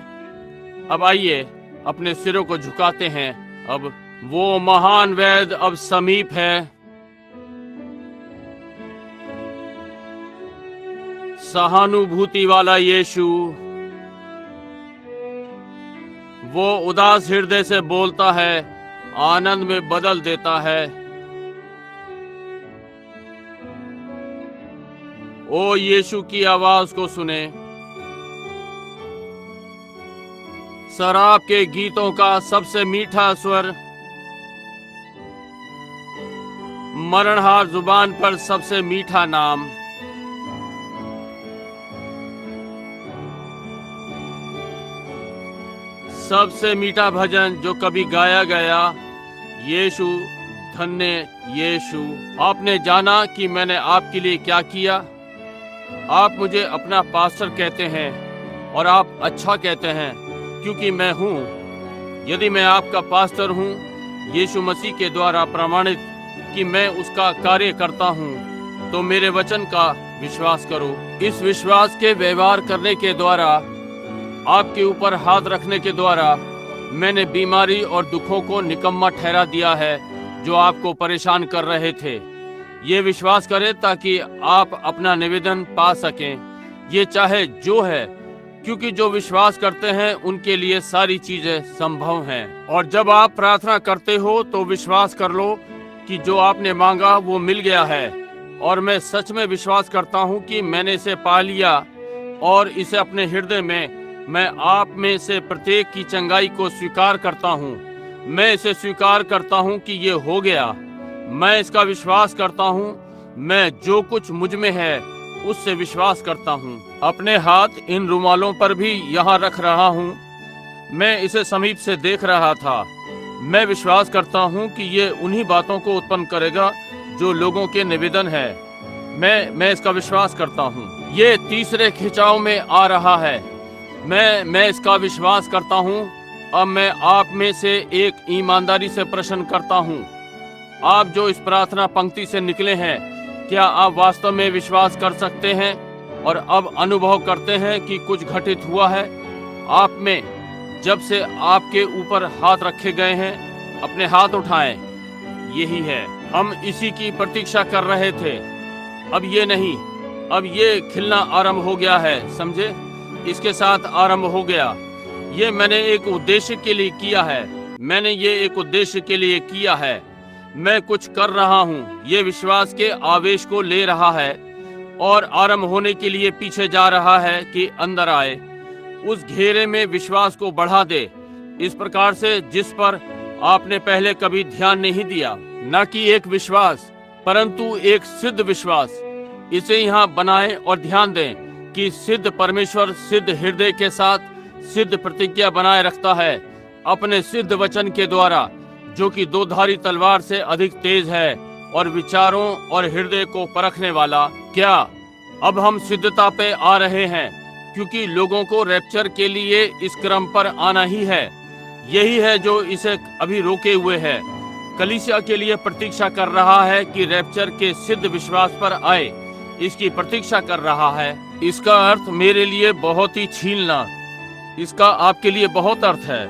अब आइए अपने सिरों को झुकाते हैं। अब वो महान वैद अब समीप है, सहानुभूति वाला यीशु। वो उदास हृदय से बोलता है, आनंद में बदल देता है। ओ यीशु की आवाज को सुने। शराब के गीतों का सबसे मीठा स्वर, मरणहार जुबान पर सबसे मीठा नाम। सबसे मीठा भजन जो कभी गाया गया, यीशु धन्य यीशु। आपने जाना कि मैंने आपके लिए क्या किया। आप मुझे अपना पास्टर कहते हैं और आप अच्छा कहते हैं क्योंकि मैं हूँ। यदि मैं आपका पास्टर हूँ यीशु मसीह के द्वारा प्रमाणित कि मैं उसका कार्य करता हूँ, तो मेरे वचन का विश्वास करो। इस विश्वास के व्यवहार करने के द्वारा, आपके ऊपर हाथ रखने के द्वारा मैंने बीमारी और दुखों को निकम्मा ठहरा दिया है जो आपको परेशान कर रहे थे। ये विश्वास करें ताकि आप अपना निवेदन पा सकें। ये चाहे जो है, क्योंकि जो विश्वास करते हैं उनके लिए सारी चीजें संभव हैं। और जब आप प्रार्थना करते हो तो विश्वास कर लो कि जो आपने मांगा वो मिल गया है। और मैं सच में विश्वास करता हूँ कि मैंने इसे पा लिया और इसे अपने हृदय में, मैं आप में से प्रत्येक की चंगाई को स्वीकार करता हूँ। मैं इसे स्वीकार करता हूँ कि ये हो गया। मैं इसका विश्वास करता हूँ। मैं जो कुछ मुझ में है उससे विश्वास करता हूँ। अपने हाथ इन रुमालों पर भी यहाँ रख रहा हूँ। मैं इसे समीप से देख रहा था। मैं विश्वास करता हूँ कि ये उन्हीं बातों को उत्पन्न करेगा जो लोगों के निवेदन है। मैं इसका विश्वास करता हूँ। ये तीसरे खिंचाव में आ रहा है। मैं इसका विश्वास करता हूँ। अब मैं आप में से एक ईमानदारी से प्रश्न करता हूँ। आप जो इस प्रार्थना पंक्ति से निकले हैं, क्या आप वास्तव में विश्वास कर सकते हैं और अब अनुभव करते हैं कि कुछ घटित हुआ है आप में जब से आपके ऊपर हाथ रखे गए हैं? अपने हाथ उठाएं। यही है, हम इसी की प्रतीक्षा कर रहे थे। अब ये नहीं, अब ये खिलना आरंभ हो गया है। समझे? इसके साथ आरंभ हो गया। ये मैंने एक उद्देश्य के लिए किया है। मैंने ये एक उद्देश्य के लिए किया है। मैं कुछ कर रहा हूँ। ये विश्वास के आवेश को ले रहा है और आरंभ होने के लिए पीछे जा रहा है कि अंदर आए, उस घेरे में विश्वास को बढ़ा दे, इस प्रकार से जिस पर आपने पहले कभी ध्यान नहीं दिया। न कि एक विश्वास परंतु एक सिद्ध विश्वास। इसे यहाँ बनाएं और ध्यान दें कि सिद्ध परमेश्वर सिद्ध हृदय के साथ सिद्ध प्रतिज्ञा बनाए रखता है अपने सिद्ध वचन के द्वारा, जो कि दो धारी तलवार से अधिक तेज है और विचारों और हृदय को परखने वाला। क्या अब हम सिद्धता पे आ रहे हैं? क्योंकि लोगों को रैप्चर के लिए इस क्रम पर आना ही है। यही है जो इसे अभी रोके हुए है। कलीसिया के लिए प्रतीक्षा कर रहा है कि रैप्चर के सिद्ध विश्वास पर आए। इसकी प्रतीक्षा कर रहा है। इसका अर्थ मेरे लिए बहुत ही छीनना, इसका आपके लिए बहुत अर्थ है,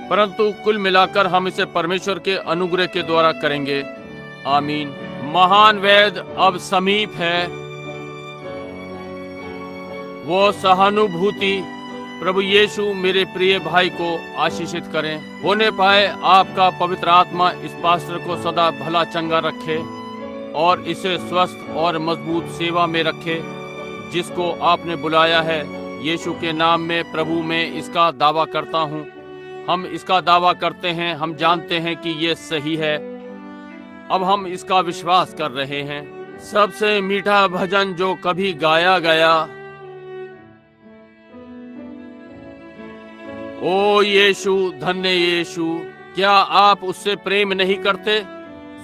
परंतु कुल मिलाकर हम इसे परमेश्वर के अनुग्रह के द्वारा करेंगे। आमीन। महान वेद अब समीप है। वो सहानुभूति प्रभु यीशु मेरे प्रिय भाई को आशीषित करें। होने पाए आपका पवित्र आत्मा इस पास्टर को सदा भला चंगा रखे और इसे स्वस्थ और मजबूत सेवा में रखे जिसको आपने बुलाया है। यीशु के नाम में प्रभु में इसका दावा करता हूँ। हम इसका दावा करते हैं। हम जानते हैं कि ये सही है। अब हम इसका विश्वास कर रहे हैं। सबसे मीठा भजन जो कभी गाया गया। ओ यीशु, धन्य यीशु, क्या आप उससे प्रेम नहीं करते?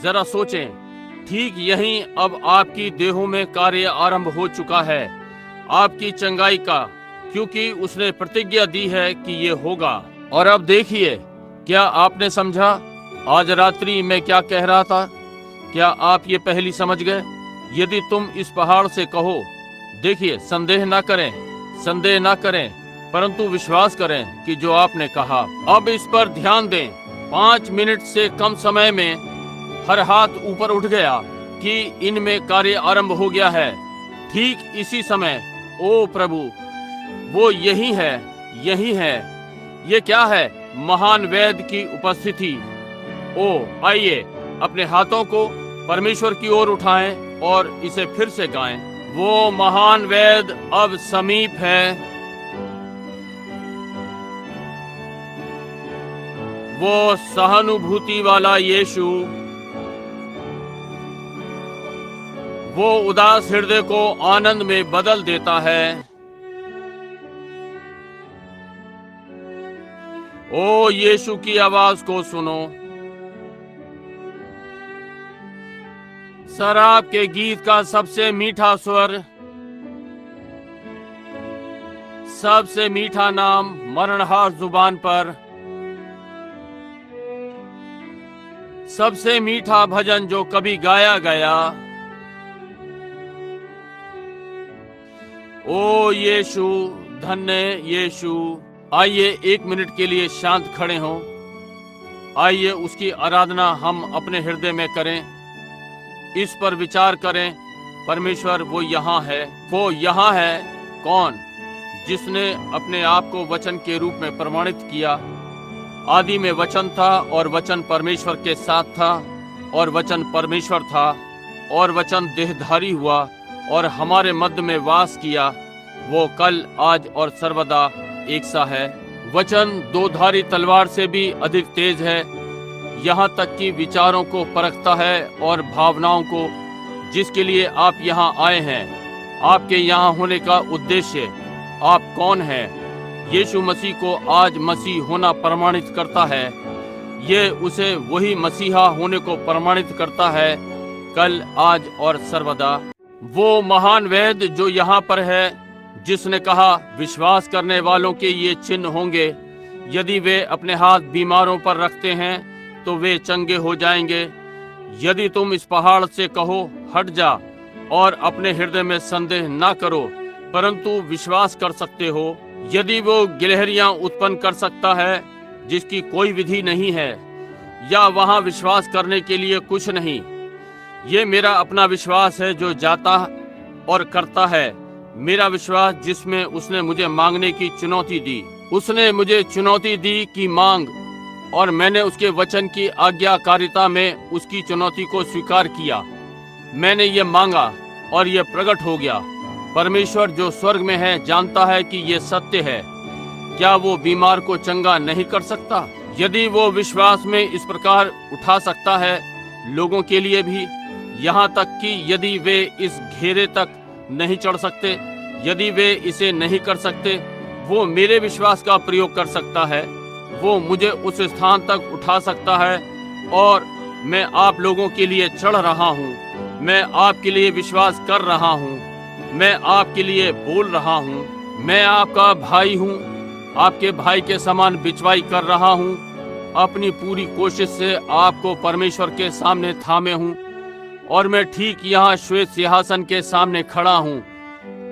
जरा सोचें। ठीक यहीं अब आपकी देहों में कार्य आरंभ हो चुका है, आपकी चंगाई का, क्योंकि उसने प्रतिज्ञा दी है कि ये होगा। और अब देखिए, क्या आपने समझा आज रात्रि मैं क्या कह रहा था? क्या आप ये पहली समझ गए? यदि तुम इस पहाड़ से कहो, देखिए, संदेह ना करें, परंतु विश्वास करें कि जो आपने कहा। अब इस पर ध्यान दें। 5 मिनट से कम समय में हर हाथ ऊपर उठ गया कि इनमें कार्य आरंभ हो गया है। ठीक इसी समय, ओ प्रभु, वो यही है। ये क्या है? महान वेद की उपस्थिति। ओ आइए अपने हाथों को परमेश्वर की ओर उठाएं और इसे फिर से गाएं। वो महान वेद अब समीप है, वो सहानुभूति वाला यीशु, वो उदास हृदय को आनंद में बदल देता है। ओ यीशु की आवाज को सुनो। शराब के गीत का सबसे मीठा स्वर, सबसे मीठा नाम मरणहार जुबान पर, सबसे मीठा भजन जो कभी गाया गया। ओ यीशु, धन्य यीशु। आइए 1 मिनट के लिए शांत खड़े हों। आइए उसकी आराधना हम अपने हृदय में करें, इस पर विचार करें। परमेश्वर वो यहाँ है। वो यहाँ है कौन? जिसने अपने आप को वचन के रूप में प्रमाणित किया। आदि में वचन था और वचन परमेश्वर के साथ था और वचन परमेश्वर था और वचन देहधारी हुआ और हमारे मध्य में वास किया। वो कल, आज और सर्वदा एक सा है। वचन 2 धारी तलवार से भी अधिक तेज है, यहाँ तक कि विचारों को परखता है और भावनाओं को। जिसके लिए आप यहाँ आए हैं, आपके यहाँ होने का उद्देश्य, आप कौन हैं, यीशु मसीह को आज मसीह होना प्रमाणित करता है। ये उसे वही मसीहा होने को प्रमाणित करता है, कल, आज और सर्वदा। वो महान वेद जो यहाँ पर है, जिसने कहा विश्वास करने वालों के ये चिन्ह होंगे, यदि वे अपने हाथ बीमारों पर रखते हैं तो वे चंगे हो जाएंगे। यदि तुम इस पहाड़ से कहो हट जा और अपने हृदय में संदेह ना करो, परंतु विश्वास कर सकते हो। यदि वो गिलहरियां उत्पन्न कर सकता है जिसकी कोई विधि नहीं है, या वहां विश्वास करने के लिए कुछ नहीं, ये मेरा अपना विश्वास है जो जाता और करता है। मेरा विश्वास जिसमें उसने मुझे मांगने की चुनौती दी। उसने मुझे चुनौती दी कि मांग, और मैंने उसके वचन की आज्ञाकारिता में उसकी चुनौती को स्वीकार किया। मैंने ये मांगा और ये प्रकट हो गया। परमेश्वर जो स्वर्ग में है जानता है कि ये सत्य है। क्या वो बीमार को चंगा नहीं कर सकता? यदि वो विश्वास में इस प्रकार उठा सकता है लोगों के लिए भी, यहाँ तक कि यदि वे इस घेरे तक नहीं चढ़ सकते, यदि वे इसे नहीं कर सकते, वो मेरे विश्वास का प्रयोग कर सकता है। वो मुझे उस स्थान तक उठा सकता है और मैं आप लोगों के लिए चढ़ रहा हूँ। मैं आपके लिए विश्वास कर रहा हूँ। मैं आपके लिए बोल रहा हूँ। मैं आपका भाई हूँ, आपके भाई के समान बिचवाई कर रहा हूँ। अपनी पूरी कोशिश से आपको परमेश्वर के सामने थामे हूँ और मैं ठीक यहाँ श्वेत सिंहासन के सामने खड़ा हूँ।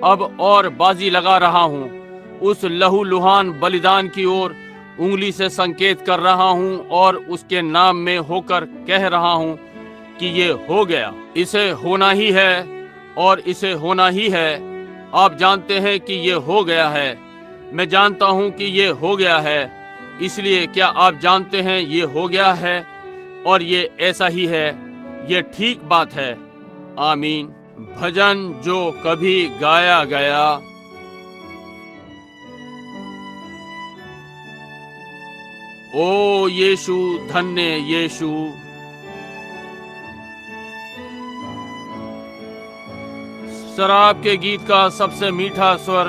अब और बाजी लगा रहा हूँ। उस लहू लुहान बलिदान की ओर उंगली से संकेत कर रहा हूँ और उसके नाम में होकर कह रहा हूँ कि ये हो गया। इसे होना ही है और इसे होना ही है। आप जानते हैं कि ये हो गया है। मैं जानता हूँ कि ये हो गया है। इसलिए क्या आप जानते हैं ये हो गया है और ये ऐसा ही है। ये ठीक बात है। आमीन। भजन जो कभी गाया गया। ओ यीशु, धन्य यीशु। शराब के गीत का सबसे मीठा स्वर,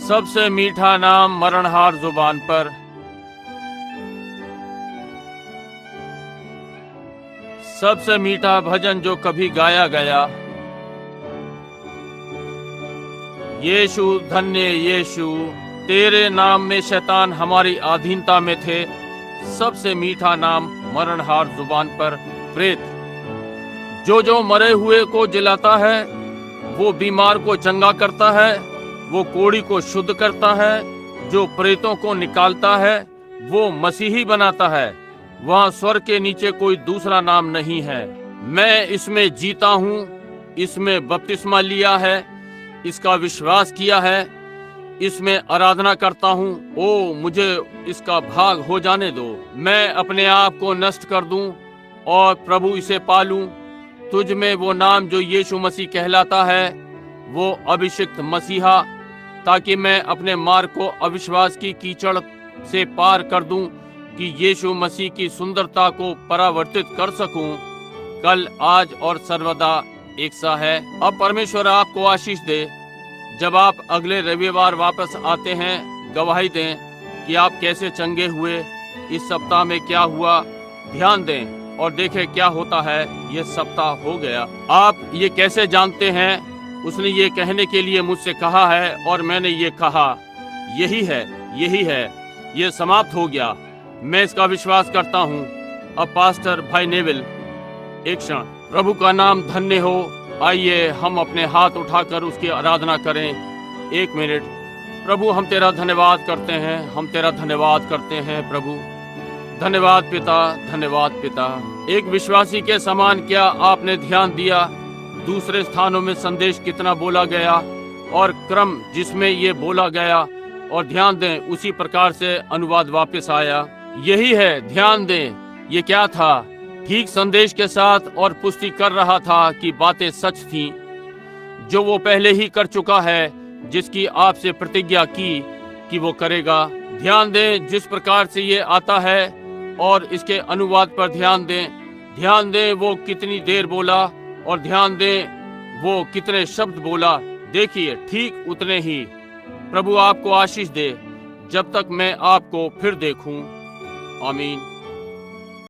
सबसे मीठा नाम मरणहार जुबान पर, सबसे मीठा भजन जो कभी गाया गया। यीशु, धन्य यीशु। तेरे नाम में शैतान हमारी अधीनता में थे। सबसे मीठा नाम मरणहार जुबान पर, प्रेत जो मरे हुए को जिलाता है, वो बीमार को चंगा करता है, वो कोढ़ी को शुद्ध करता है, जो प्रेतों को निकालता है, वो मसीही बनाता है। वहाँ स्वर्ग के नीचे कोई दूसरा नाम नहीं है। मैं इसमें जीता हूँ, इसमें बपतिस्मा लिया है, इसका विश्वास किया है। इसमें आराधना करता हूँ। ओ मुझे इसका भाग हो जाने दो। मैं अपने आप को नष्ट कर दूं और प्रभु इसे पालूं। तुझ में वो नाम जो यीशु मसीह कहलाता है, वो अभिषिक्त मसीहा, ताकि मैं अपने मार्ग को अविश्वास की कीचड़ से पार कर दूं कि यीशु मसीह की सुंदरता को परावर्तित कर सकूं। कल, आज और सर्वदा एक सा है। अब परमेश्वर आपको आशीष दे। जब आप अगले रविवार वापस आते हैं, गवाही दें कि आप कैसे चंगे हुए, इस सप्ताह में क्या हुआ, ध्यान दें और देखें क्या होता है। यह सप्ताह हो गया। आप ये कैसे जानते हैं? उसने ये कहने के लिए मुझसे कहा है और मैंने ये कहा। यही है, यही है, ये समाप्त हो गया। मैं इसका विश्वास करता हूँ। अब पास्टर भाई नेविल, एक क्षण। प्रभु का नाम धन्य हो। आइए हम अपने हाथ उठाकर उसकी आराधना करें। एक मिनट। प्रभु, हम तेरा धन्यवाद करते हैं, हम तेरा धन्यवाद करते हैं प्रभु। धन्यवाद पिता, धन्यवाद पिता। एक विश्वासी के समान क्या आपने ध्यान दिया दूसरे स्थानों में संदेश कितना बोला गया और क्रम जिसमें ये बोला गया, और ध्यान दें उसी प्रकार से अनुवाद वापस आया। यही है, ध्यान दें ये क्या था। ठीक संदेश के साथ और पुष्टि कर रहा था कि बातें सच थीं जो वो पहले ही कर चुका है, जिसकी आपसे प्रतिज्ञा की कि वो करेगा। ध्यान दें जिस प्रकार से ये आता है और इसके अनुवाद पर ध्यान दें। ध्यान दें वो कितनी देर बोला और ध्यान दें वो कितने शब्द बोला। देखिए ठीक उतने ही। प्रभु आपको आशीष दे जब तक मैं आपको फिर देखूं। आमीन।